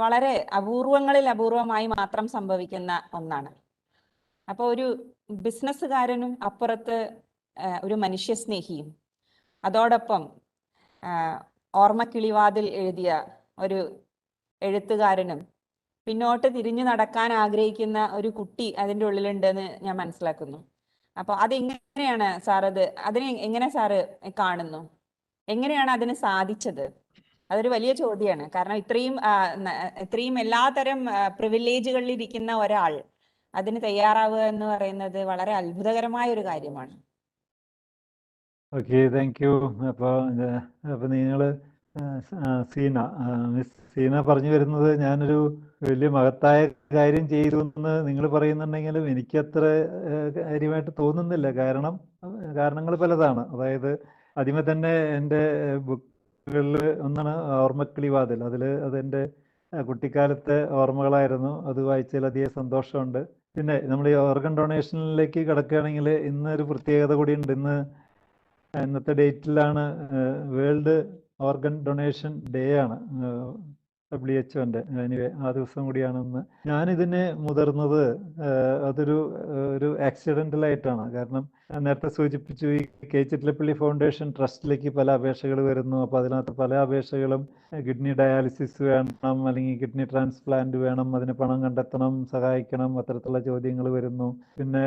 S1: വളരെ അപൂർവമായി മാത്രം സംഭവിക്കുന്ന ഒന്നാണ്. അപ്പോൾ ഒരു ബിസിനസ്സുകാരനും അപ്പുറത്ത് ഒരു മനുഷ്യസ്നേഹിയും, അതോടൊപ്പം ഓർമ്മക്കിളിവാതിൽ എഴുതിയ ഒരു എഴുത്തുകാരനും, പിന്നോട്ട് തിരിഞ്ഞു നടക്കാൻ ആഗ്രഹിക്കുന്ന ഒരു കുട്ടി അതിൻ്റെ ഉള്ളിലുണ്ടെന്ന് ഞാൻ മനസ്സിലാക്കുന്നു. അപ്പോൾ അതെങ്ങനെയാണ് സാർ, അതിനെ എങ്ങനെ സാറ് കാണുന്നു? എങ്ങനെയാണ് അതിന് സാധിച്ചത്? അതൊരു വലിയ ചോദ്യമാണ്. കാരണം ഇത്രയും എല്ലാതരം പ്രിവിലേജുകളിൽ ഇരിക്കുന്ന ഒരാൾ അതിന് തയ്യാറാവുക എന്ന് പറയുന്നത് വളരെ അത്ഭുതകരമായ ഒരു കാര്യമാണ്.
S4: Okay, thank you. അപ്പോൾ നിങ്ങൾ സീന മിസ് സീന പറഞ്ഞു വരുന്നത് ഞാനൊരു വലിയ മഹത്തായ കാര്യം ചെയ്തു എന്ന് നിങ്ങൾ പറയുന്നുണ്ടെങ്കിലും എനിക്കത്ര കാര്യമായിട്ട് തോന്നുന്നില്ല. കാരണങ്ങൾ പലതാണ്. അതായത് ആദ്യമേ തന്നെ എൻ്റെ ബുക്കുകളിൽ ഒന്നാണ് ഓർമ്മക്കിളിവാതിൽ. അതെൻ്റെ കുട്ടിക്കാലത്തെ ഓർമ്മകളായിരുന്നു. അത് വായിച്ചതിൽ അധികം സന്തോഷമുണ്ട്. പിന്നെ നമ്മൾ ഈ ഓർഗൻ ഡൊണേഷനിലേക്ക് കിടക്കുകയാണെങ്കിൽ ഇന്നൊരു പ്രത്യേകത കൂടിയുണ്ട്. ഇന്നത്തെ ഡേറ്റിലാണ് വേൾഡ് ഓർഗൻ ഡൊണേഷൻ ഡേ ആണ്, WHO-ൻ്റെ. എനിവേ ആ ദിവസം കൂടിയാണെന്ന്. ഞാനിതിന് മുതിർന്നത് ഒരു ആക്സിഡൻ്റലായിട്ടാണ്. കാരണം നേരത്തെ സൂചിപ്പിച്ചു, ഈ കെ ചിറ്റലപ്പള്ളി ഫൗണ്ടേഷൻ ട്രസ്റ്റിലേക്ക് പല അപേക്ഷകൾ വരുന്നു. അപ്പോൾ അതിനകത്ത് പല അപേക്ഷകളും കിഡ്നി ഡയാലിസിസ് വേണം, അല്ലെങ്കിൽ കിഡ്നി ട്രാൻസ്പ്ലാന്റ് വേണം, അതിന് പണം കണ്ടെത്തണം, സഹായിക്കണം, അത്തരത്തിലുള്ള ചോദ്യങ്ങൾ വരുന്നു. പിന്നെ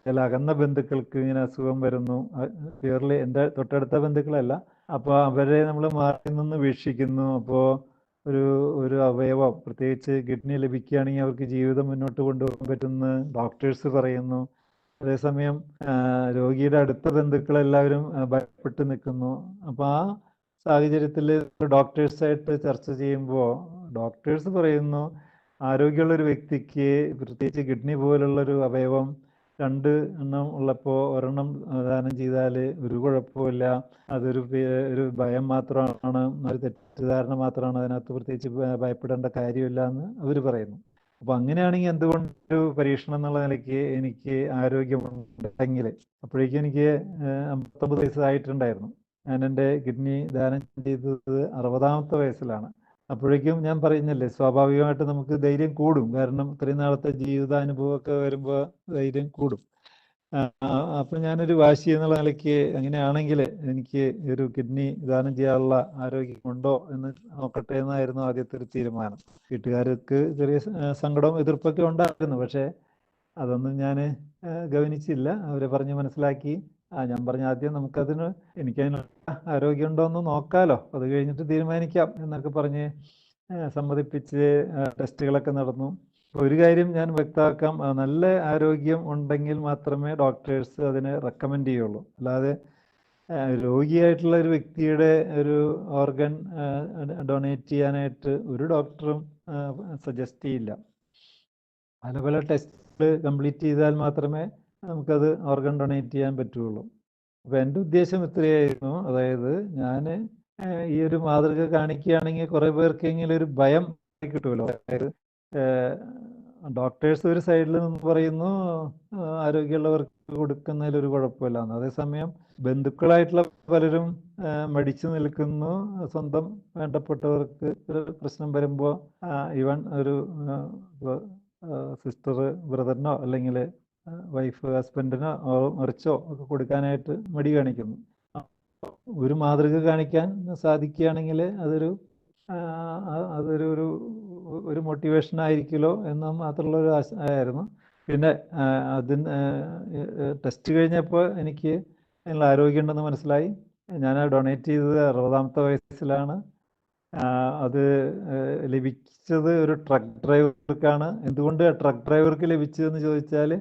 S4: ചില അകന്ന ബന്ധുക്കൾക്ക് ഇങ്ങനെ അസുഖം വരുന്നു. ക്ലിയർലി എൻ്റെ തൊട്ടടുത്ത ബന്ധുക്കളല്ല. അപ്പോൾ അവരെ നമ്മൾ മാറി നിന്ന് വീക്ഷിക്കുന്നു. അപ്പോൾ ഒരു അവയവം, പ്രത്യേകിച്ച് കിഡ്നി ലഭിക്കുകയാണെങ്കിൽ അവർക്ക് ജീവിതം മുന്നോട്ട് കൊണ്ടുപോകാൻ പറ്റുമെന്ന് ഡോക്ടേഴ്സ് പറയുന്നു. അതേസമയം രോഗിയുടെ അടുത്ത ബന്ധുക്കളെല്ലാവരും ഭയപ്പെട്ട് നിൽക്കുന്നു. അപ്പോൾ ആ സാഹചര്യത്തിൽ ഡോക്ടേഴ്സായിട്ട് ചർച്ച ചെയ്യുമ്പോൾ ഡോക്ടേഴ്സ് പറയുന്നു, ആരോഗ്യമുള്ളൊരു വ്യക്തിക്ക് പ്രത്യേകിച്ച് കിഡ്നി പോലുള്ളൊരു അവയവം 2 എണ്ണം ഉള്ളപ്പോൾ ഒരെണ്ണം ദാനം ചെയ്താൽ ഒരു കുഴപ്പമില്ല. അതൊരു ഭയം മാത്രമാണ്, ഒരു തെറ്റിദ്ധാരണ മാത്രമാണ്. അതിനകത്ത് പ്രത്യേകിച്ച് ഭയപ്പെടേണ്ട കാര്യമില്ല എന്ന് അവർ പറയുന്നു. അപ്പോൾ അങ്ങനെയാണെങ്കിൽ എന്തുകൊണ്ടൊരു പരീക്ഷണം എന്നുള്ള നിലയ്ക്ക് എനിക്ക് ആരോഗ്യമുണ്ടെങ്കിൽ, അപ്പോഴേക്കും എനിക്ക് 59 വയസ്സായിട്ടുണ്ടായിരുന്നു. ഞാൻ എൻ്റെ കിഡ്നി ദാനം ചെയ്തത് 60ാമത്തെ വയസ്സിലാണ്. അപ്പോഴേക്കും ഞാൻ പറയുന്നില്ലേ, സ്വാഭാവികമായിട്ട് നമുക്ക് ധൈര്യം കൂടും. കാരണം ഇത്രയും നാളത്തെ ജീവിതാനുഭവമൊക്കെ വരുമ്പോൾ ധൈര്യം കൂടും. അപ്പം ഞാനൊരു വാശി എന്നുള്ള നിലയ്ക്ക് അങ്ങനെയാണെങ്കിൽ എനിക്ക് ഒരു കിഡ്നി ദാനം ചെയ്യാനുള്ള ആരോഗ്യമുണ്ടോ എന്ന് നോക്കട്ടെ എന്നായിരുന്നു ആദ്യത്തെ ഒരു തീരുമാനം. വീട്ടുകാർക്ക് ചെറിയ സങ്കടവും എതിർപ്പൊക്കെ ഉണ്ടായിരുന്നു. പക്ഷേ അതൊന്നും ഞാൻ ഗവനിച്ചില്ല. അവരെ പറഞ്ഞ് മനസ്സിലാക്കി. ഞാൻ പറഞ്ഞ ആദ്യം എനിക്കതിനുള്ള ആരോഗ്യമുണ്ടോ എന്ന് നോക്കാമല്ലോ, അത് കഴിഞ്ഞിട്ട് തീരുമാനിക്കാം എന്നൊക്കെ പറഞ്ഞ് സമ്മതിപ്പിച്ച് ടെസ്റ്റുകളൊക്കെ നടന്നു. ഒരു കാര്യം ഞാൻ വ്യക്തമാക്കാം, നല്ല ആരോഗ്യം ഉണ്ടെങ്കിൽ മാത്രമേ ഡോക്ടേഴ്സ് അതിനെ റെക്കമെൻഡ് ചെയ്യുള്ളൂ. അല്ലാതെ രോഗിയായിട്ടുള്ള ഒരു വ്യക്തിയുടെ ഒരു ഓർഗൻ ഡൊണേറ്റ് ചെയ്യാനായിട്ട് ഒരു ഡോക്ടറും സജസ്റ്റ് ചെയ്യില്ല. പല ടെസ്റ്റുകൾ കംപ്ലീറ്റ് ചെയ്താൽ മാത്രമേ നമുക്കത് ഓർഗൻ ഡൊണേറ്റ് ചെയ്യാൻ പറ്റുള്ളൂ. അപ്പോൾ എൻ്റെ ഉദ്ദേശം ഇത്രയായിരുന്നു. അതായത് ഞാൻ ഈ ഒരു മാതൃക കാണിക്കുകയാണെങ്കിൽ കുറേ പേർക്കെങ്കിലും ഒരു ഭയം കിട്ടുമല്ലോ. അതായത് ഡോക്ടേഴ്സ് ഒരു സൈഡിൽ നിന്ന് പറയുന്നു ആരോഗ്യമുള്ളവർക്ക് കൊടുക്കുന്നതിലൊരു കുഴപ്പമില്ല. അതേസമയം ബന്ധുക്കളായിട്ടുള്ള പലരും മടിച്ചു നിൽക്കുന്നു. സ്വന്തം വേണ്ടപ്പെട്ടവർക്ക് ഒരു പ്രശ്നം വരുമ്പോൾ ഈവൻ ഒരു സിസ്റ്റർ ബ്രദറിനോ അല്ലെങ്കിൽ വൈഫ് ഹസ്ബൻഡിനോ മറിച്ചോ ഒക്കെ കൊടുക്കാനായിട്ട് മടി കാണിക്കുന്നു. ഒരു മാതൃക കാണിക്കാൻ സാധിക്കുകയാണെങ്കിൽ അതൊരു മോട്ടിവേഷൻ ആയിരിക്കുമല്ലോ എന്ന് മാത്രമുള്ള ഒരു ആയിരുന്നു. പിന്നെ ടെസ്റ്റ് കഴിഞ്ഞപ്പോൾ എനിക്ക് അതിനുള്ള ആരോഗ്യമുണ്ടെന്ന് മനസ്സിലായി. ഞാൻ ഡൊണേറ്റ് ചെയ്തത് 60ാമത്തെ വയസ്സിലാണ്. അത് ലഭിച്ചത് ഒരു ട്രക്ക് ഡ്രൈവർക്കാണ്. എന്തുകൊണ്ട് ട്രക്ക് ഡ്രൈവർക്ക് ലഭിച്ചതെന്ന് ചോദിച്ചാൽ,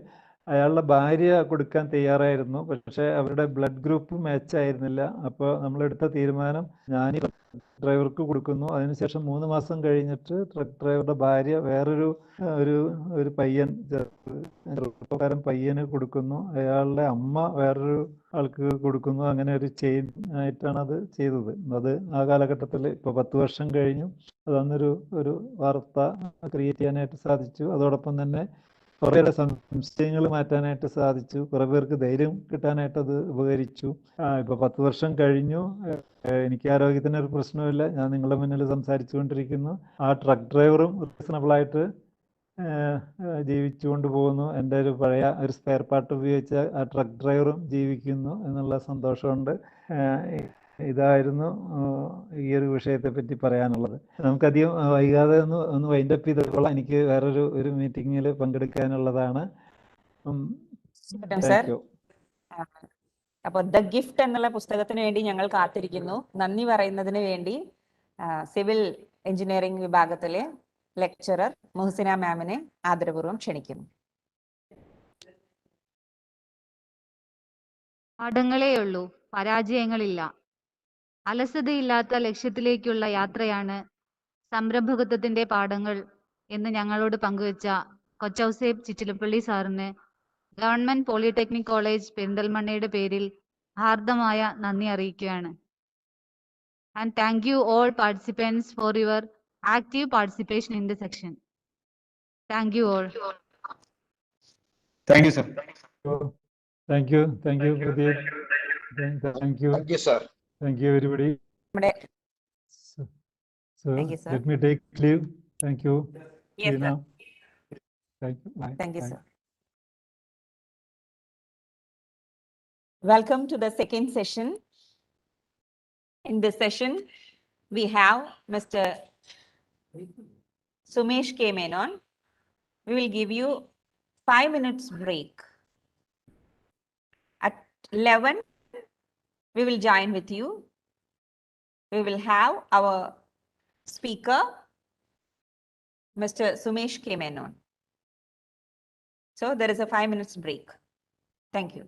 S4: അയാളുടെ ഭാര്യ കൊടുക്കാൻ തയ്യാറായിരുന്നു, പക്ഷേ അവരുടെ ബ്ലഡ് ഗ്രൂപ്പ് മാച്ച് ആയിരുന്നില്ല. അപ്പോൾ നമ്മളെടുത്ത തീരുമാനം ഞാൻ ഡ്രൈവർക്ക് കൊടുക്കുന്നു. അതിനുശേഷം 3 മാസം കഴിഞ്ഞിട്ട് ട്രക്ക് ഡ്രൈവറുടെ ഭാര്യ വേറൊരു ഒരു ചെറുപ്പക്കാരൻ പയ്യന് കൊടുക്കുന്നു. അയാളുടെ അമ്മ വേറൊരു ആൾക്ക് കൊടുക്കുന്നു. അങ്ങനെ ഒരു ചെയിൻ ആയിട്ടാണ് അത് ചെയ്തത്. അത് ആ കാലഘട്ടത്തിൽ ഇപ്പോൾ 10 വർഷം കഴിഞ്ഞു. അതന്നൊരു വാർത്ത ക്രിയേറ്റ് ചെയ്യാനായിട്ട് സാധിച്ചു. അതോടൊപ്പം തന്നെ കുറേയേറെ സംശയങ്ങൾ മാറ്റാനായിട്ട് സാധിച്ചു. കുറേ പേർക്ക് ധൈര്യം കിട്ടാനായിട്ട് അത് ഉപകരിച്ചു. ഇപ്പോൾ 10 വർഷം കഴിഞ്ഞു. എനിക്ക് ആരോഗ്യത്തിനൊരു പ്രശ്നമില്ല. ഞാൻ നിങ്ങളുടെ മുന്നിൽ സംസാരിച്ചു കൊണ്ടിരിക്കുന്നു. ആ ട്രക്ക് ഡ്രൈവറും റീസണബിളായിട്ട് ജീവിച്ചുകൊണ്ട് പോകുന്നു. എൻ്റെ ഒരു പഴയ ഒരു സ്പെയർ പാർട്ട് ഉപയോഗിച്ച ആ ട്രക്ക് ഡ്രൈവറും ജീവിക്കുന്നു എന്നുള്ള സന്തോഷമുണ്ട്. ഇതായിരുന്നു ഈ ഒരു വിഷയത്തെ പറ്റി പറയാനുള്ളത്. നമുക്കധികം വൈകാതെ ഒന്ന് വൈൻഡപ്പ് ചെയ്തോളാം. എനിക്ക് വേറൊരു മീറ്റിങ്ങിൽ പങ്കെടുക്കാനുള്ളതാണ്. Thank you.
S1: അപ്പോൾ ദ ഗിഫ്റ്റ് എന്നുള്ള പുസ്തകത്തിന് വേണ്ടി ഞങ്ങൾ കാത്തിരിക്കുന്നു. നന്ദി പറയുന്നതിന് വേണ്ടി സിവിൽ എഞ്ചിനീയറിംഗ് വിഭാഗത്തിലെ ലെക്ചറർ മുഹസിന മാമിനെ ആദരപൂർവ്വം ക്ഷണിക്കുന്നു.
S12: പാഠങ്ങളേയുള്ളൂ, പരാജയങ്ങളില്ല. അലസതയില്ലാത്ത ലക്ഷ്യത്തിലേക്കുള്ള യാത്രയാണ് സംരംഭകത്വത്തിന്റെ പാഠങ്ങൾ എന്ന് ഞങ്ങളോട് പങ്കുവച്ച കൊച്ചൗസേപ്പ് ചിറ്റിലപ്പള്ളി സാറിന് ഗവൺമെന്റ് പോളിടെക്നിക് കോളേജ് പെരിന്തൽമണ്ണയുടെ പേരിൽ ഹാർദമായ നന്ദി അറിയിക്കുകയാണ്. And thank you all participants for your active participation in the section. Thank you all.
S3: Thank you, sir.
S4: Thank you, Pradeep. Thank you,
S9: Thank you, sir.
S4: thank you, everybody. So
S1: Thank you, sir.
S4: let me take leave. Thank you,
S1: Yes,
S4: Reena.
S1: sir.
S4: Thank you. Bye.
S1: Thank you,
S4: Bye.
S1: sir. Welcome to the second session. In this session, we have Mr. Sumesh K. Menon. We will give you 5 minutes break. At 11, we will join with you. We will have our speaker, Mr. Sumesh K. Menon. So there is a 5 minutes break. Thank you.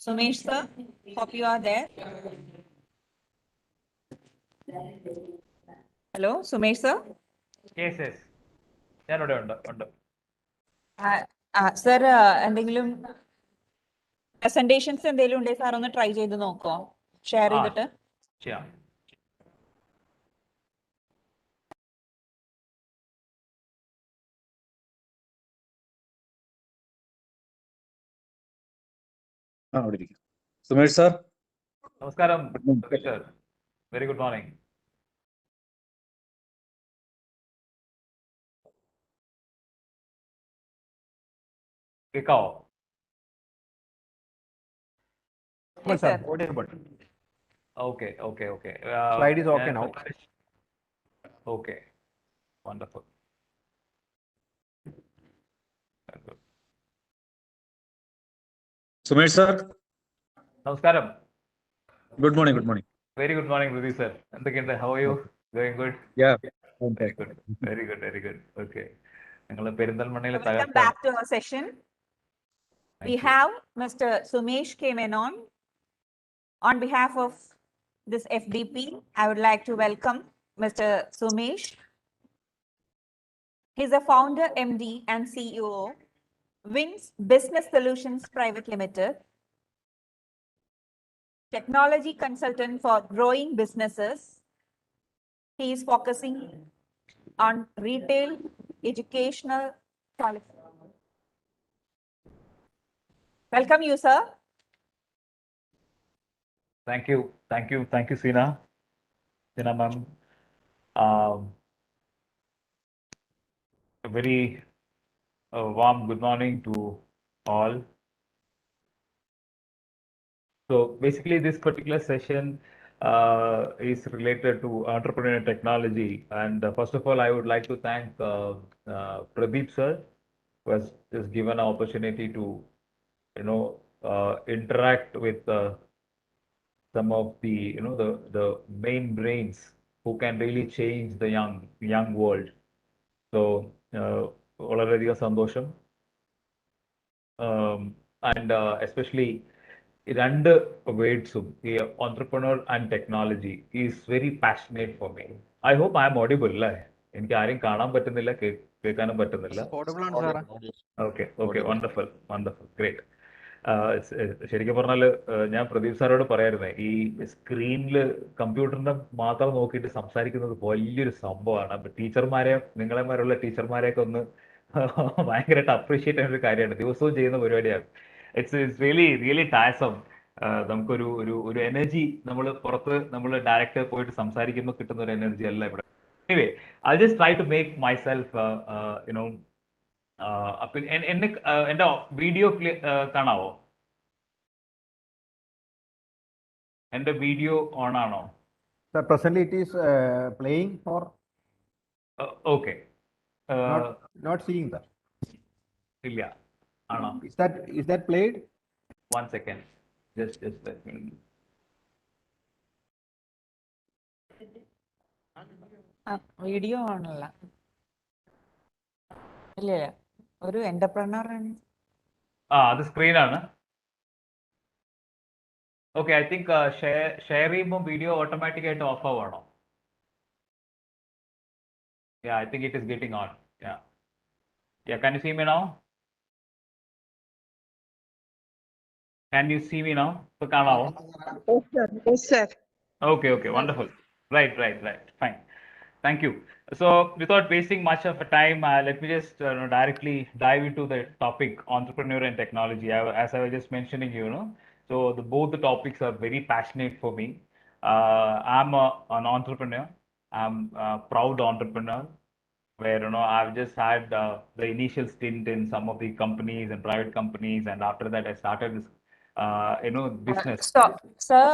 S1: Sumesh sir, hope you are there. Hello, Sumesh sir.
S13: Yes, yes. ഞാനിവിടെ ഉണ്ട്.
S1: Sir, എന്തെങ്കിലും presentations എന്തെങ്കിലും ഉണ്ടെങ്കിൽ sir ഒന്ന് try ചെയ്ത് നോക്കോ, share ചെയ്തിട്ട്.
S13: ചെയ്യാം.
S14: അവിടെ ഇരിക്കും. സുമേഷ് സാർ,
S13: നമസ്കാരം സർ. Very good morning. കേൾക്കാവോ?
S1: Yes, sir.
S13: Okay.
S15: Slide is okay now.
S13: Okay, wonderful.
S14: Sumesh sir,
S13: നമസ്കാരം.
S14: Good morning.
S13: Very good morning Rithi sir. എന്തൊക്കെയുണ്ട്? How are you? Doing good?
S14: Yeah.
S13: Very good. Okay. ഞങ്ങൾ പെരിന്തൽമണ്ണയിൽ
S1: Welcome back to our session. We have Mr. Sumesh came in on. On behalf of this FDP, I would like to welcome Mr. Sumesh. He's a founder, MD and CEO, Wings Business Solutions Private Limited, technology consultant for growing businesses. He is focusing on retail, educational. Welcome you, sir.
S13: Thank you, Sina ma'am. A very warm good morning to all. So basically, this particular session is related to entrepreneurial technology. And first of all, I would like to thank Pradeep sir, who has just given an opportunity to, interact with some of the, the main brains who can really change the young world. So, വളരെയധികം സന്തോഷം. And especially രണ്ട് വേർഡ്സും ഈ entrepreneur and technology is very passionate for me. I hope I am audible അല്ലേ? എനിക്ക് ആരെയും കാണാൻ പറ്റുന്നില്ല, കേൾക്കാനും പറ്റുന്നില്ല. Okay, wonderful, great. ശരിക്കും പറഞ്ഞാൽ ഞാൻ പ്രദീപ് സാറോട് പറയായിരുന്നേ, ഈ സ്ക്രീനിൽ കമ്പ്യൂട്ടറിന്റെ മാത്രം നോക്കിയിട്ട് സംസാരിക്കുന്നത് വലിയൊരു സംഭവമാണ്. അപ്പൊ നിങ്ങളെമാരുള്ള ടീച്ചർമാരെയൊക്കെ ഒന്ന് ഭയങ്കരമായിട്ട് അപ്രീഷിയേറ്റ് ചെയ്യുന്ന ഒരു കാര്യമാണ്, ദിവസവും ചെയ്യുന്ന പരിപാടിയാണ്. It's really tiresome. നമുക്കൊരു എനർജി നമ്മൾ ഡയറക്റ്റ് പോയിട്ട് സംസാരിക്കുമ്പോൾ കിട്ടുന്ന ഒരു എനർജി അല്ല ഇവിടെ. Anyway, I just try to make myself എന്റെ വീഡിയോ കാണാവോ? എന്റെ വീഡിയോ ഓൺ ആണോ?
S15: Sir, presently it is playing for.
S13: Okay.
S15: Not seeing that.
S13: ഇല്ല, ആണോ?
S15: Is that played?
S13: One second. Just let me.
S1: Video ആണല്ല. ഇല്ല, ഒരു എന്റർപ്രനർ ആണ്.
S13: അത് സ്ക്രീനാണ്. ഓക്കെ, ഐ തിങ്ക് ഷെയർ ചെയ്യുമ്പോൾ വീഡിയോ ഓട്ടോമാറ്റിക് ആയിട്ട് ഓഫ് ആവുകയാണോ? I think it is getting on. Yeah, can you see me now? Can you see me now?
S16: Yes, sir.
S13: Okay, wonderful. Right. Fine. Thank you. So without wasting much of time, let me just directly dive into the topic, entrepreneur and technology. As I was just mentioning, so both the topics are very passionate for me. I'm an entrepreneur. I'm a proud entrepreneur, where I've just had the initial stint in some of the companies and private companies, and after that I started this business.
S1: Stop, sir.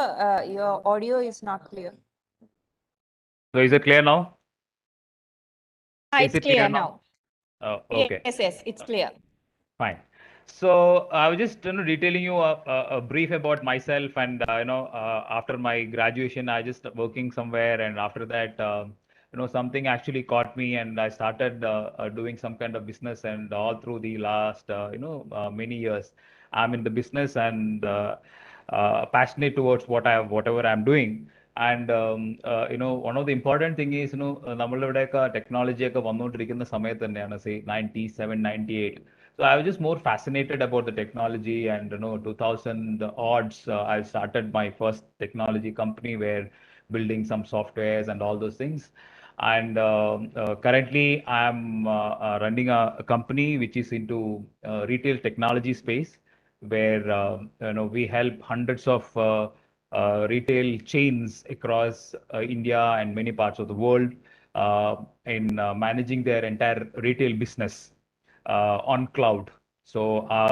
S1: Your audio is not clear.
S13: So is it clear now?
S1: It's clear now.
S13: Oh, okay.
S1: Yes, it's clear.
S13: Fine. So I was just detailing you a brief about myself, and after my graduation I just working somewhere, and after that something actually caught me, and I started doing some kind of business, and all through the last many years I'm in the business and passionate towards whatever I'm doing. And one of the important thing is, നമ്മളിവിടെയൊക്കെ technology ഒക്കെ വന്നുകൊണ്ടിരിക്കുന്ന സമയത്ത് തന്നെയാണ്, say 97, 98. So I was just more fascinated about the technology, and 2000 odds, I started my first technology company where building some softwares and all those things. And currently I'm running a company which is into retail technology space, where we help hundreds of retail chains across India and many parts of the world in managing their entire retail business on cloud. So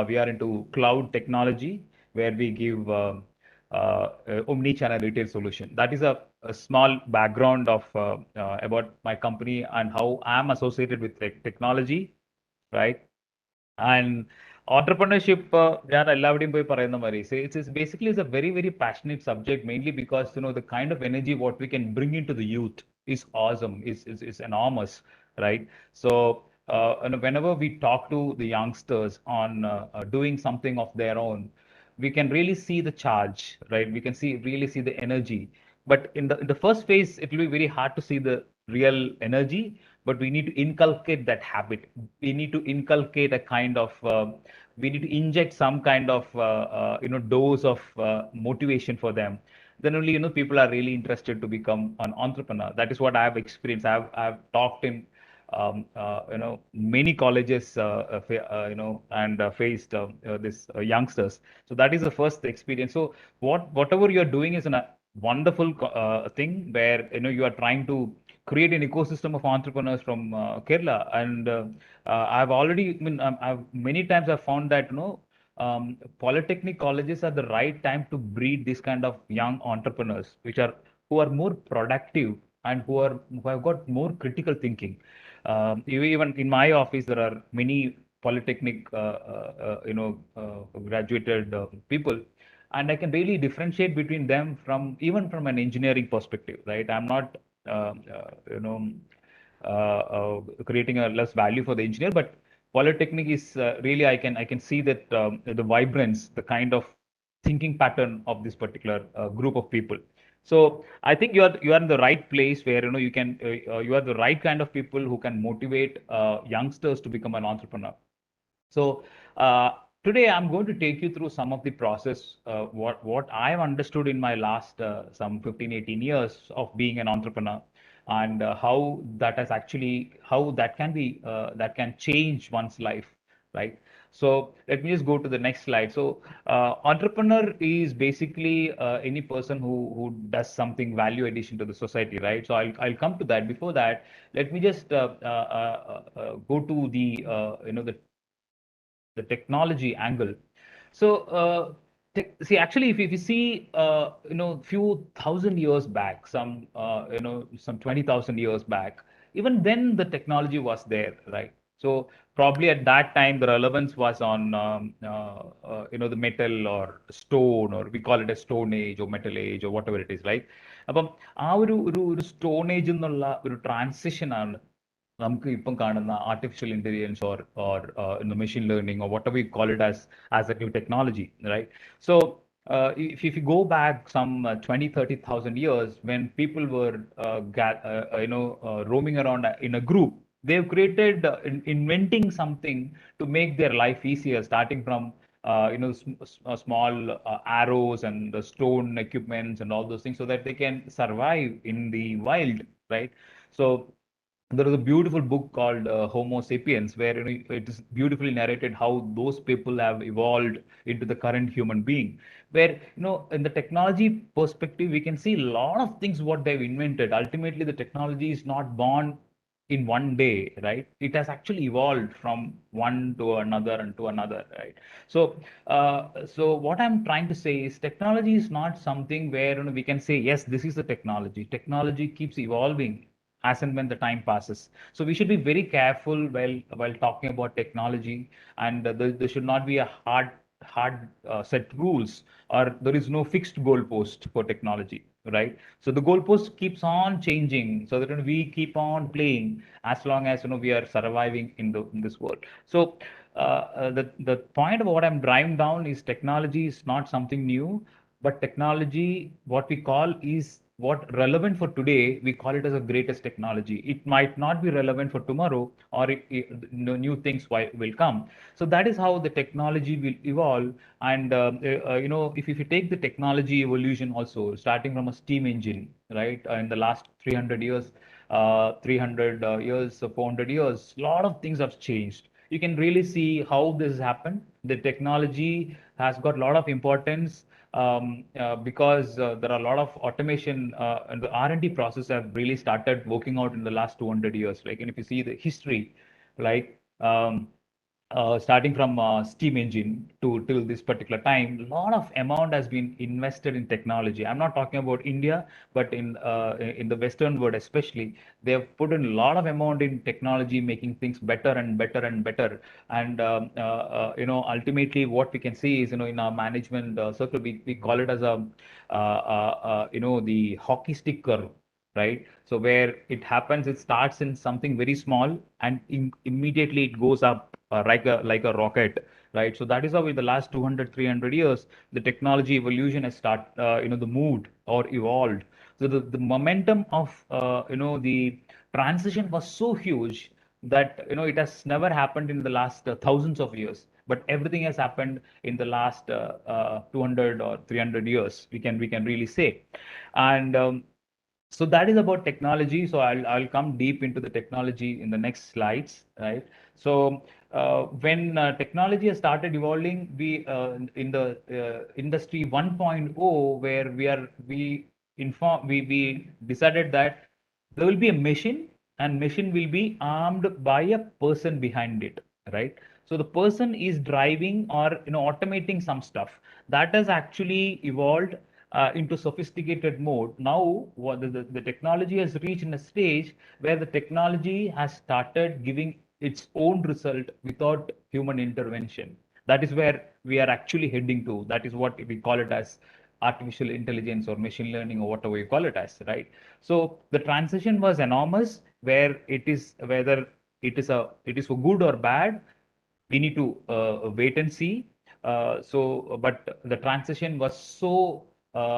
S13: we are into cloud technology, where we give omni-channel retail solution. That is a small background of about my company and how I'm associated with technology, right? And entrepreneurship, ഞാൻ എല്ലാവരുടെയും പോയി പറയുന്ന മാതിരി, it's basically is a very, very passionate subject, mainly because the kind of energy what we can bring into the youth is awesome, is enormous, right? So and whenever we talk to the youngsters on doing something of their own, we can really see the charge, right? We can really see the energy. But in the first phase, it will be very hard to see the real energy, but we need to inculcate that habit. We need to inculcate a kind of we need to inject some kind of dose of motivation for them. Then only people are really interested to become an entrepreneur. That is what I have experienced. I've talked in many colleges and faced this youngsters. So that is the first experience. So whatever you're doing is a wonderful thing, where you are trying to create an ecosystem of entrepreneurs from Kerala. And I've already, many times I've found that Polytechnic colleges are the right time to breed this kind of young entrepreneurs, who are more productive and who have got more critical thinking. Even in my office, there are many Polytechnic graduated people, and I can really differentiate between them even from an engineering perspective, right? I'm not creating a less value for the engineer, but Polytechnic is really, I can see that the vibrance, the kind of thinking pattern of this particular group of people. So I think you are in the right place, where you are the right kind of people who can motivate youngsters to become an entrepreneur. So today I'm going to take you through some of the process, what I've understood in my last some 15, 18 years of being an entrepreneur, and how that can change one's life, right? So let me just go to the next slide. So entrepreneur is basically any person who does something value addition to the society, right? So I'll come to that. Before that, let me just go to the technology angle. So see, actually, if you see few thousand years back, some 20,000 years back, even then the technology was there, right? So probably at that time the relevance was on the metal or stone, or we call it a stone age or metal age or whatever it is, right? അപ്പം ആ ഒരു stone age എന്നുള്ള ഒരു transition ആണ് നമുക്ക് ഇപ്പം കാണുന്ന artificial intelligence or machine learning, or whatever we call it as a new technology, right? So if you go back some 20, 30,000 years, when people were roaming around in a group, they've created inventing something to make their life easier, starting from small arrows and the stone equipments and all those things, so that they can survive in the wild, right? So there is a beautiful book called Homo sapiens, where it is beautifully narrated how those people have evolved into the current human being. Where in the technology perspective, we can see a lot of things what they've invented. Ultimately, the technology is not born in one day, right? It has actually evolved from one to another and to another, right? So so what I'm trying to say is, technology is not something where we can say, yes, this is the technology. Technology keeps evolving as and when the time passes. So we should be very careful while talking about technology, and there should not be a hard set rules, or there is no fixed goalpost for technology. right? So the goalpost keeps on changing, so that we keep on playing as long as we are surviving in this world. So the point of what I'm driving down is technology is not something new, but technology, what we call is what relevant for today, we call it as the greatest technology. It might not be relevant for tomorrow, or new things will come. So that is how the technology will evolve. And if you take the technology evolution also, starting from a steam engine, right, in the last 300 years, 300 years, 400 years, a lot of things have changed. You can really see how this has happened. The technology has got a lot of importance, because there are a lot of automation, and the R&D process have really started working out in the last 200 years. Like, and if you see the history, like, starting from steam engine to till this particular time, a lot of amount has been invested in technology. I'm not talking about India, but in the Western world especially, they have put in a lot of amount in technology, making things better and better and better. And ultimately, what we can see is, in our management circle, we call it as a the hockey stick curve, right? So where it happens, it starts in something very small, and immediately it goes up, like a rocket, right? So that is how in the last 200, 300 years, the technology evolution has the moved or evolved. So the momentum of, the transition was so huge that, it has never happened in the last thousands of years, but everything has happened in the last 200 or 300 years, we can really say. And so that is about technology. So I'll come deep into the technology in the next slides, right? So when technology has started evolving, we in the industry 1.0, where we decided that there will be a machine, and machine will be armed by a person behind it, right? So the person is driving or automating some stuff that has actually evolved into sophisticated mode. Now, what the technology has reached in a stage where the technology has started giving its own result without human intervention. That is where we are actually heading to. That is what we call it as artificial intelligence or machine learning, or whatever you call it as, right? So the transition was enormous, where whether it is for good or bad, we need to wait and see. But the transition was so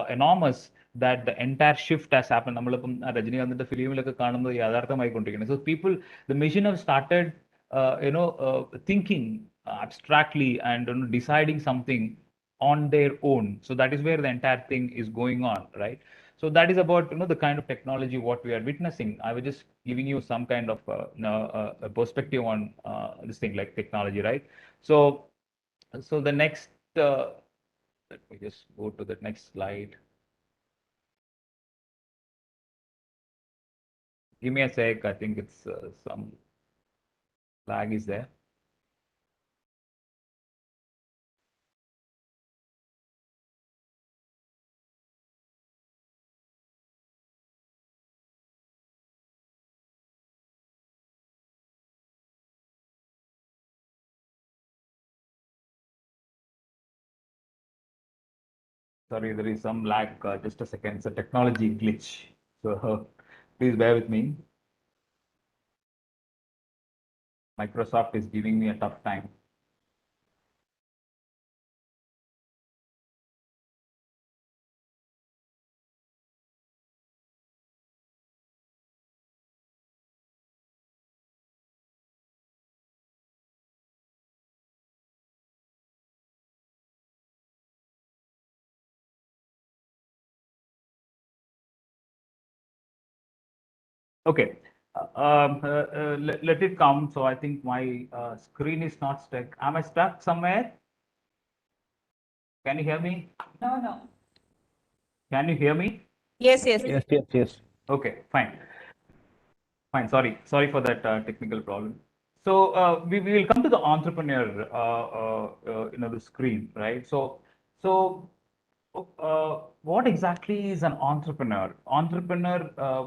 S13: enormous that the entire shift has happened. നമ്മളിപ്പം രജനീകാന്തിന്റെ ഫിലിമിലൊക്കെ കാണുന്നത് യാഥാർത്ഥമായിക്കൊണ്ടിരിക്കുന്നത്. So people, the machine have started, thinking abstractly and deciding something on their own. So that is where the entire thing is going on, right? So that is about the kind of technology what we are witnessing. I was just giving you some kind of a perspective on this thing like technology, right? So the next, let me just go to the next slide. Give me a sec. I think it's some lag is there. Sorry, there is some lag. Just a second. It's a technology glitch. So please bear with me. Microsoft is giving me a tough time. Okay. Let it come. So I think my screen is not stuck. Am I stuck somewhere? Can you hear me?
S1: No.
S13: Can you hear me?
S1: Yes.
S15: Yes.
S13: Okay, fine. Fine. Sorry for that technical problem. So we will come to the entrepreneur, the screen, right? So what exactly is an entrepreneur? Entrepreneur,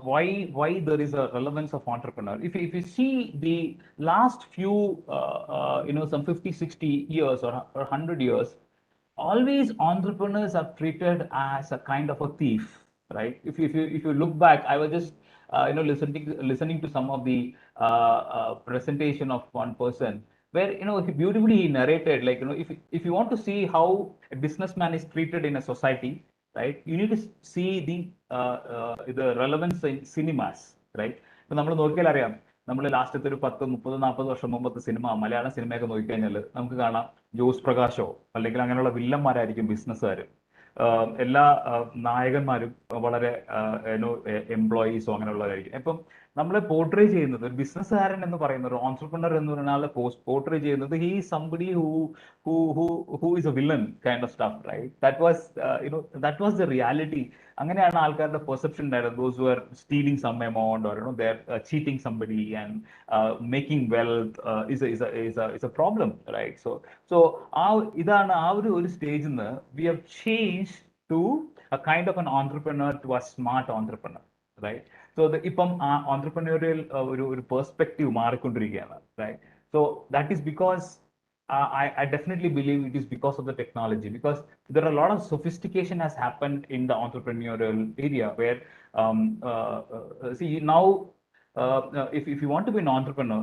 S13: why there is a relevance of entrepreneur? If you see the last few, some 50, 60 years or 100 years, always entrepreneurs are treated as a kind of a thief, right? If you look back, I was just listening to some of the presentation of one person where he beautifully narrated, like if you want to see how a businessman is treated in a society, right, you need to see the relevance in cinemas, right? ഇപ്പൊ നമ്മൾ നോക്കിയാൽ അറിയാം, നമ്മൾ ലാസ്റ്റത്തെ ഒരു 10-30-40 വർഷം മുമ്പത്തെ മലയാളം സിനിമയൊക്കെ നോക്കിക്കഴിഞ്ഞാൽ നമുക്ക് കാണാം ജോസ് പ്രകാശോ അല്ലെങ്കിൽ അങ്ങനെയുള്ള വില്ലന്മാരായിരിക്കും ബിസിനസ്സുകാർ. എല്ലാ നായകന്മാരും വളരെ എംപ്ലോയീസോ അങ്ങനെയുള്ളവരായിരിക്കും. അപ്പം നമ്മളെ പോർട്രേ ചെയ്യുന്നത് ഒരു ബിസിനസ്സുകാരൻ എന്ന് പറയുന്ന ഒരു ഓൺട്രപ്രണർ എന്ന് പറഞ്ഞാൽ പോർട്രേ ചെയ്യുന്നത് he is somebody who is a villain kind of stuff, right? That was the reality. അങ്ങനെയാണ് ആൾക്കാരുടെ പെർസെപ്ഷൻ ഉണ്ടായിരുന്നത്. Those who are stealing some amount or they are cheating somebody and making wealth is a problem, right? So ഇതാണ് ആ ഒരു സ്റ്റേജിൽ നിന്ന് we have changed to a kind of an entrepreneur to a smart entrepreneur, right? So ഇപ്പം ആ entrepreneurial ഒരു perspective മാറിക്കൊണ്ടിരിക്കുകയാണ്, right? So that is because I definitely believe it is because of the technology, because there are a lot of sophistication has happened in the entrepreneurial area where see now if you want to be an entrepreneur,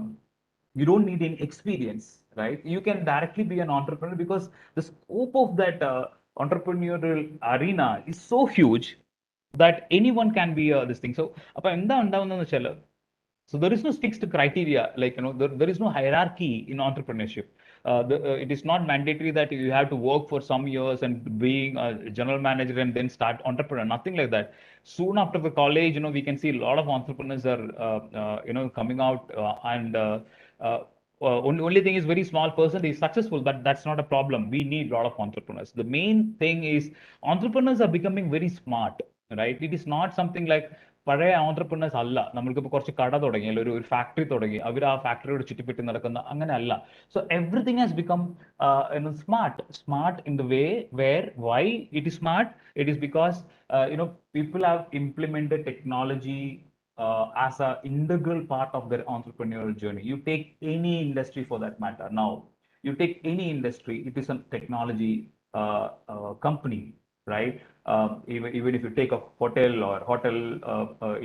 S13: you don't need any experience, right? You can directly be an entrepreneur because the scope of that entrepreneurial arena is so huge that anyone can be this thing. So appo endha undavunnu vechal, so there is no fixed criteria, like there is no hierarchy in entrepreneurship. It is not mandatory that you have to work for some years and being a general manager and then start entrepreneur, nothing like that. Soon after the college, we can see a lot of entrepreneurs are coming out and only thing is very small person is successful, but that's not a problem. We need a lot of entrepreneurs. The main thing is entrepreneurs are becoming very smart, right? It is not something like പഴയ entrepreneurs അല്ല. നമ്മൾക്കിപ്പോൾ കുറച്ച് കട തുടങ്ങി, അല്ലെങ്കിൽ ഒരു factory തുടങ്ങി, അവർ ആ ഫാക്ടറിയോട് ചുറ്റിപ്പറ്റി നടക്കുന്ന അങ്ങനെ അല്ല. So everything has become smart in the way where why it is smart? It is because people have implemented technology as an integral part of their entrepreneurial journey. You take any industry for that matter. Now, you take any industry, it is a technology company, right? Even if you take a hotel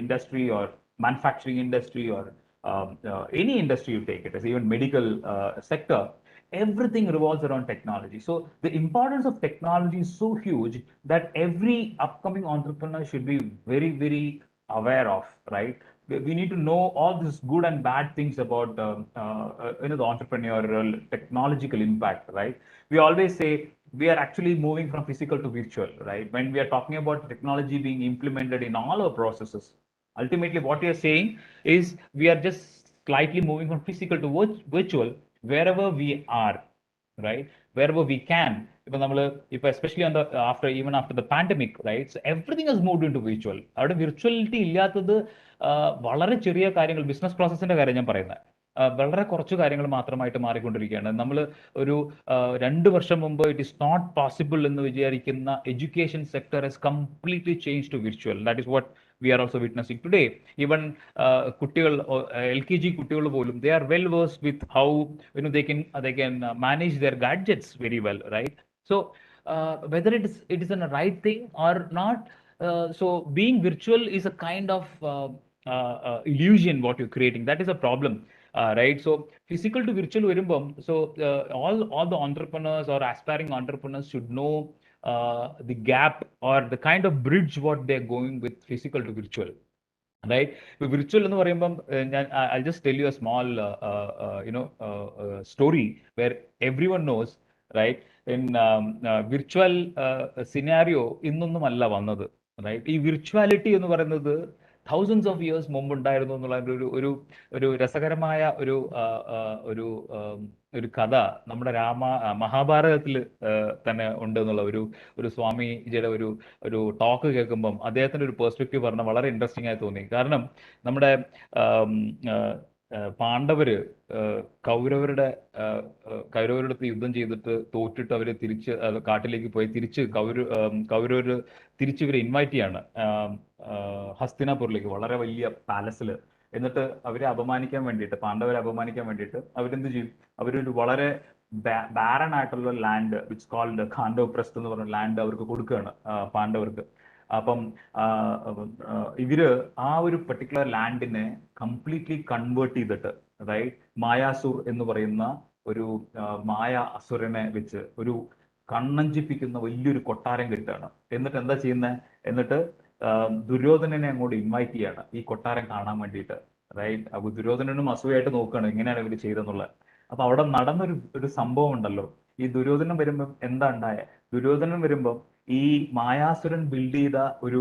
S13: industry or manufacturing industry or any industry you take it, as even medical sector, everything revolves around technology. So the importance of technology is so huge that every upcoming entrepreneur should be very, very aware of, right? We need to know all these good and bad things about the entrepreneurial technological impact, right? We always say we are actually moving from physical to virtual, right? When we are talking about technology being implemented in all our processes, ultimately what we are saying is we are just slightly moving from physical to virtual wherever we are, right? Wherever we can. Especially after the pandemic, right? So everything has moved into virtual. Avade virtuality illathadu വളരെ ചെറിയ കാര്യങ്ങൾ, business പ്രോസസ്സിന്റെ കാര്യം ഞാൻ പറയുന്നത്, വളരെ കുറച്ച് കാര്യങ്ങൾ മാത്രമായിട്ട് മാറിക്കൊണ്ടിരിക്കുകയാണ്. നമ്മൾ ഒരു 2 വർഷം മുമ്പ് ഇറ്റ് ഈസ് നോട്ട് പോസിബിൾ എന്ന് വിചാരിക്കുന്ന education sector has completely change to virtual. That is what we are also witnessing today. Even കുട്ടികൾ, LKG കുട്ടികൾ പോലും, they are well versed with how they can manage their gadgets very well, right? So whether it is a right thing or not, so being virtual is a kind of illusion what you're creating. That is a problem, right? So physical to virtual varumbom, so all the entrepreneurs or aspiring entrepreneurs should know the gap or the kind of bridge what they're going with physical to virtual, right? Virtual എന്ന് പറയുമ്പം I'll just tell you a small story where everyone knows, right? In virtual scenario ഇന്നൊന്നും അല്ല വന്നത്, right? ഈ virtuality എന്ന് പറയുന്നത് thousands of years മുമ്പ് ഉണ്ടായിരുന്നു എന്നുള്ള ഒരു രസകരമായ ഒരു കഥ നമ്മുടെ മഹാഭാരതത്തിൽ തന്നെ ഉണ്ട് എന്നുള്ള ഒരു സ്വാമിജിയുടെ ഒരു ടോക്ക് കേൾക്കുമ്പം അദ്ദേഹത്തിന്റെ ഒരു പെർസ്പെക്റ്റീവ് പറഞ്ഞാൽ വളരെ ഇൻട്രസ്റ്റിംഗ് ആയി തോന്നി. കാരണം നമ്മുടെ പാണ്ഡവര് കൗരവരുടെ അടുത്ത് യുദ്ധം ചെയ്തിട്ട് തോറ്റിട്ട് അവര് തിരിച്ച് കാട്ടിലേക്ക് പോയി കൗരവര് തിരിച്ച് ഇവരെ ഇൻവൈറ്റ് ചെയ്യാണ് ഹസ്തിനാപുരിലേക്ക്, വളരെ വലിയ പാലസിൽ. എന്നിട്ട് അവരെ അപമാനിക്കാൻ വേണ്ടിയിട്ട്, പാണ്ഡവരെ അപമാനിക്കാൻ വേണ്ടിയിട്ട് അവരെന്ത് ചെയ്യും? അവരൊരു വളരെ ബാരൻ ആയിട്ടുള്ള ലാൻഡ് വിച്ച് കോൾഡ് ഖാണ്ഡവപ്രസ്ഥ എന്ന് പറഞ്ഞ ലാൻഡ് അവർക്ക് കൊടുക്കുകയാണ് പാണ്ഡവർക്ക്. അപ്പം ഇവര് ആ ഒരു പെർട്ടിക്കുലർ ലാൻഡിനെ കംപ്ലീറ്റ്ലി കൺവേർട്ട് ചെയ്തിട്ട്, അതായത് മായാസുർ എന്ന് പറയുന്ന ഒരു മായ അസുരനെ വെച്ച് ഒരു കണ്ണഞ്ചിപ്പിക്കുന്ന വലിയൊരു കൊട്ടാരം കെട്ടുകയാണ്. എന്നിട്ട് എന്താ ചെയ്യുന്നത്? എന്നിട്ട് ദുര്യോധനനെ അങ്ങോട്ട് ഇൻവൈറ്റ് ചെയ്യാണ് ഈ കൊട്ടാരം കാണാൻ വേണ്ടിയിട്ട്. അതായത് അപ്പൊ ദുര്യോധനനും അസൂയായിട്ട് നോക്കുകയാണ് എങ്ങനെയാണ് ഇവർ ചെയ്തെന്നുള്ളത്. അപ്പൊ അവിടെ നടന്നൊരു സംഭവം ഉണ്ടല്ലോ. ഈ ദുര്യോധനൻ വരുമ്പം എന്താ ഉണ്ടായ? ദുര്യോധനൻ വരുമ്പം ഈ മായാസുരൻ ബിൽഡ് ചെയ്ത ഒരു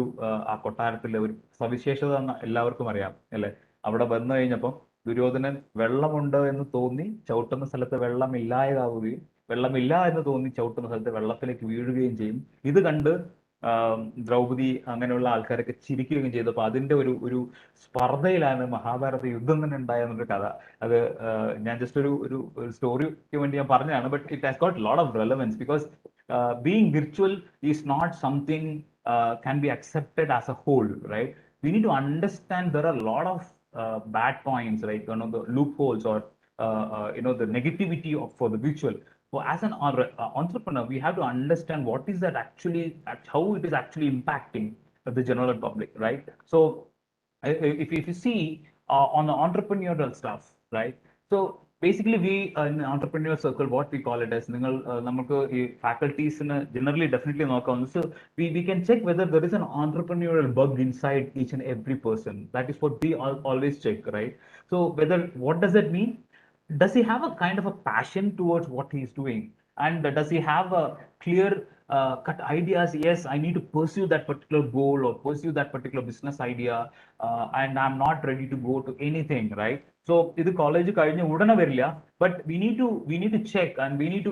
S13: ആ കൊട്ടാരത്തിലെ ഒരു സവിശേഷത എന്ന് എല്ലാവർക്കും അറിയാം അല്ലെ? അവിടെ വന്നു കഴിഞ്ഞപ്പം ദുര്യോധനൻ വെള്ളമുണ്ട് എന്ന് തോന്നി ചവിട്ടുന്ന സ്ഥലത്ത് വെള്ളമില്ലാതാവുകയും വെള്ളമില്ല എന്ന് തോന്നി ചവിട്ടുന്ന സ്ഥലത്ത് വെള്ളത്തിലേക്ക് വീഴുകയും ചെയ്യും. ഇത് കണ്ട് ദ്രൗപദി അങ്ങനെയുള്ള ആൾക്കാരൊക്കെ ചിരിക്കുകയും ചെയ്തു. അപ്പൊ അതിന്റെ ഒരു സ്പർദ്ധയിലാണ് മഹാഭാരത യുദ്ധം തന്നെ ഉണ്ടായെന്നൊരു കഥ. അത് ഞാൻ ജസ്റ്റ് ഒരു സ്റ്റോറിക്ക് വേണ്ടി ഞാൻ പറഞ്ഞതാണ്. But it has got lot of relevance because being virtual is not something can be accepted as a whole, right? We need to understand there are a lot of bad points, right? The loopholes or the negativity for the virtual. So as an entrepreneur, we have to understand what is that actually, how it is actually impacting the general public, right? So if you see on the entrepreneurial stuff, right? So basically we in the entrepreneur circle, what we call it as faculties generally definitely നോക്കാം. So we can check whether there is an entrepreneurial bug inside each and every person. That is what we always check, right? So what does that mean? Does he have a kind of a passion towards what he is doing? And does he have a clear cut ideas? Yes, I need to pursue that particular goal or pursue that particular business idea, and I'm not ready to go to anything, right? So ഇത് college കഴിഞ്ഞ് ഉടനെ വരില്ല. But we need to check and we need to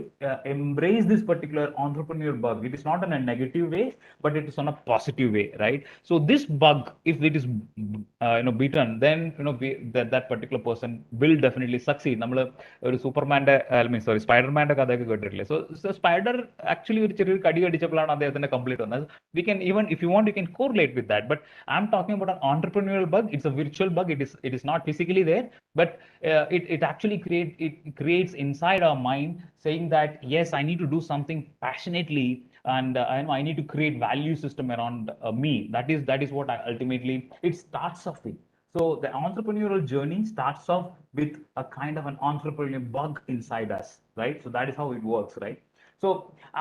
S13: embrace this particular entrepreneurial bug. It is not in a negative way, but it is on a positive way, right? So this bug, if it is beaten, then that particular person will definitely succeed. നമ്മൾ ഒരു സൂപ്പർമാന്റെ സ്പൈഡർമാന്റെ കഥയൊക്കെ കേട്ടിട്ടില്ലേ? So spider actually ഒരു ചെറിയൊരു കടി കടിച്ചപ്പോഴാണ് അദ്ദേഹത്തിന്റെ complete വന്നത്. We can even, if you want, you can correlate with that. But I'm talking about an entrepreneurial bug. It's a virtual bug. It is not physically there, but it actually creates inside our mind saying that yes, I need to do something passionately, and I need to create value system around me. That is what ultimately it starts off with. So the entrepreneurial journey starts off with a kind of an entrepreneurial bug inside us, right? So that is how it works, right? So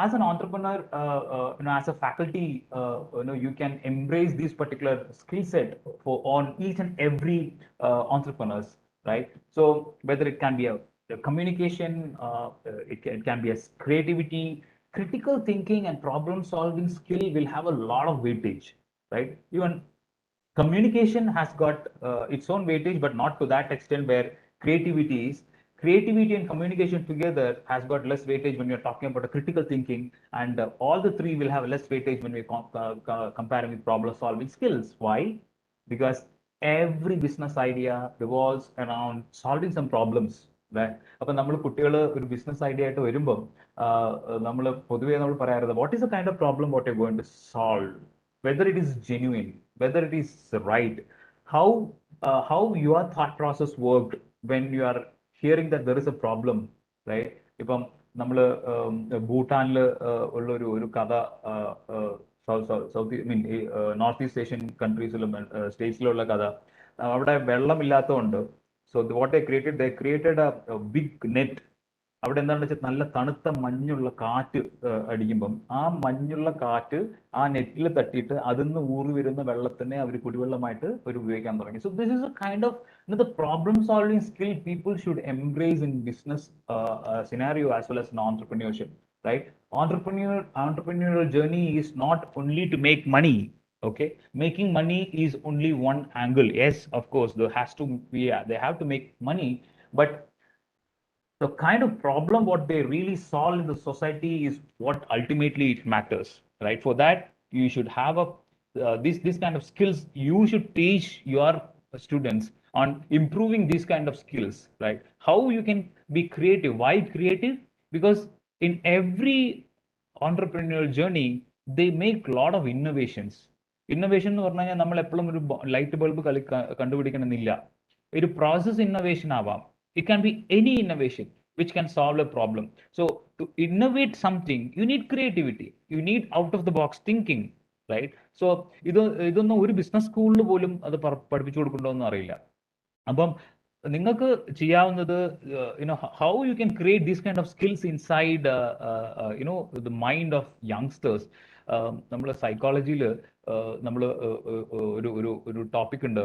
S13: as an entrepreneur, as a faculty, you can embrace this particular skill set on each and every entrepreneurs, right? So whether it can be a communication, it can be a creativity, critical thinking and problem solving skill will have a lot of weightage, right? Even communication has got its own weightage, but not to that extent where creativity and communication together has got less weightage when you're talking about a critical thinking, and all the three will have less weightage when we comparing with problem solving skills. Why? Because every business idea revolves around solving some problems. അപ്പൊ നമ്മൾ കുട്ടികൾ ഒരു business idea ആയിട്ട് വരുമ്പം നമ്മൾ പൊതുവേ നമ്മൾ പറയാറുണ്ട്, what is a kind of problem what you going to solve, whether it is genuine, whether it is right, how your thought process worked when you are hearing that there is a problem, right? ഇപ്പം നമ്മൾ ഭൂട്ടാനിൽ ഉള്ള ഒരു കഥ, south north east Asian കൺട്രീസിലും സ്റ്റേറ്റ്സിലുള്ള കഥ, അവിടെ വെള്ളമില്ലാത്തതുകൊണ്ട് so what they created a big net. അവിടെ എന്താണെന്ന് വെച്ചാൽ നല്ല തണുത്ത മഞ്ഞുള്ള കാറ്റ് അടിക്കുമ്പം ആ മഞ്ഞുള്ള കാറ്റ് ആ നെറ്റിൽ തട്ടിയിട്ട് അതിന്ന് ഊറി വരുന്ന വെള്ളത്തിനെ അവർ കുടിവെള്ളമായിട്ട് ഒരു ഉപയോഗിക്കാൻ തുടങ്ങി. So this is A kind of the problem solving skill people should embrace in business scenario as well as in entrepreneurship, right? Entrepreneurial journey is not only to make money. Okay, making money is only one angle. Yes, of course, they have to make money, but the kind of problem what they really solve in the society is what ultimately it matters, right? For that, you should have this kind of skills. You should teach your students on improving these kind of skills, right? How you can be creative. Why creative? Because in every entrepreneurial journey, they make a lot of innovations. Innovation എന്ന് പറഞ്ഞു കഴിഞ്ഞാൽ നമ്മൾ എപ്പോഴും ഒരു light bulb കണ്ടുപിടിക്കണമെന്നില്ല. ഒരു process innovation ആവാം. It can be any innovation which can solve a problem. So to innovate something, you need creativity. You need out of the box thinking. right? So ഇതൊന്നും ഒരു ബിസിനസ് സ്കൂളിൽ പോലും അത് പഠിപ്പിച്ചു കൊടുക്കണ്ടോന്നും അറിയില്ല. അപ്പം നിങ്ങൾക്ക് ചെയ്യാവുന്നത് how you can create these kind of skills inside the mind of youngsters. നമ്മൾ സൈക്കോളജിയിൽ നമ്മൾ ഒരു ടോപ്പിക് ഉണ്ട്,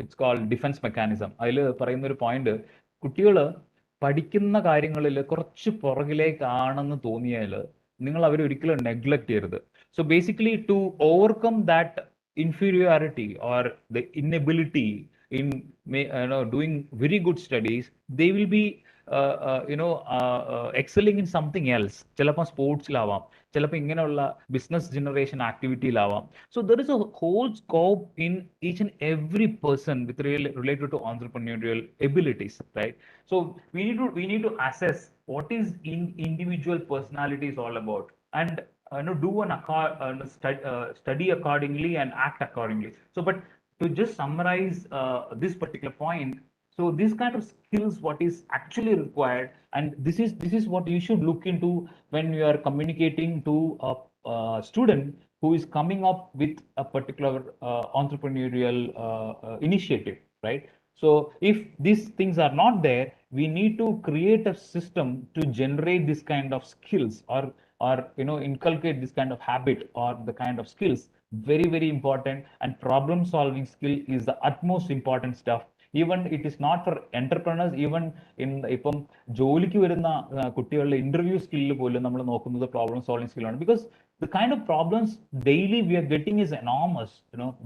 S13: ഇറ്റ്സ് കോൾഡ് ഡിഫൻസ് മെക്കാനിസം. അതിൽ പറയുന്ന ഒരു പോയിന്റ്, കുട്ടികൾ പഠിക്കുന്ന കാര്യങ്ങളിൽ കുറച്ച് പുറകിലേക്കാണെന്ന് തോന്നിയാൽ നിങ്ങൾ അവരെ ഒരിക്കലും നെഗ്ലക്ട് ചെയ്യരുത്. So basically to overcome that inferiority or the inability in doing very good studies, they will be excelling in something else. ചിലപ്പോൾ സ്പോർട്സിലാവാം, ചിലപ്പോൾ ഇങ്ങനെയുള്ള ബിസിനസ് ജനറേഷൻ ആക്ടിവിറ്റിയിലാവാം. So there is a whole scope in each and every person with related to entrepreneurial abilities, right? So we need to assess what is individual personality is all about, and do an study accordingly and act accordingly. So, but to just summarize this particular point, so this kind of skills what is actually required, and this is what you should look into when you are communicating to a student who is coming up with a particular entrepreneurial initiative, right? So if these things are not there, we need to create a system to generate this kind of skills, or inculcate this kind of habit or the kind of skills. Very, very important. And problem solving skill is the utmost important stuff. Even it is not for entrepreneurs, even in ഇപ്പം ജോലിക്ക് വരുന്ന കുട്ടികളുടെ interview സ്കില്ലിൽ പോലും നമ്മൾ നോക്കുന്നത് problem solving സ്കില്ലാണ്. Because the kind of problems daily we are getting is enormous.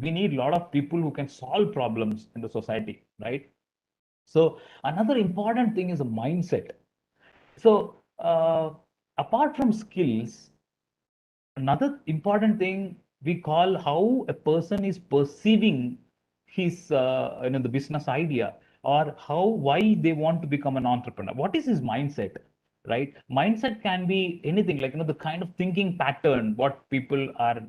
S13: We need a lot of people who can solve problems in the society, right? So another important thing is a mindset. So apart from skills, another important thing we call how a person is perceiving his the business idea, or why they want to become an entrepreneur. What is his mindset, right? Mindset can be anything, like the kind of thinking pattern what people are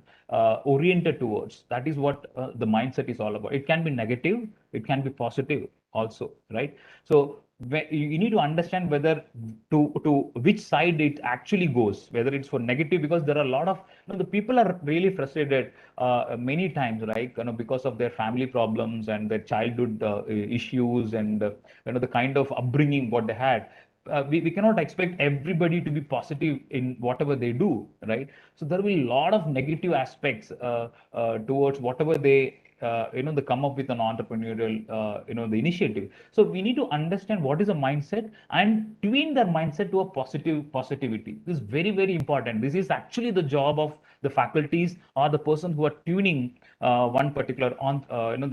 S13: oriented towards. That is what the mindset is all about. It can be negative, it can be positive also, right? So you need to understand whether to which side it actually goes, whether it's for negative, because there are a lot of the people are really frustrated many times, right? Because of their family problems and their childhood issues, and the kind of upbringing what they had. We cannot expect everybody to be positive in whatever they do, right? So there will be a lot of negative aspects towards whatever they they come up with an entrepreneurial the initiative. So we need to understand what is a mindset and tune their mindset to a positivity. This is very, very important. This is actually the job of the faculties or the person who are tuning one particular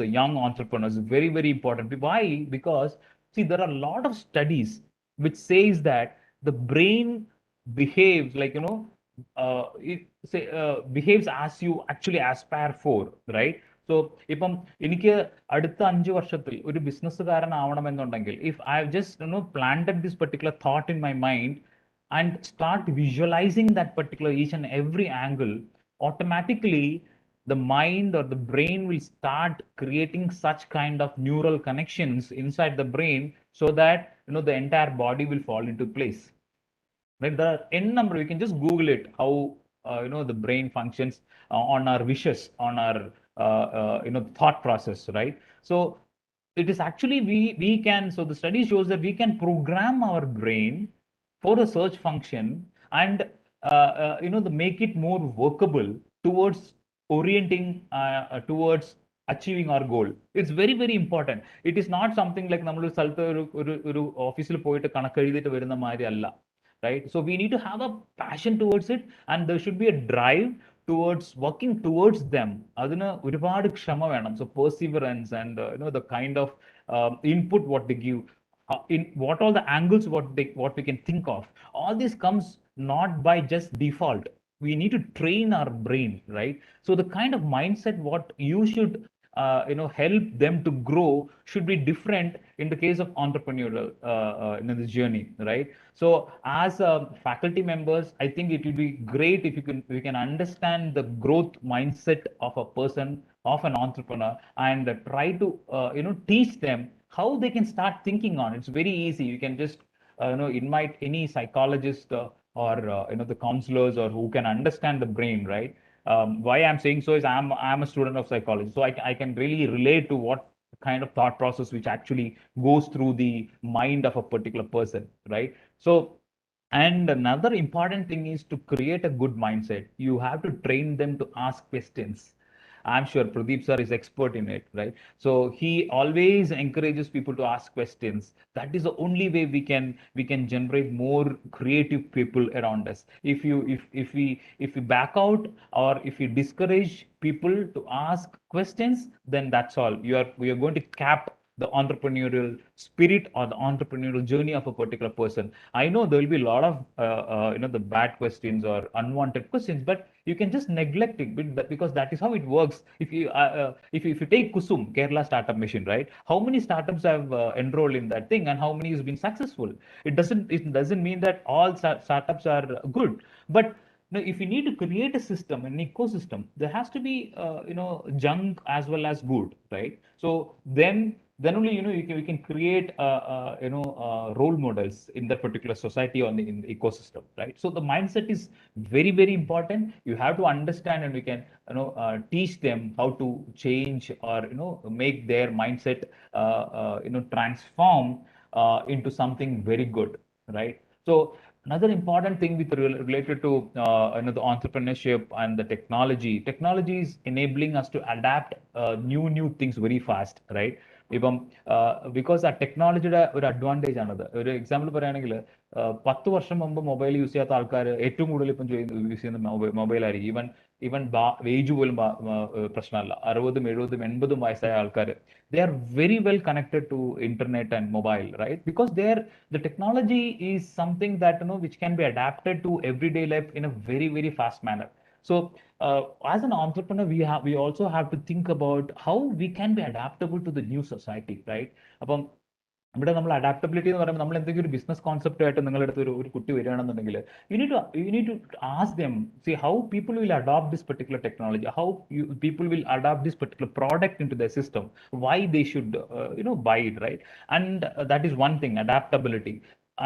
S13: the young entrepreneurs. Very, very important. Why? Because see, there are a lot of studies which says that the brain behaves like behaves as you actually aspire for, right? So ഇപ്പം എനിക്ക് അടുത്ത 5 വർഷത്തിൽ ഒരു ബിസിനസ്സുകാരനാവണമെന്നുണ്ടെങ്കിൽ, if I have just planted this particular thought in my mind and start visualizing that particular each and every angle, automatically the mind or the brain will start creating such kind of neural connections inside the brain, so that the entire body will fall into place, right? There are n number, you can just google it, how the brain functions on our wishes, on our thought process, right? So it is actually we can, so the study shows that we can program our brain for a search function, and make it more workable towards orienting towards achieving our goal. It's very, very important. It is not something like നമ്മൾ സ്ഥലത്ത് ഒരു ഓഫീസിൽ പോയിട്ട് കണക്ക് എഴുതിയിട്ട് വരുന്ന മാതിരി അല്ല, right? So we need to have a passion towards it, and there should be a drive towards working towards them. അതിന് ഒരുപാട് ക്ഷമ വേണം. So perseverance and the kind of input what they give, in what all the angles what we can think of. All this comes not by just default. We need to train our brain, right? So the kind of mindset what you should help them to grow should be different in the case of entrepreneurial in this journey, right? So as faculty members, I think it will be great if we can understand the growth mindset of a person, of an entrepreneur, and try to teach them how they can start thinking on. It's very easy. You can just invite any psychologist or the counselors or who can understand the brain, right? Why I'm saying so is I'm a student of psychology, so I can really relate to what kind of thought process which actually goes through the mind of a particular person, right? So, and another important thing is to create a good mindset. You have to train them to ask questions. I'm sure Pradeep sir is expert in it, right? So he always encourages people to ask questions. That is the only way we can generate more creative people around us. If we back out, or if we discourage people to ask questions, then that's all. We are going to cap the entrepreneurial spirit or the entrepreneurial journey of a particular person. I know there will be a lot of the bad questions or unwanted questions, but you can just neglect it because that is how it works. If you take Kusum, Kerala Startup Mission, right? How many startups have enrolled in that thing, and how many has been successful? It doesn't mean that all startups are good, but if you need to create a system, an ecosystem, there has to be junk as well as good, right? So then only we can create role models in that particular society or in the ecosystem, right? So the mindset is very, very important. You have to understand, and we can teach them how to change or make their mindset transform into something very good, right? So another important thing related to the entrepreneurship and the technology is enabling us to adapt new things very fast, right? ഇപ്പം because ആ ടെക്നോളജിയുടെ ഒരു advantage ആണത്. ഒരു example പറയുകയാണെങ്കിൽ 10 വർഷം മുമ്പ് mobile use ചെയ്യാത്ത ആൾക്കാർ ഏറ്റവും കൂടുതൽ ഇപ്പം യൂസ് ചെയ്യുന്ന മൊബൈലായിരിക്കും. ഈവൻ ഏജ് പോലും പ്രശ്നമല്ല. 60, 70, 80 വയസ്സായ ആൾക്കാർ, they are very well connected to internet and mobile, right? Because the technology is something that which can be adapted to everyday life in a very, very fast manner. So as an entrepreneur, we also have to think about how we can be adaptable to the new society, right? അപ്പം ഇവിടെ നമ്മൾ adaptability എന്ന് പറയുമ്പോൾ നമ്മൾ എന്തെങ്കിലും ഒരു business concept ആയിട്ട് നിങ്ങളുടെ അടുത്ത് ഒരു കുട്ടി വരികയാണെന്നുണ്ടെങ്കിൽ you need to ask them, see how people will adopt this particular technology, how people will adopt this particular product into their system, why they should buy it, right? And that is one thing, adaptability.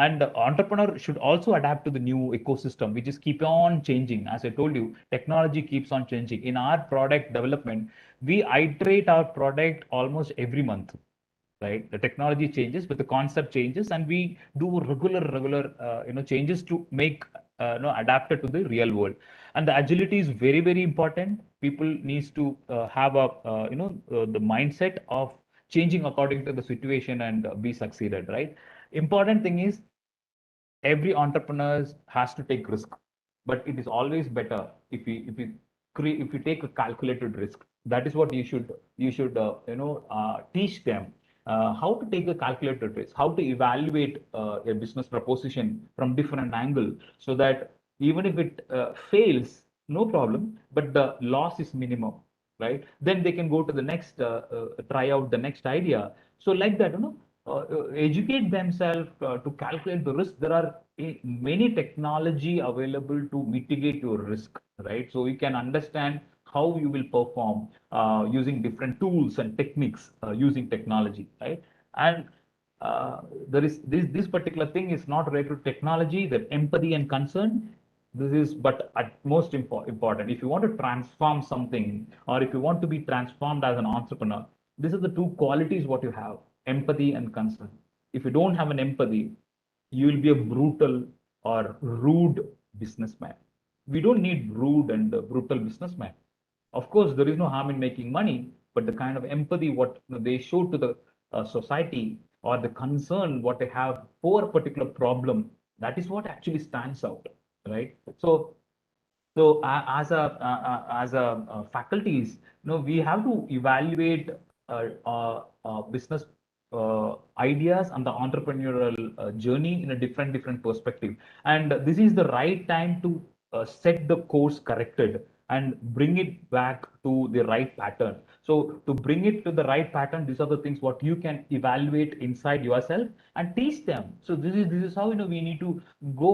S13: And the entrepreneur should also adapt to the new ecosystem, which is keep on changing. As I told you, technology keeps on changing. In our product development, we iterate our product almost every month, right? The technology changes, but the concept changes, and we do regular changes to make adapted to the real world. And the agility is very, very important. People needs to have a the mindset of changing according to the situation and be succeeded, right? Important thing is every entrepreneur has to take risk, but it is always better if you take a calculated risk. That is what you should teach them how to take a calculated risk, how to evaluate a business proposition from different angle, so that even if it fails, no problem, but the loss is minimum, right? Then they can go to the next, try out the next idea. So like that, educate themselves to calculate the risk. There are many technology available to mitigate your risk, right? So you can understand how you will perform using different tools and techniques using technology, right? And there is this particular thing is not related to technology, that empathy and concern. This is but at most important. If you want to transform something, or if you want to be transformed as an entrepreneur, these are the two qualities what you have: empathy and concern. If you don't have an empathy, you will be a brutal or rude businessman. We don't need rude and brutal businessman. Of course, there is no harm in making money, but the kind of empathy what they show to the society, or the concern what they have for a particular problem, that is what actually stands out, right? So as a faculties, we have to evaluate business ideas and the entrepreneurial journey in a different perspective. And this is the right time to set the course corrected and bring it back to the right pattern. So to bring it to the right pattern, these are the things what you can evaluate inside yourself and teach them. So this is how we need to go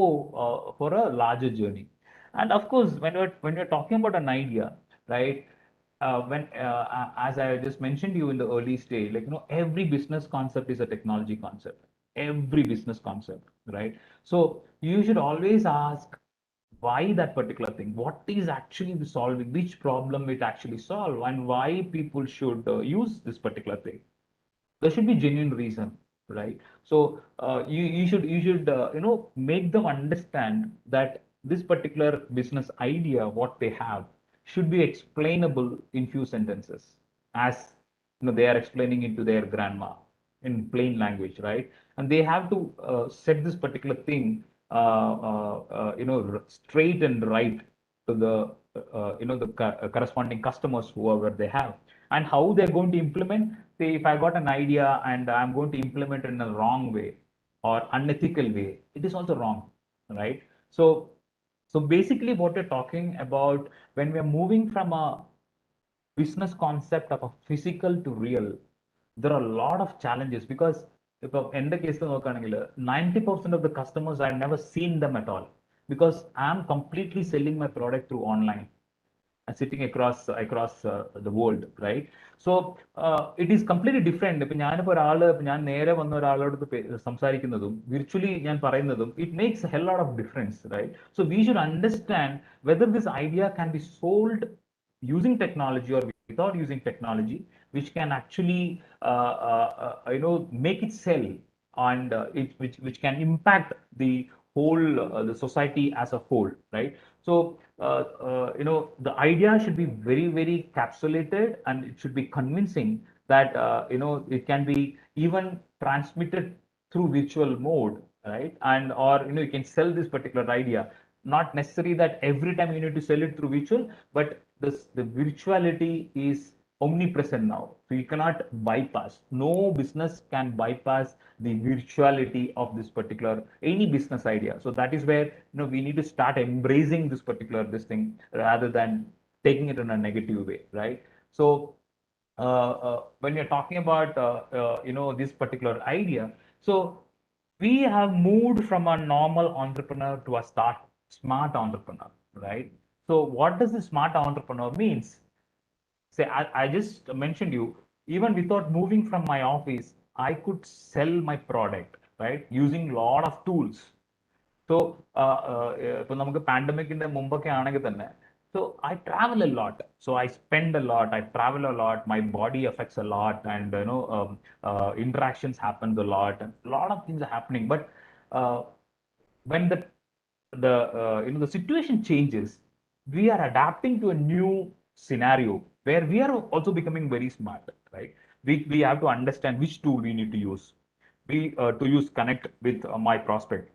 S13: for a larger journey. And of course, when you're talking about an idea, right? As I just mentioned to you in the early stage, like every business concept is a technology concept. Every business concept, right? So you should always ask, why that particular thing, what is actually solving, which problem it actually solve, and why people should use this particular thing. There should be genuine reason, right? So you should make them understand that this particular business idea, what they have, should be explainable in few sentences, as they are explaining it to their grandma in plain language, right? And they have to set this particular thing straight and right to the corresponding customers, whoever they have. And how they're going to implement. Say, if I got an idea and I'm going to implement it in a wrong way or unethical way, it is also wrong, right? So basically what we're talking about, when we're moving from a business concept of a physical to real, there are a lot of challenges, because ഇപ്പോൾ എൻ്റെ case നോക്കുകയാണെങ്കിൽ 90% of the customers I've never seen them at all, because I'm completely selling my product through online, sitting across the world, right? So it is completely different. ഇപ്പൊ ഞാനിപ്പോ ഞാൻ നേരെ വന്ന ഒരാളോട് സംസാരിക്കുന്നതും വിർച്വലി ഞാൻ പറയുന്നതും, it makes a hell lot of difference, right? So we should understand whether this idea can be sold using technology or without using technology, which can actually make it sell, and which can impact the whole the society as a whole, right? So the idea should be very, very capsulated, and it should be convincing that it can be even transmitted through virtual mode, right? And or you can sell this particular idea. Not necessary that every time you need to sell it through virtual, but the virtuality is omnipresent now. So you cannot bypass. No business can bypass the virtuality of this particular any business idea. So that is where we need to start embracing this particular thing, rather than taking it in a negative way, right? So when you're talking about this particular idea, so we have moved from a normal entrepreneur to a smart entrepreneur, right? So what does the smart entrepreneur means? Say, I just mentioned you, even without moving from my office, I could sell my product, right? Using a lot of tools. So ഇപ്പൊ നമുക്ക് പാൻഡമിക്കിന്റെ മുമ്പൊക്കെ ആണെങ്കിൽ തന്നെ, so I travel a lot, so I spend a lot, I travel a lot, my body affects a lot, and interactions happens a lot, and a lot of things are happening. But when the situation changes, we are adapting to a new scenario where we are also becoming very smart, right? We have to understand which tool we need to use. To use connect with my prospect,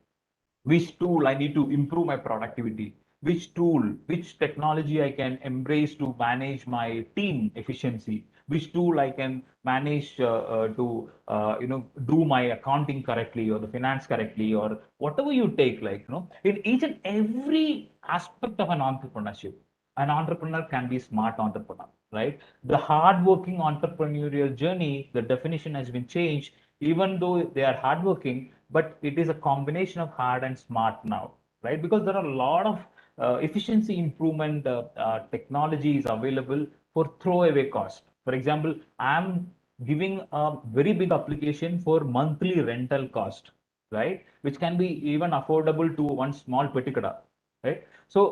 S13: which tool I need to improve my productivity, which tool, which technology I can embrace to manage my team efficiency, which tool I can manage to do my accounting correctly, or the finance correctly, or whatever you take, in each and every aspect of an entrepreneurship. An entrepreneur can be smart entrepreneur, right? The hardworking entrepreneurial journey, the definition has been changed. Even though they are hardworking, but it is a combination of hard and smart now, right? Because there are a lot of efficiency improvement technologies available for throwaway cost. For example, I'm giving a very big application for monthly rental cost, right? Which can be even affordable to one small petikada, right? So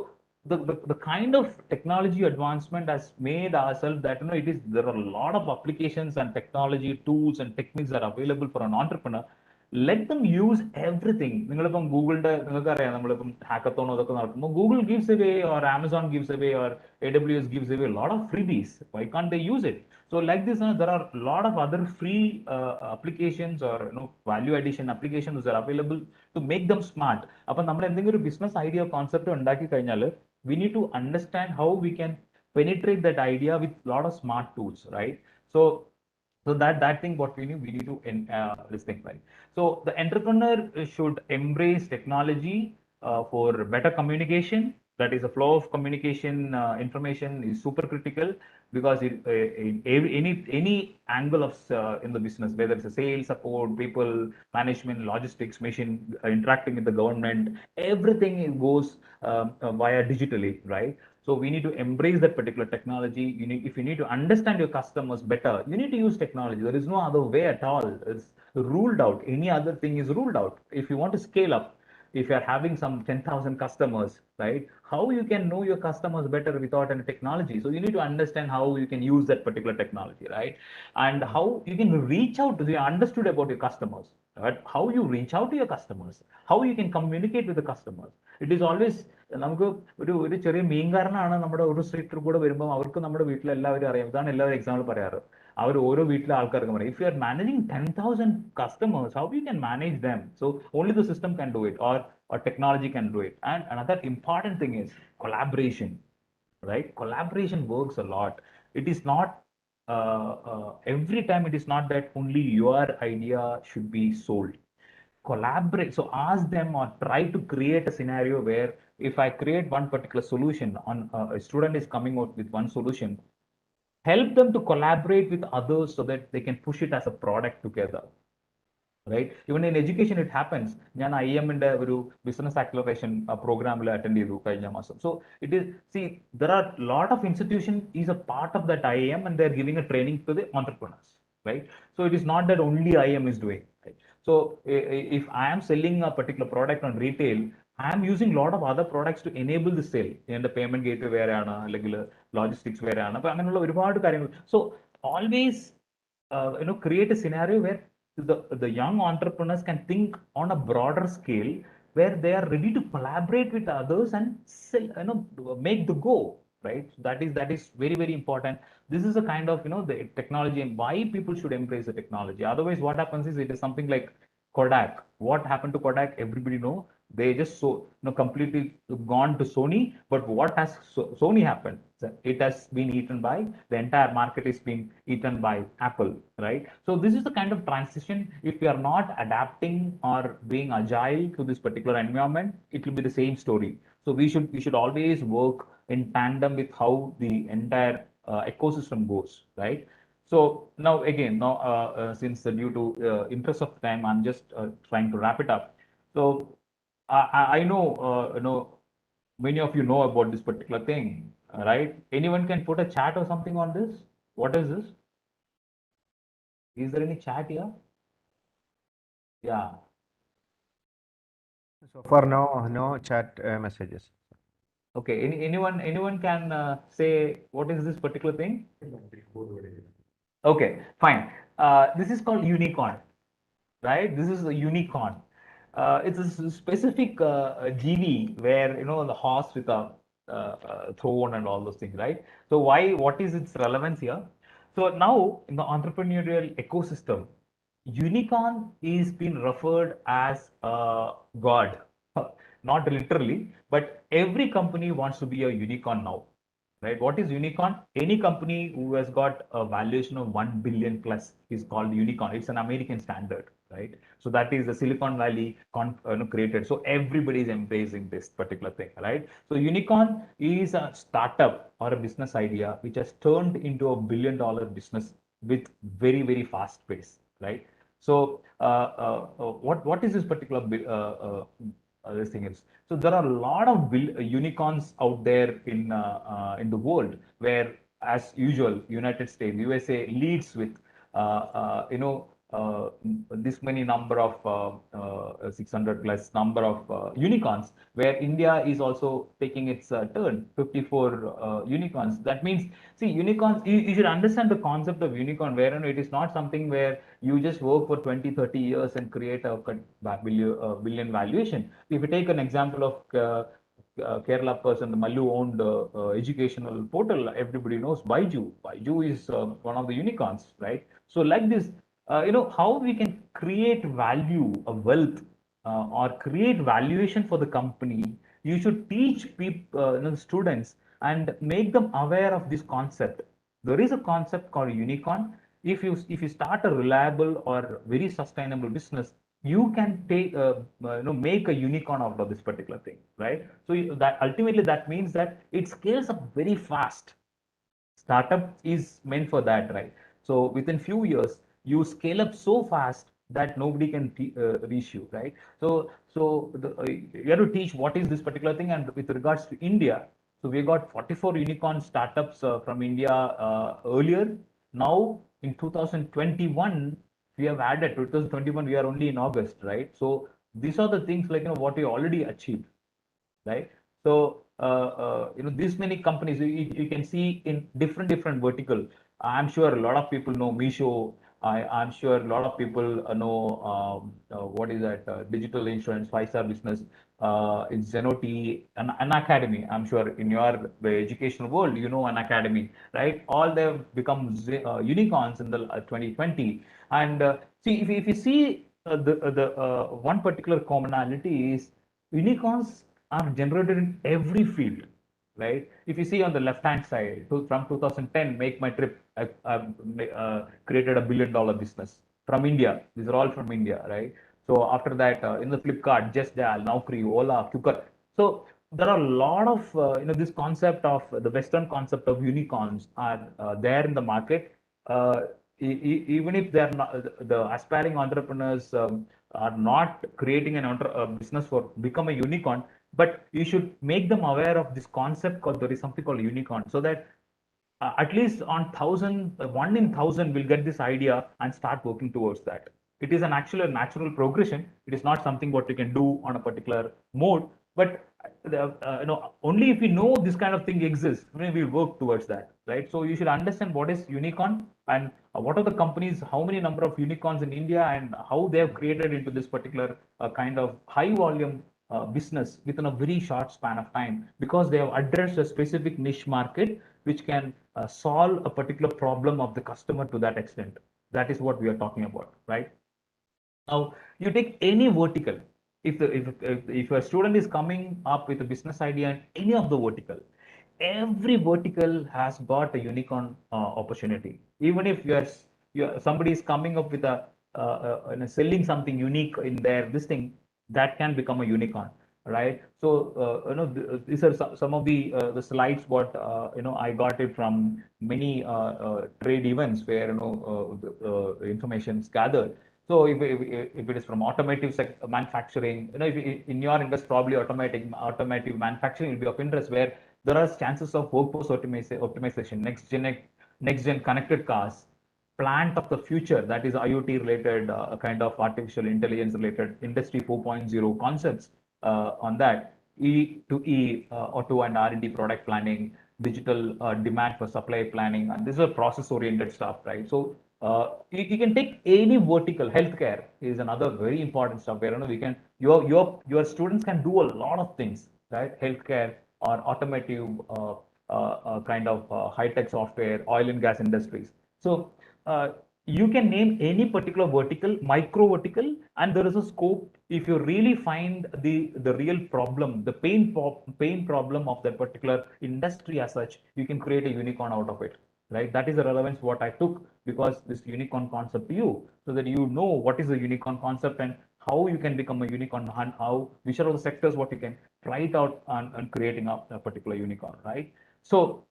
S13: the kind of technology advancement has made ourselves that there are a lot of applications and technology tools and techniques that are available for an entrepreneur. Let them use everything. നിങ്ങളിപ്പം ഗൂഗിളിന്റെ നിങ്ങൾക്കറിയാം, നമ്മളിപ്പം hackathon അതൊക്കെ നടക്കുമ്പോൾ Google gives away, or Amazon gives away, or AWS gives away a lot of freebies. Why can't they use it? So like this, there are a lot of other free applications, or value addition applications that are available to make them smart. അപ്പം നമ്മൾ എന്തെങ്കിലും ഒരു business idea concept ഉണ്ടാക്കി കഴിഞ്ഞാൽ, we need to understand how we can penetrate that idea with a lot of smart tools, right? So that thing, what we need to this thing, right? So the entrepreneur should embrace technology for better communication. That is, the flow of communication information is super critical, because in any angle of in the business, whether it's a sales, support, people, management, logistics, machine, interacting with the government, everything goes via digitally, right? So we need to embrace that particular technology. If you need to understand your customers better, you need to use technology. There is no other way at all. It's ruled out. Any other thing is ruled out. If you want to scale up, if you're having some 10,000 customers, right? How you can know your customers better without any technology? So you need to understand how you can use that particular technology, right? And how you can reach out to, you understood about your customers, right? How you reach out to your customers, how you can communicate with the customers. It is always നമുക്ക് ഒരു ചെറിയ മീൻകാരനാണ് നമ്മുടെ ഒരു സ്ട്രീറ്റിൽ കൂടെ വരുമ്പോൾ അവർക്ക് നമ്മുടെ വീട്ടിൽ എല്ലാവരും അറിയാം. ഇതാണ് എല്ലാവരും എക്സാമ്പിൾ പറയാറ്. അവർ ഓരോ വീട്ടിലെ ആൾക്കാർക്ക് പറയും, if you are managing 10,000 customers, how you can manage them? So only the system can do it, or technology can do it. And another important thing is collaboration, right? Collaboration works a lot. It is not every time it is not that only your idea should be sold. Collaborate. So ask them or try to create a scenario where if I create one particular solution on a student is coming out with one solution, help them to collaborate with others so that they can push it as a product together. Right? Even in education, it happens. ഞാൻ IEM ന്റെ ഒരു business acceleration പ്രോഗ്രാമിൽ attend ചെയ്തു കഴിഞ്ഞ മാസം. So it is, see, there are a lot of institutions is a part of that IEM and they're giving a training to the entrepreneurs, right? So it is not that only IEM is doing, right? So if I am selling a particular product on retail, I am using a lot of other products to enable the sale. In the payment gateway വേറെയാണ്, അല്ലെങ്കിൽ logistics വേറെയാണ്. അപ്പോൾ അങ്ങനെയുള്ള ഒരുപാട് കാര്യങ്ങൾ. So always create a scenario where the young entrepreneurs can think on a broader scale, where they are ready to collaborate with others and sell, make the go, right? So that is very, very important. This is a kind of the technology and why people should embrace the technology. Otherwise, what happens is, it is something like Kodak. What happened to Kodak? Everybody know. They just completely gone to Sony. But what has Sony happened? It has been eaten by, the entire market is being eaten by Apple, right? So this is the kind of transition. If we are not adapting or being agile to this particular environment, it will be the same story. So we should always work in tandem with how the entire ecosystem goes, right? So now again, since due to interest of time, I'm just trying to wrap it up. So I know, many of you know about this particular thing, right? Anyone can put a chat or something on this? What is this? Is there any chat here? Yeah.
S15: So far, no chat messages.
S13: Okay. Anyone can say what is this particular thing? Okay, fine. This is called unicorn, right? This is a unicorn. It's a specific GV where the horse with a throne and all those things, right? So what is its relevance here? So now in the entrepreneurial ecosystem, unicorn is being referred as a god, not literally, but every company wants to be a unicorn now, right? What is unicorn? Any company who has got a valuation of 1 billion plus is called unicorn. It's an American standard, right? So that is the Silicon Valley created. So everybody is embracing this particular thing, right? So unicorn is a startup or a business idea which has turned into a $1 billion business with very, very fast pace, right? So what is this particular this thing is? So there are a lot of unicorns out there in the world, where, as usual, United States, USA leads with this many number of 600 plus number of unicorns, where India is also taking its turn, 54 unicorns. That means, see, unicorns, you should understand the concept of unicorn, where it is not something where you just work for 20-30 years and create a billion valuation. If you take an example of Kerala person, the Mallu owned educational portal, everybody knows Baiju. Baiju is one of the unicorns, right? So like this, how we can create value, a wealth, or create valuation for the company. You should teach people, students, and make them aware of this concept. There is a concept called unicorn. If you start a reliable or very sustainable business, you can take make a unicorn out of this particular thing, right? So that ultimately that means that it scales up very fast. Startup is meant for that, right? So within few years, you scale up so fast that nobody can reach you, right? So you have to teach what is this particular thing. And with regards to India, so we got 44 unicorn startups from India earlier. Now in 2021, we have added 2021. We are only in August, right? So These are the things like, what we already achieved, right? So, this many companies you can see in different vertical. I'm sure a lot of people know Misho. I'm sure a lot of people know what is that digital insurance, 5-star business. It's Zenoti, an academy. I'm sure in your educational world, an academy, right? All they've become unicorns in the 2020. And see, if you see the one particular commonality is unicorns are generated in every field, right? If you see on the left-hand side, from 2010, Make My Trip created $1 billion business from India. These are all from India, right? So after that, in the Flipkart, Just Dial, Naukri, Ola, Quikr. So there are a lot of, this concept of the Western concept of unicorns are there in the market. Even if they're not, the aspiring entrepreneurs are not creating a business for become a unicorn, but you should make them aware of this concept called, there is something called unicorn, so that at least on 1,000, 1 in 1,000 will get this idea and start working towards that. It is an actual natural progression. It is not something what you can do on a particular mode, but only if you know this kind of thing exists, we work towards that, right? So you should understand what is unicorn and what are the companies, how many number of unicorns in India, and how they have created into this particular kind of high volume business within a very short span of time, because they have addressed a specific niche market which can solve a particular problem of the customer to that extent. That is what we are talking about, right? Now, you take any vertical. If a student is coming up with a business idea in any of the vertical, every vertical has got a unicorn opportunity. Even if somebody is coming up with selling something unique in their this thing, that can become a unicorn, right? So these are some of the slides what I got it from many trade events where the information is gathered. So if it is from automotive manufacturing, if in your industry probably automotive manufacturing will be of interest, where there are chances of workforce optimization, next gen connected cars, plant of the future, that is IoT related, kind of artificial intelligence related industry 4.0 concepts on that, E to E, auto and R&D product planning, digital demand for supply planning, and this is a process oriented stuff, right? So you can take any vertical. Healthcare is another very important stuff where we can your students can do a lot of things, right? Healthcare or automotive kind of high tech software, oil and gas industries. So you can name any particular vertical, micro vertical, and there is a scope. If you really find the real problem, the pain problem of that particular industry as such, you can create a unicorn out of it, right? That is the relevance what I took, because this unicorn concept to you, so that you know what is the unicorn concept and how you can become a unicorn, and which are the sectors what you can try it out on creating a particular unicorn, right? So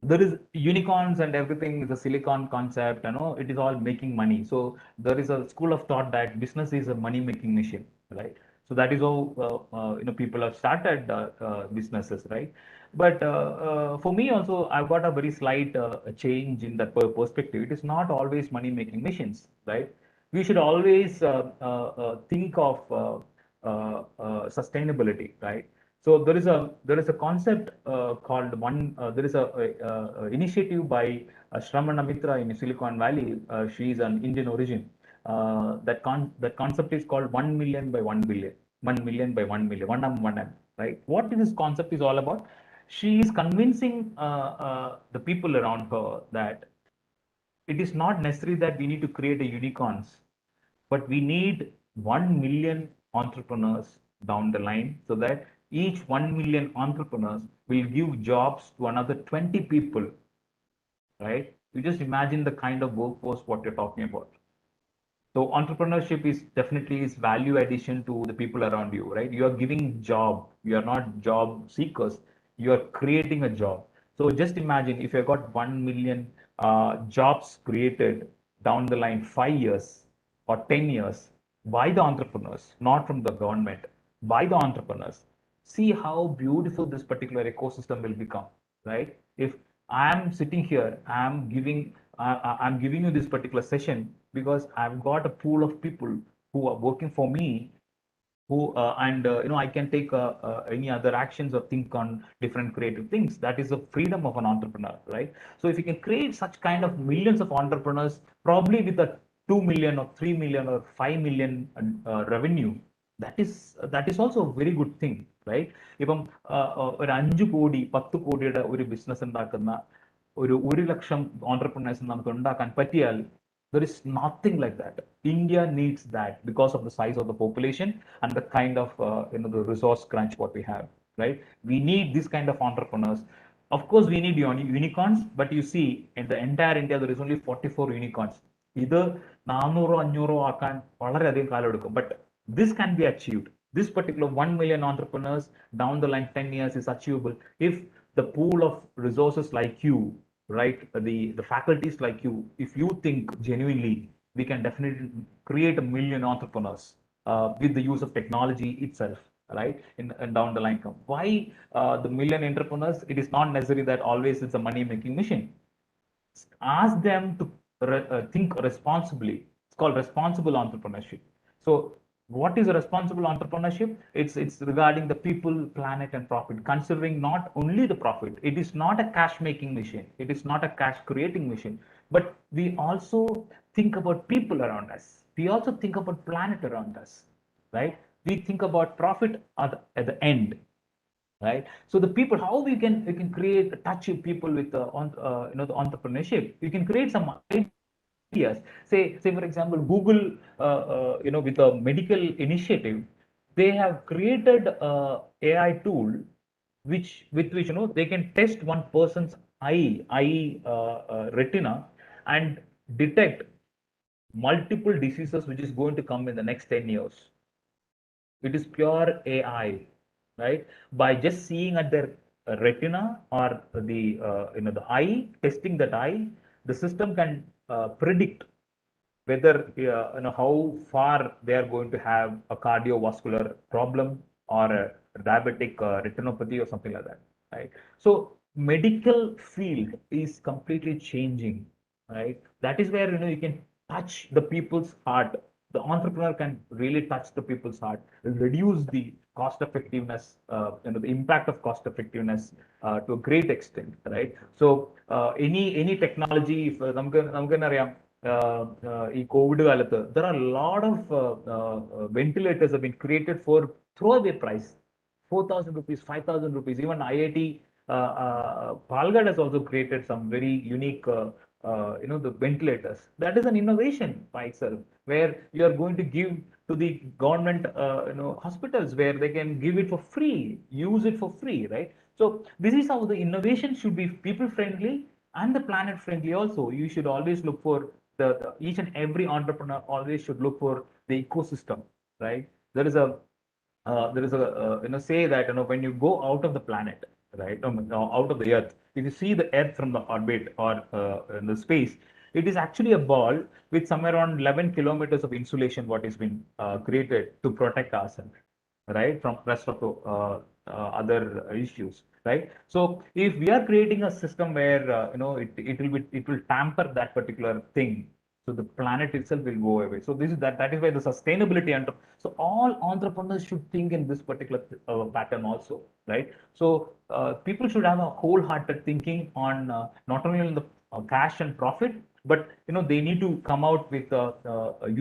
S13: there is unicorns and everything is a silicon concept, it is all making money. So there is a school of thought that business is a money making machine, right? So that is how people have started businesses, right? But for me also, I've got a very slight change in that perspective. It is not always money making machines, right? We should always think of sustainability, right? So there is a concept called there is a initiative by Shramana Mitra in Silicon Valley. She is an Indian origin. That concept is called 1 million by 1 billion, 1 million by 1 million, 1M, right? What this concept is all about? She is convincing the people around her that it is not necessary that we need to create a unicorns, but we need 1 million entrepreneurs down the line, so that each 1 million entrepreneurs will give jobs to another 20 people, right? You just imagine the kind of workforce what you're talking about. So entrepreneurship is definitely is value addition to the people around you, right? You are giving job. You are not job seekers. You are creating a job. So just imagine if you got 1 million jobs created down the line 5 years or 10 years by the entrepreneurs, not from the government, by the entrepreneurs. See how beautiful this particular ecosystem will become, right? If I'm sitting here, I'm giving you this particular session because I've got a pool of people who are working for me who and I can take any other actions or think on different creative things. That is the freedom of an entrepreneur, right? So if you can create such kind of millions of entrepreneurs, probably with a 2 million or 3 million or 5 million revenue, that is also a very good thing, right? ഇപ്പം ഒരു 5 കോടി 10 കോടിയുടെ ഒരു business ഉണ്ടാക്കുന്ന ഒരു 1 ലക്ഷം entrepreneurs നമുക്ക് ഉണ്ടാക്കാൻ പറ്റിയാൽ, there is nothing like that. India needs that because of the size of the population and the kind of the resource crunch what we have, right? We need this kind of entrepreneurs. Of course, we need unicorns, but you see, in the entire India, there is only 44 unicorns. ഇത് 400-500 ആക്കാൻ വളരെയധികം കാലം എടുക്കും. But this can be achieved. This particular 1 million entrepreneurs down the line 10 years is achievable if the pool of resources like you, right, the faculties like you, if you think genuinely, we can definitely create 1 million entrepreneurs with the use of technology itself, right, in down the line come. Why the 1 million entrepreneurs? It is not necessary that always it's a money making machine. Ask them to think responsibly. It's called responsible entrepreneurship. So what is a responsible entrepreneurship? It's regarding the people, planet, and profit, considering not only the profit. It is not a cash making machine. It is not a cash creating machine. But we also think about people around us. We also think about planet around us, right? We think about profit at the end, right? So the people, how we can create touch people with the the entrepreneurship. You can create some ideas. Say for example, Google, with a medical initiative, they have created a AI tool with which they can test one person's eye retina and detect multiple diseases which is going to come in the next 10 years. It is pure AI, right? By just seeing at their retina or the the eye, testing that eye, the system can predict whether how far they are going to have a cardiovascular problem or a diabetic retinopathy or something like that, right? So medical field is completely changing, right? That is where you can touch the people's heart. The entrepreneur can really touch the people's heart, reduce the cost effectiveness, the impact of cost effectiveness to a great extent, right? So any technology, if നമുക്കറിയാം ഈ Covid കാലത്ത് there are a lot of ventilators have been created for throwaway price, 4,000 rupees, 5,000 rupees. Even IIT Palgad has also created some very unique the ventilators. That is an innovation by itself, where you are going to give to the government hospitals where they can give it for free, use it for free, right? So this is how the innovation should be people friendly and the planet friendly also. You should always look for the each and every entrepreneur always should look for the ecosystem, right? There is a say that when you go out of the planet, right, out of the earth, if you see the earth from the orbit or in the space, it is actually a ball with somewhere around 11 kilometers of insulation what has been created to protect ourselves, right, from rest of the other issues, right? So if we are creating a system where it will tamper that particular thing, so the planet itself will go away. So that is why the sustainability so all entrepreneurs should think in this particular pattern also, right? So people should have a wholehearted thinking on not only on the cash and profit, but they need to come out with a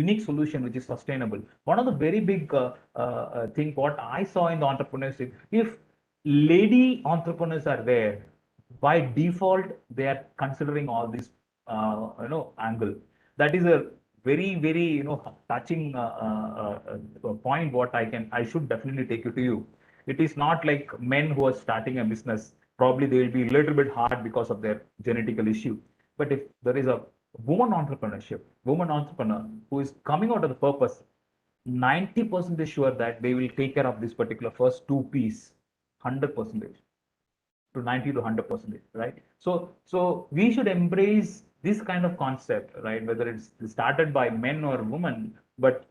S13: unique solution which is sustainable. One of the very big thing what I saw in the entrepreneurship, if lady entrepreneurs are there, by default they are considering all this angle. That is a very very touching point what I should definitely take it to you. It is not like men who are starting a business, probably they will be a little bit hard because of their genetical issue. But if there is a woman entrepreneur who is coming out of the purpose, 90% is sure that they will take care of this particular first 2 P's 100%, to 90 to 100%, right? So we should embrace this kind of concept, right? Whether it's started by men or women, but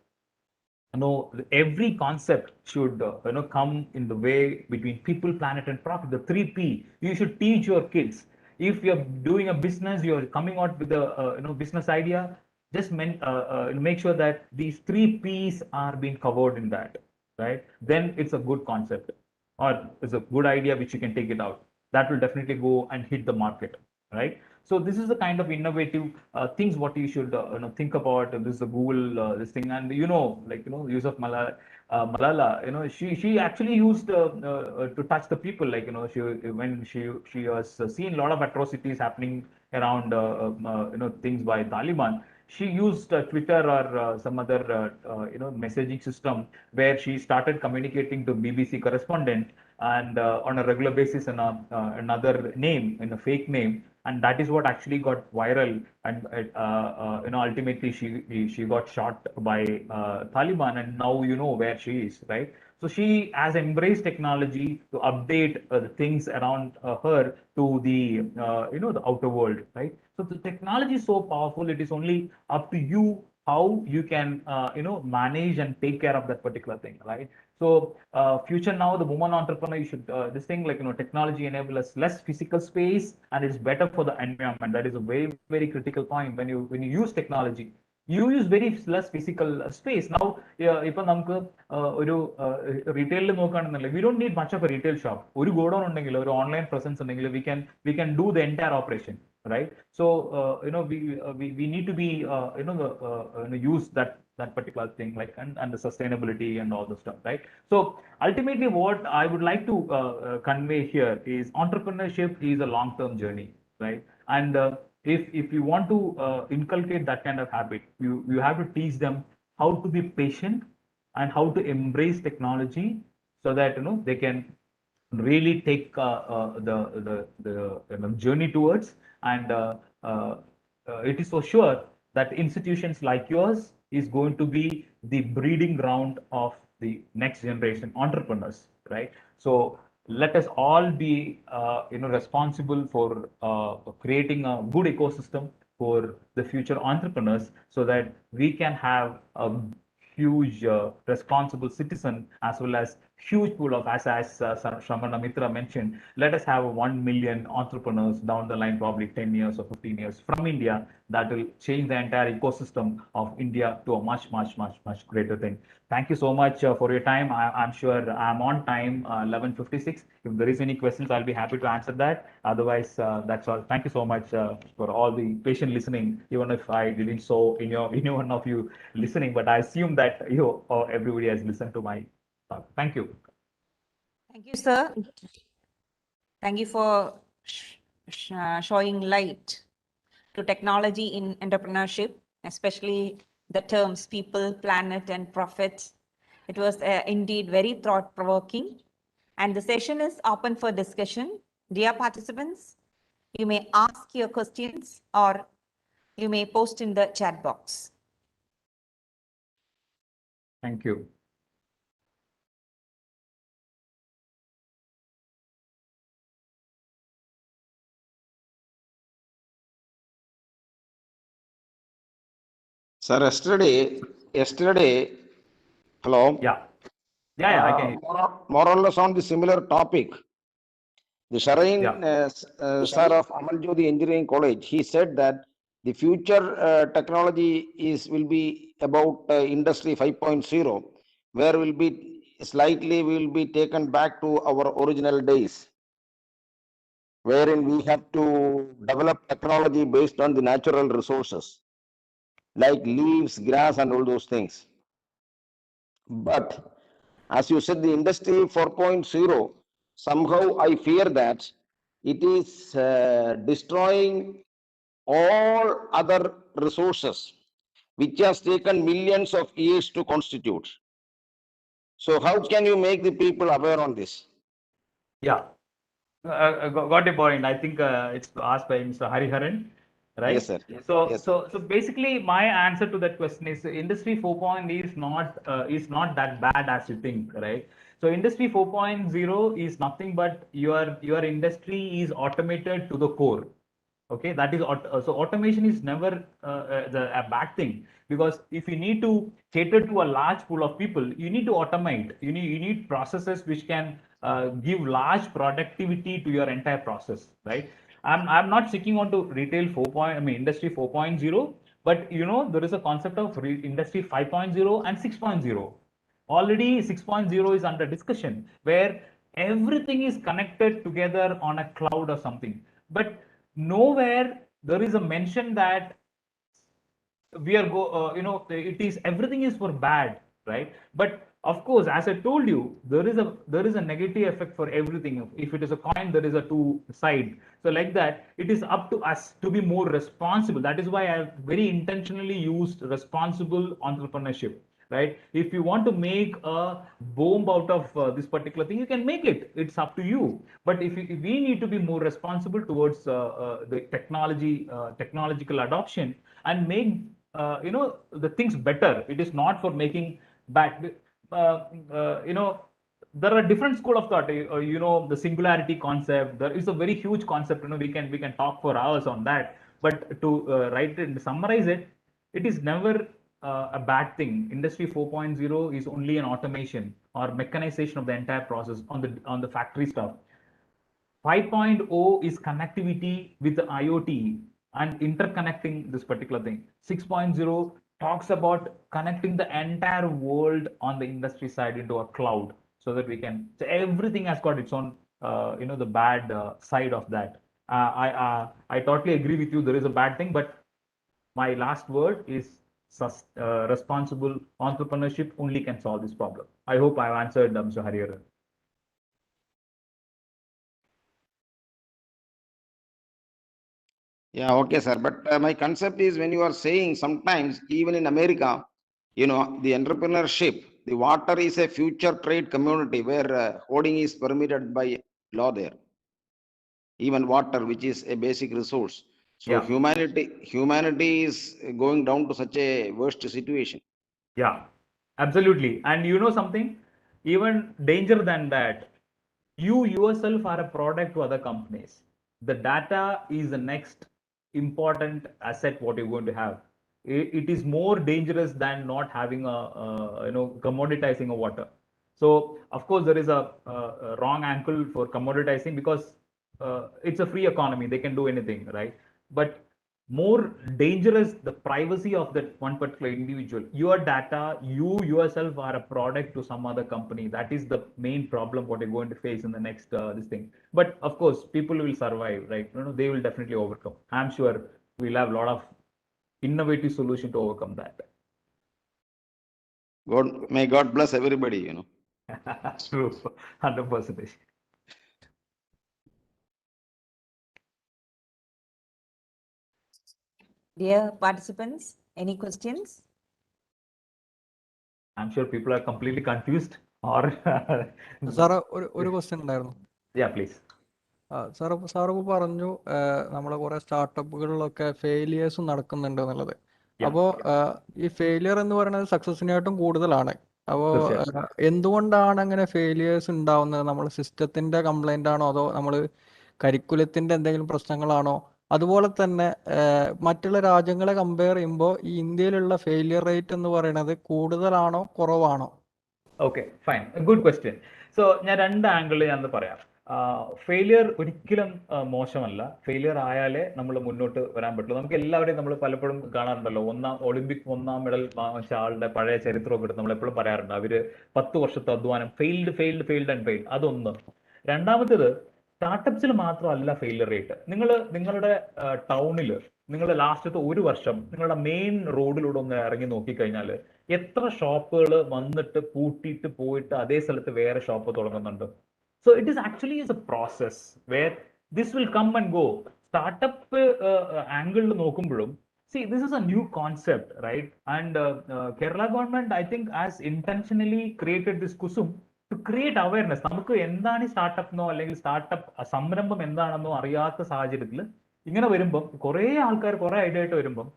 S13: every concept should come in the way between people, planet, and profit. The 3P. You should teach your kids. If you're doing a business, you're coming out with a business idea, just make sure that these 3 P's are being covered in that, right? Then it's a good concept, or it's a good idea which you can take it out. That will definitely go and hit the market, right? So this is the kind of innovative things what you should think about. This is a Google this thing, and Yusuf Malala, she actually used to touch the people, when she was seeing a lot of atrocities happening around things by Taliban. She used Twitter or some other messaging system where she started communicating to BBC correspondent and on a regular basis in another name, in a fake name, and that is what actually got viral. And ultimately she got shot by Taliban, and now you know where she is, right? So she has embraced technology to update the things around her to the the outer world, right? So the technology is so powerful. It is only up to you how you can manage and take care of that particular thing, right? So future now, the woman entrepreneur, you should this thing technology enable us less physical space, and it's better for the environment. That is a very, very critical point. When you use technology, you use very less physical space. Now, if retail we don't need much of a retail shop. Or online presence, we can do the entire operation, right? So we need to be use that particular thing, and the sustainability and all the stuff, right? So ultimately, what I would like to convey here is entrepreneurship is a long-term journey, right? And if you want to inculcate that kind of habit, you have to teach them how to be patient and how to embrace technology, so that they can really take the journey towards. And it is for sure that institutions like yours is going to be the breeding ground of the next generation entrepreneurs, right? So let us all be responsible for creating a good ecosystem for the future entrepreneurs, so that we can have a huge responsible citizen, as well as huge pool of, as Shramana Mitra mentioned, let us have 1 million entrepreneurs down the line, probably 10 years or 15 years from India. That will change the entire ecosystem of India to a much, much, much, much greater thing. Thank you so much for your time. I'm sure I'm on time, 11:56. If there is any questions, I'll be happy to answer that. Otherwise, that's all. Thank you so much for all the patient listening, even if I didn't saw any one of you listening, but I assume that everybody has listened to my talk. Thank you.
S1: Thank you, sir. Thank you for showing light to technology in entrepreneurship, especially the terms people, planet, and profit. It was indeed very thought-provoking. And the session is open for discussion. Dear participants, you may ask your questions or you may post in the chat box.
S13: Thank you.
S9: Sir, yesterday, hello?
S13: Yeah, I can hear you.
S9: More or less on the similar topic. The Sharain sir of Amal Engineering College, he said that the future technology will be about Industry 5.0, where will be taken back to our original days, wherein we have to develop technology based on the natural resources, like leaves, grass, and all those things. But as you said, the Industry 4.0, somehow I fear that it is destroying all other resources, which has taken millions of years to constitute. So how can you make the people aware on this?
S13: Yeah, got a point. I think it's asked by Mr. Hariharan, right?
S9: Yes, sir.
S13: So basically, my answer to that question is Industry 4.0 is not that bad as you think, right? So Industry 4.0 is nothing but your industry is automated to the core. Okay, that is so automation is never a bad thing, because if you need to cater to a large pool of people, you need to automate. You need processes which can give large productivity to your entire process, right? I'm not sticking on to retail Industry 4.0, but there is a concept of Industry 5.0 and 6.0. Already 6.0 is under discussion, where everything is connected together on a cloud or something. But nowhere there is a mention that we are it is everything is for bad, right? But of course, as I told you, there is a negative effect for everything. If it is a coin, there is a two side. So like that, it is up to us to be more responsible. That is why I have very intentionally used responsible entrepreneurship, right? If you want to make a bomb out of this particular thing, you can make it. It's up to you. But if we need to be more responsible towards the technological adoption and make the things better. It is not for making bad. There are different school of thought. The singularity concept. There is a very huge concept. We can talk for hours on that. But to write it and summarize it, it is never a bad thing. Industry 4.0 is only an automation or mechanization of the entire process on the factory stuff. 5.0 is connectivity with the IoT and interconnecting this particular thing. 6.0 talks about connecting the entire world on the industry side into a cloud so that we can, so everything has got its own, the bad side of that. I totally agree with you. There is a bad thing, but my last word is responsible entrepreneurship only can solve this problem. I hope I've answered Mr. Hariharan.
S9: Yeah, okay, sir. But my concept is when you are saying sometimes, even in America, the entrepreneurship, the water is a future trade community where hoarding is permitted by law there. Even water, which is a basic resource. So
S13: Yeah.
S9: humanity is going down to such a worst situation.
S13: Yeah, absolutely. And you know something, even danger than that, you yourself are a product to other companies. The data is the next important asset what you're going to have. It is more dangerous than not having commoditizing a water. So of course there is a wrong angle for commoditizing because it's a free economy. They can do anything, right? But more dangerous the privacy of that one particular individual. Your data, you yourself are a product to some other company. That is the main problem what you're going to face in the next this thing. But of course, people will survive, right? They will definitely overcome. I'm sure we'll have a lot of innovative solution to overcome that.
S9: May God bless everybody,
S13: True, 100%.
S1: Dear participants, any questions?
S13: I'm sure people are completely confused or
S10: sir ഒരു question ഉണ്ടായിരുന്നു.
S13: Yeah, please.
S10: Sir പറഞ്ഞു നമ്മളെ കുറെ സ്റ്റാർട്ടപ്പുകളിലൊക്കെ ഫെയിലിയേഴ്സും നടക്കുന്നുണ്ട് എന്നുള്ളത്. അപ്പോൾ ഈ failure എന്ന് പറയുന്നത് സക്സസിനെക്കാട്ടും കൂടുതലാണ്. അപ്പോൾ എന്തുകൊണ്ടാണ് അങ്ങനെ ഫെയിലിയേഴ്സ് ഉണ്ടാവുന്നത്? നമ്മൾ സിസ്റ്റത്തിന്റെ കംപ്ലൈന്റ് ആണോ അതോ നമ്മൾ കരിക്കുലത്തിന്റെ എന്തെങ്കിലും പ്രശ്നങ്ങളാണോ? അതുപോലെ തന്നെ മറ്റുള്ള രാജ്യങ്ങളെ കമ്പയർ ചെയ്യുമ്പോൾ ഈ ഇന്ത്യയിലുള്ള ഫെയിലിയർ റേറ്റ് എന്ന് പറയുന്നത് കൂടുതലാണോ കുറവാണോ?
S13: Okay, fine, good question. So ഞാൻ രണ്ട് ആംഗിളിൽ ഞാൻ പറയാം. ഫെയിലിയർ ഒരിക്കലും മോശമല്ല. ഫെയിലിയർ ആയാലേ നമ്മൾ മുന്നോട്ട് വരാൻ പറ്റുള്ളൂ. നമുക്ക് എല്ലാവരെയും നമ്മൾ പലപ്പോഴും കാണാറുണ്ടല്ലോ, ഒളിമ്പിക് 1ാം മെഡൽ വാങ്ങിച്ച ആളുടെ പഴയ ചരിത്രമൊക്കെ എടുത്ത് നമ്മൾ എപ്പോഴും പറയാറുണ്ട്, അവര് 10 വർഷത്തെ അധ്വാനം ഫെയിൽഡ്. അതൊന്ന്. രണ്ടാമത്തേത്, സ്റ്റാർട്ടപ്സിൽ മാത്രമല്ല ഫെയിലിയർ റേറ്റ്. നിങ്ങളുടെ ടൗണിൽ നിങ്ങൾ ലാസ്റ്റത്തെ ഒരു വർഷം നിങ്ങളുടെ മെയിൻ റോഡിലൂടെ ഒന്ന് ഇറങ്ങി നോക്കിക്കഴിഞ്ഞാൽ എത്ര ഷോപ്പുകൾ വന്നിട്ട് പൂട്ടിയിട്ട് പോയിട്ട് അതേ സ്ഥലത്ത് വേറെ ഷോപ്പ് തുടങ്ങുന്നുണ്ട്. So it is actually is a process where this will come and go. Startup ആംഗിളിൽ നോക്കുമ്പോഴും see, this is a new concept, right? And Kerala government, I think, has intentionally created this kusum to create awareness. നമുക്ക് എന്താണ് startup എന്നോ അല്ലെങ്കിൽ startup സംരംഭം എന്താണെന്നോ അറിയാത്ത സാഹചര്യത്തിൽ ഇങ്ങനെ വരുമ്പം കുറെ ആൾക്കാർ കുറെ ഐഡിയ ആയിട്ട് വരുമ്പം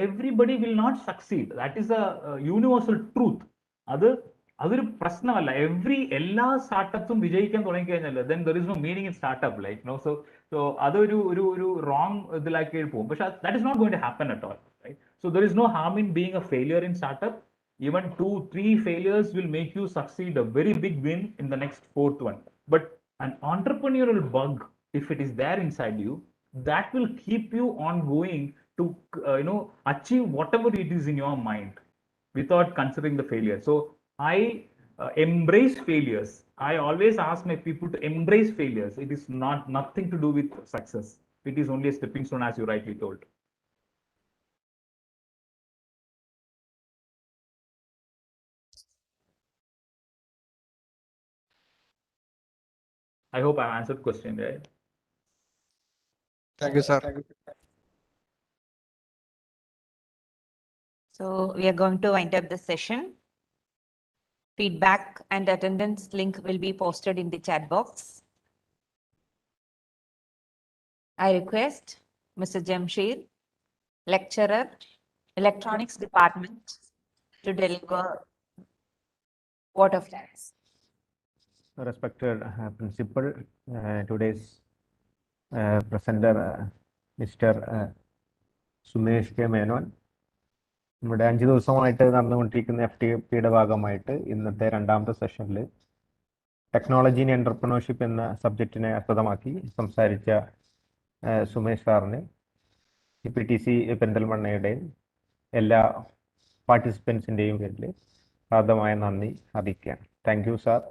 S13: everybody will not succeed. That is a universal truth. അതൊരു പ്രശ്നമല്ല. എല്ലാ സ്റ്റാർട്ടപ്സും വിജയിക്കാൻ തുടങ്ങി കഴിഞ്ഞാൽ then there is no meaning in startup, like so അതൊരു റോങ് ഇതിലാക്കി പോകും. പക്ഷെ that is not going to happen at all, right? So there is no harm in being a failure in startup. Even 2-3 failures will make you succeed a very big win in the next 4th one. But an entrepreneurial bug, if it is there inside you, that will keep you on going to achieve whatever it is in your mind without considering the failure. So I embrace failures. I always ask my people to embrace failures. It is not nothing to do with success. It is only a stepping stone, as you rightly told. I hope I answered the question, right?
S15: Thank you, sir.
S1: So we are going to wind up the session. Feedback and attendance link will be posted in the chat box. I request Mr. Jamshid, lecturer, electronics department, to deliver vote of thanks.
S15: Respected principal, today's presenter, Mr. Sumesh K. Menon. നമ്മുടെ 5 ദിവസമായിട്ട് നടന്നുകൊണ്ടിരിക്കുന്ന FDPയുടെ ഭാഗമായിട്ട് ഇന്നത്തെ രണ്ടാമത്തെ സെഷനിൽ technology in entrepreneurship എന്ന സബ്ജക്റ്റിനെ ആസ്പദമാക്കി സംസാരിച്ച സുമേഷ് സാറിന് PTC പെരിന്തൽമണ്ണയുടെയും എല്ലാ പാർട്ടിസിപ്പൻസിൻ്റെയും പേരിൽ ഹാർദമായ നന്ദി അറിയിക്കുകയാണ്. Thank you sir.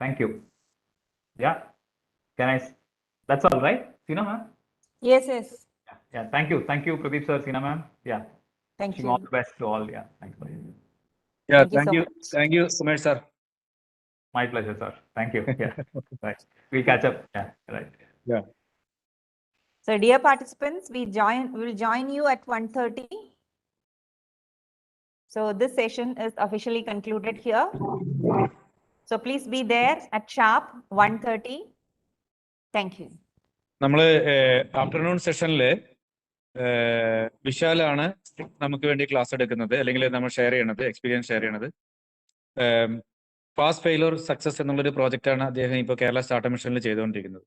S13: Thank you. Yeah. Can I? That's all right, Sina ma'am?
S1: Yes, yes.
S13: Yeah. Thank you. Thank you, Pradeep sir, Sina ma'am. Yeah.
S1: Thank
S13: Wishing
S1: you.
S13: all the best to all. Yeah. Thank you.
S14: Yeah,
S1: Thank you so much.
S14: Thank you, Sumesh sir.
S13: My pleasure, sir. Thank you. Yeah. Right. We'll catch up. Yeah. Right.
S14: Yeah.
S1: So dear participants, we'll join you at 1:30. So this session is officially concluded here. So please be there at sharp 1:30. Thank you.
S14: നമ്മൾ afternoon സെഷനിൽ വിശാലാണ് നമുക്ക് വേണ്ടി class എടുക്കുന്നത്, അല്ലെങ്കിൽ നമ്മൾ share ചെയ്യണത്, experience share ചെയ്യണത്. Pass failure success എന്നുള്ളൊരു പ്രോജക്റ്റാണ് അദ്ദേഹം ഇപ്പോൾ കേരള സ്റ്റാർട്ടപ്പ് മിഷനിൽ ചെയ്തുകൊണ്ടിരിക്കുന്നത്.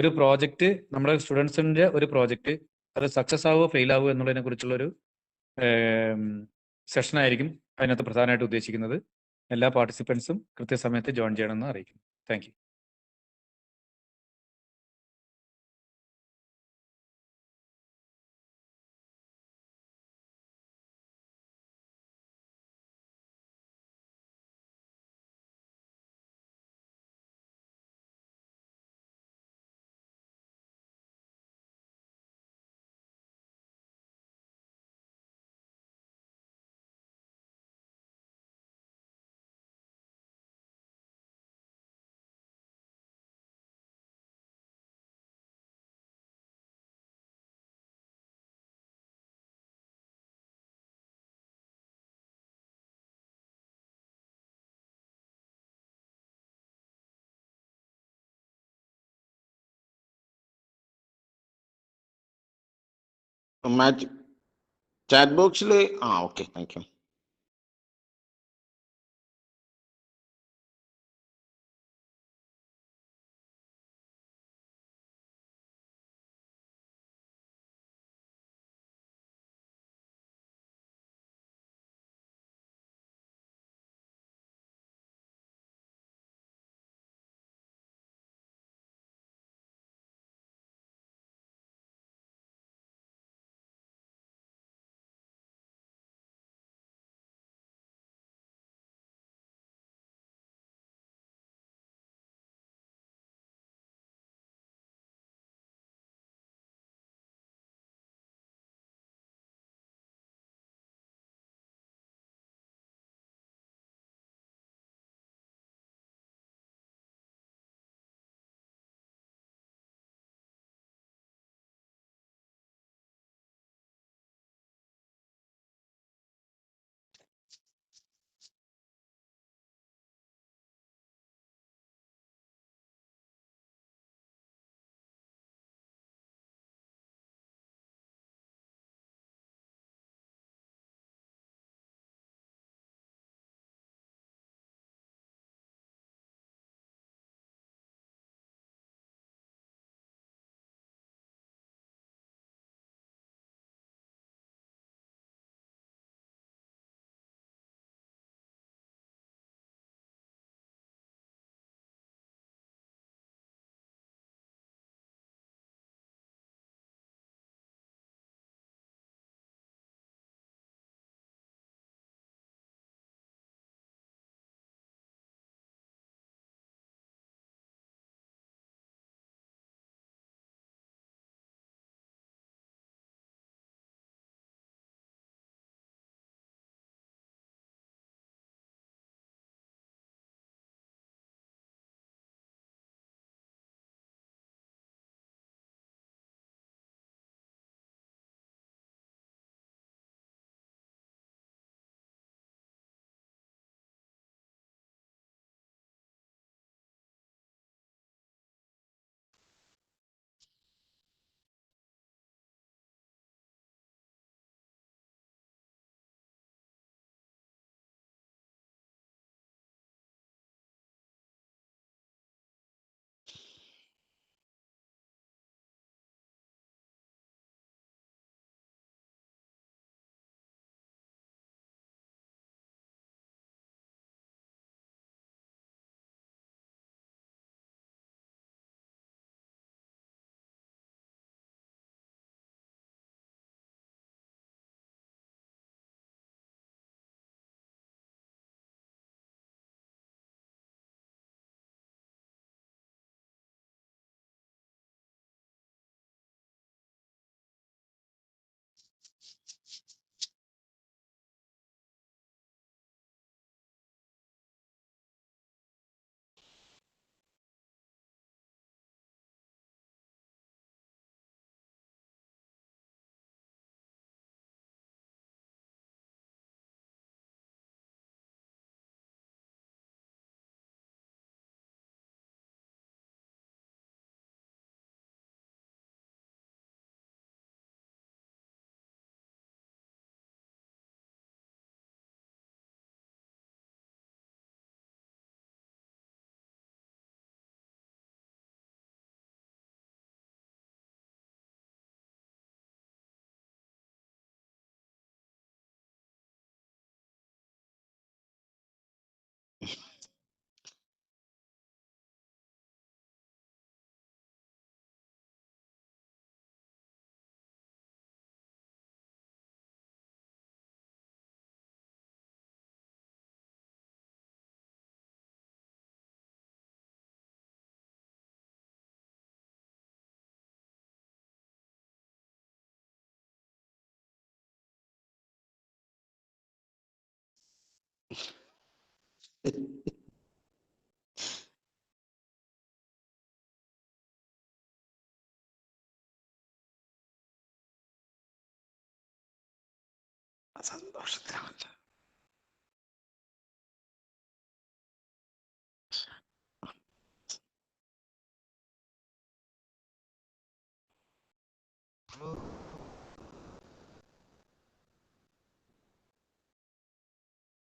S14: ഒരു പ്രോജക്റ്റ്, നമ്മുടെ സ്റ്റുഡൻസിൻ്റെ ഒരു പ്രോജക്റ്റ്, അത് സക്സസ് ആവുമോ ഫെയിൽ ആവുമോ എന്നുള്ളതിനെ കുറിച്ചുള്ളൊരു സെഷനായിരിക്കും അതിനകത്ത് പ്രധാനമായിട്ട് ഉദ്ദേശിക്കുന്നത്. എല്ലാ പാർട്ടിസിപ്പൻസും കൃത്യസമയത്ത് ജോയിൻ ചെയ്യണമെന്ന് അറിയിക്കുന്നു. Thank you.
S9: ചാറ്റ് ബോക്സിൽ ഓക്കെ, താങ്ക് യു. സന്തോഷത്തിലാണ്.